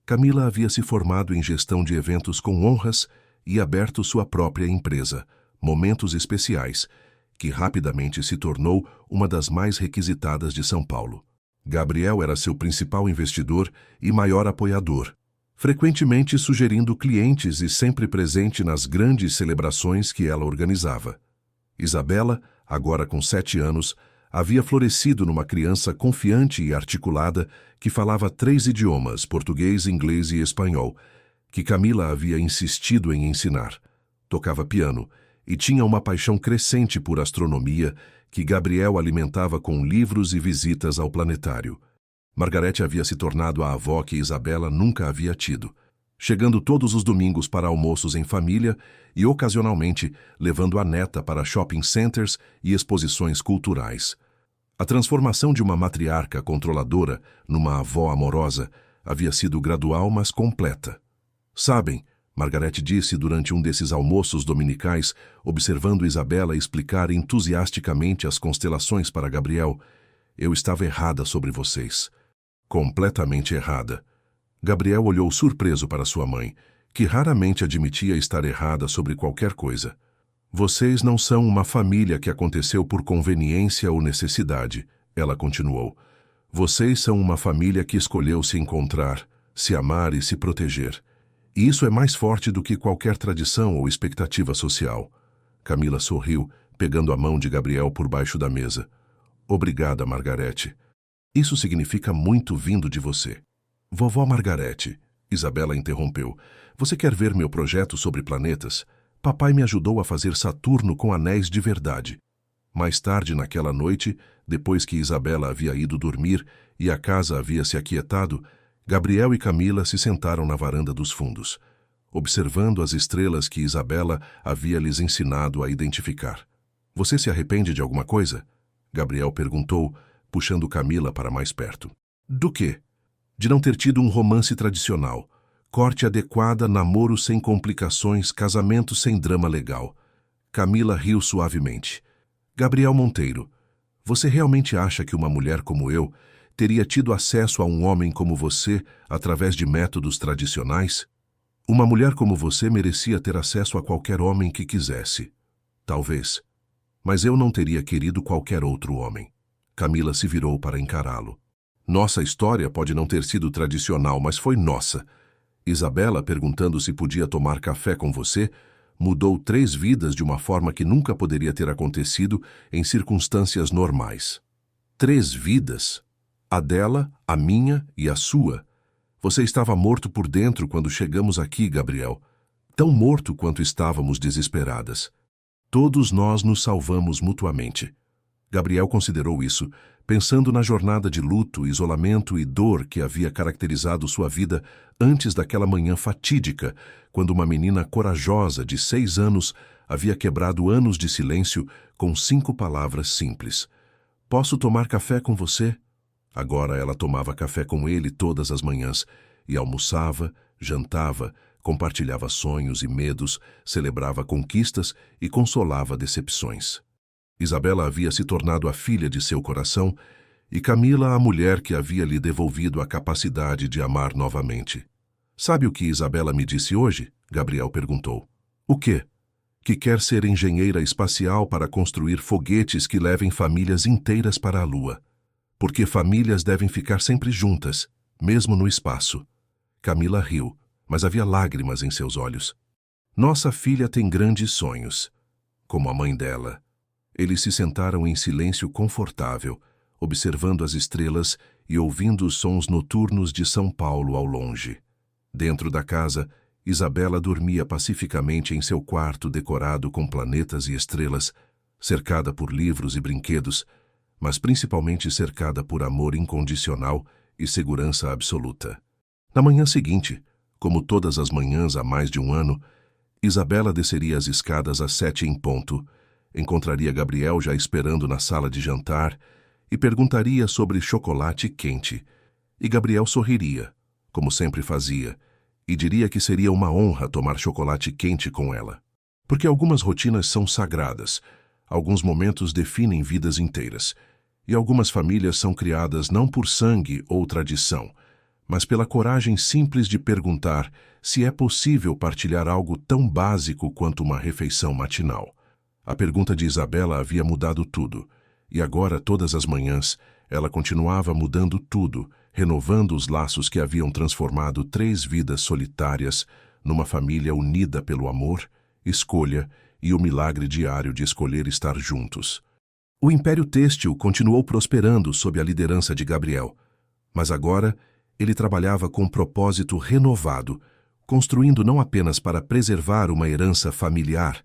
Camila havia se formado em gestão de eventos com honras e aberto sua própria empresa, Momentos Especiais, que rapidamente se tornou uma das mais requisitadas de São Paulo. Gabriel era seu principal investidor e maior apoiador, frequentemente sugerindo clientes e sempre presente nas grandes celebrações que ela organizava. Isabela, agora com 7 anos, havia florescido numa criança confiante e articulada que falava 3 idiomas, português, inglês e espanhol, que Camila havia insistido em ensinar. Tocava piano e tinha uma paixão crescente por astronomia que Gabriel alimentava com livros e visitas ao planetário. Margarete havia se tornado a avó que Isabela nunca havia tido, chegando todos os domingos para almoços em família e, ocasionalmente, levando a neta para shopping centers e exposições culturais. A transformação de uma matriarca controladora numa avó amorosa havia sido gradual, mas completa. Sabem, Margarete disse durante um desses almoços dominicais, observando Isabela explicar entusiasticamente as constelações para Gabriel, eu estava errada sobre vocês. Completamente errada. Gabriel olhou surpreso para sua mãe, que raramente admitia estar errada sobre qualquer coisa. Vocês não são uma família que aconteceu por conveniência ou necessidade, ela continuou. Vocês são uma família que escolheu se encontrar, se amar e se proteger. E isso é mais forte do que qualquer tradição ou expectativa social. Camila sorriu, pegando a mão de Gabriel por baixo da mesa. Obrigada, Margarete. Isso significa muito vindo de você. Vovó Margarete, Isabela interrompeu. Você quer ver meu projeto sobre planetas? Papai me ajudou a fazer Saturno com anéis de verdade. Mais tarde naquela noite, depois que Isabela havia ido dormir e a casa havia se aquietado, Gabriel e Camila se sentaram na varanda dos fundos, observando as estrelas que Isabela havia lhes ensinado a identificar. Você se arrepende de alguma coisa? Gabriel perguntou, puxando Camila para mais perto. Do quê? De não ter tido um romance tradicional. Corte adequada, namoro sem complicações, casamento sem drama legal. Camila riu suavemente. Gabriel Monteiro, você realmente acha que uma mulher como eu teria tido acesso a um homem como você através de métodos tradicionais? Uma mulher como você merecia ter acesso a qualquer homem que quisesse. Talvez. Mas eu não teria querido qualquer outro homem. Camila se virou para encará-lo. Nossa história pode não ter sido tradicional, mas foi nossa. Isabela, perguntando se podia tomar café com você, mudou 3 vidas de uma forma que nunca poderia ter acontecido em circunstâncias normais. 3 vidas? A dela, a minha e a sua. Você estava morto por dentro quando chegamos aqui, Gabriel. Tão morto quanto estávamos desesperadas. Todos nós nos salvamos mutuamente. Gabriel considerou isso, pensando na jornada de luto, isolamento e dor que havia caracterizado sua vida antes daquela manhã fatídica, quando uma menina corajosa de 6 anos havia quebrado anos de silêncio com 5 palavras simples. Posso tomar café com você? Agora ela tomava café com ele todas as manhãs e almoçava, jantava, compartilhava sonhos e medos, celebrava conquistas e consolava decepções. Isabela havia se tornado a filha de seu coração e Camila a mulher que havia lhe devolvido a capacidade de amar novamente. Sabe o que Isabela me disse hoje? Gabriel perguntou. O quê? Que quer ser engenheira espacial para construir foguetes que levem famílias inteiras para a Lua. Porque famílias devem ficar sempre juntas, mesmo no espaço. Camila riu, mas havia lágrimas em seus olhos. Nossa filha tem grandes sonhos, como a mãe dela. Eles se sentaram em silêncio confortável, observando as estrelas e ouvindo os sons noturnos de São Paulo ao longe. Dentro da casa, Isabela dormia pacificamente em seu quarto decorado com planetas e estrelas, cercada por livros e brinquedos, mas principalmente cercada por amor incondicional e segurança absoluta. Na manhã seguinte, como todas as manhãs há mais de um ano, Isabela desceria as escadas às 7 em ponto, encontraria Gabriel já esperando na sala de jantar e perguntaria sobre chocolate quente. E Gabriel sorriria, como sempre fazia, e diria que seria uma honra tomar chocolate quente com ela. Porque algumas rotinas são sagradas, Alguns momentos definem vidas inteiras, e algumas famílias são criadas não por sangue ou tradição, mas pela coragem simples de perguntar se é possível partilhar algo tão básico quanto uma refeição matinal. A pergunta de Isabela havia mudado tudo, e agora, todas as manhãs, ela continuava mudando tudo, renovando os laços que haviam transformado 3 vidas solitárias numa família unida pelo amor, escolha e o milagre diário de escolher estar juntos. O Império Têxtil continuou prosperando sob a liderança de Gabriel, mas agora ele trabalhava com um propósito renovado, construindo não apenas para preservar uma herança familiar,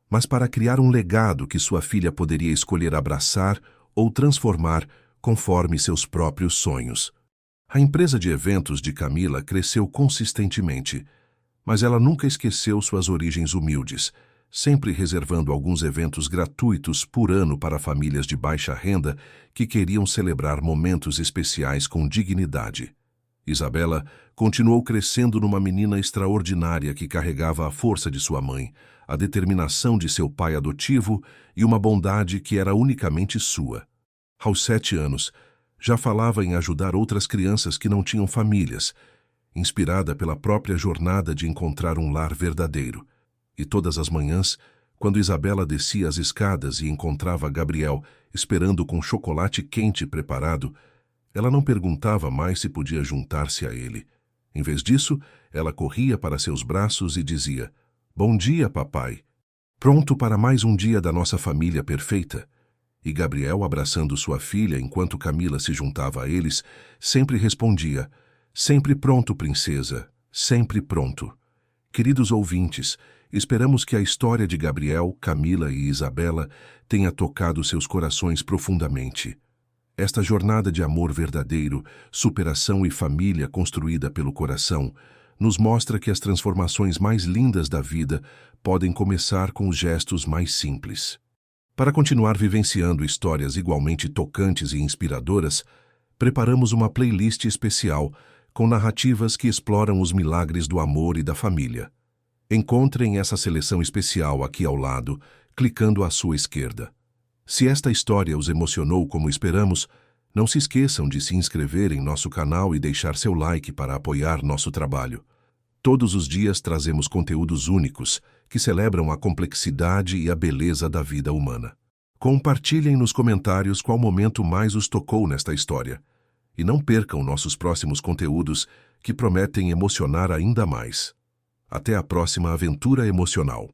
mas para criar um legado que sua filha poderia escolher abraçar ou transformar conforme seus próprios sonhos. A empresa de eventos de Camila cresceu consistentemente, mas ela nunca esqueceu suas origens humildes, sempre reservando alguns eventos gratuitos por ano para famílias de baixa renda que queriam celebrar momentos especiais com dignidade. Isabela continuou crescendo numa menina extraordinária que carregava a força de sua mãe, a determinação de seu pai adotivo e uma bondade que era unicamente sua. Aos 7 anos, já falava em ajudar outras crianças que não tinham famílias, inspirada pela própria jornada de encontrar um lar verdadeiro. E todas as manhãs, quando Isabela descia as escadas e encontrava Gabriel esperando com chocolate quente preparado, ela não perguntava mais se podia juntar-se a ele. Em vez disso, ela corria para seus braços e dizia: "Bom dia, papai. Pronto para mais um dia da nossa família perfeita?" E Gabriel, abraçando sua filha enquanto Camila se juntava a eles, sempre respondia: "Sempre pronto, princesa, sempre pronto." Queridos ouvintes, esperamos que a história de Gabriel, Camila e Isabela tenha tocado seus corações profundamente. Esta jornada de amor verdadeiro, superação e família construída pelo coração, nos mostra que as transformações mais lindas da vida podem começar com os gestos mais simples. Para continuar vivenciando histórias igualmente tocantes e inspiradoras, preparamos uma playlist especial com narrativas que exploram os milagres do amor e da família. Encontrem essa seleção especial aqui ao lado, clicando à sua esquerda. Se esta história os emocionou como esperamos, não se esqueçam de se inscrever em nosso canal e deixar seu like para apoiar nosso trabalho. Todos os dias trazemos conteúdos únicos que celebram a complexidade e a beleza da vida humana. Compartilhem nos comentários qual momento mais os tocou nesta história. E não percam nossos próximos conteúdos que prometem emocionar ainda mais. Até a próxima aventura emocional.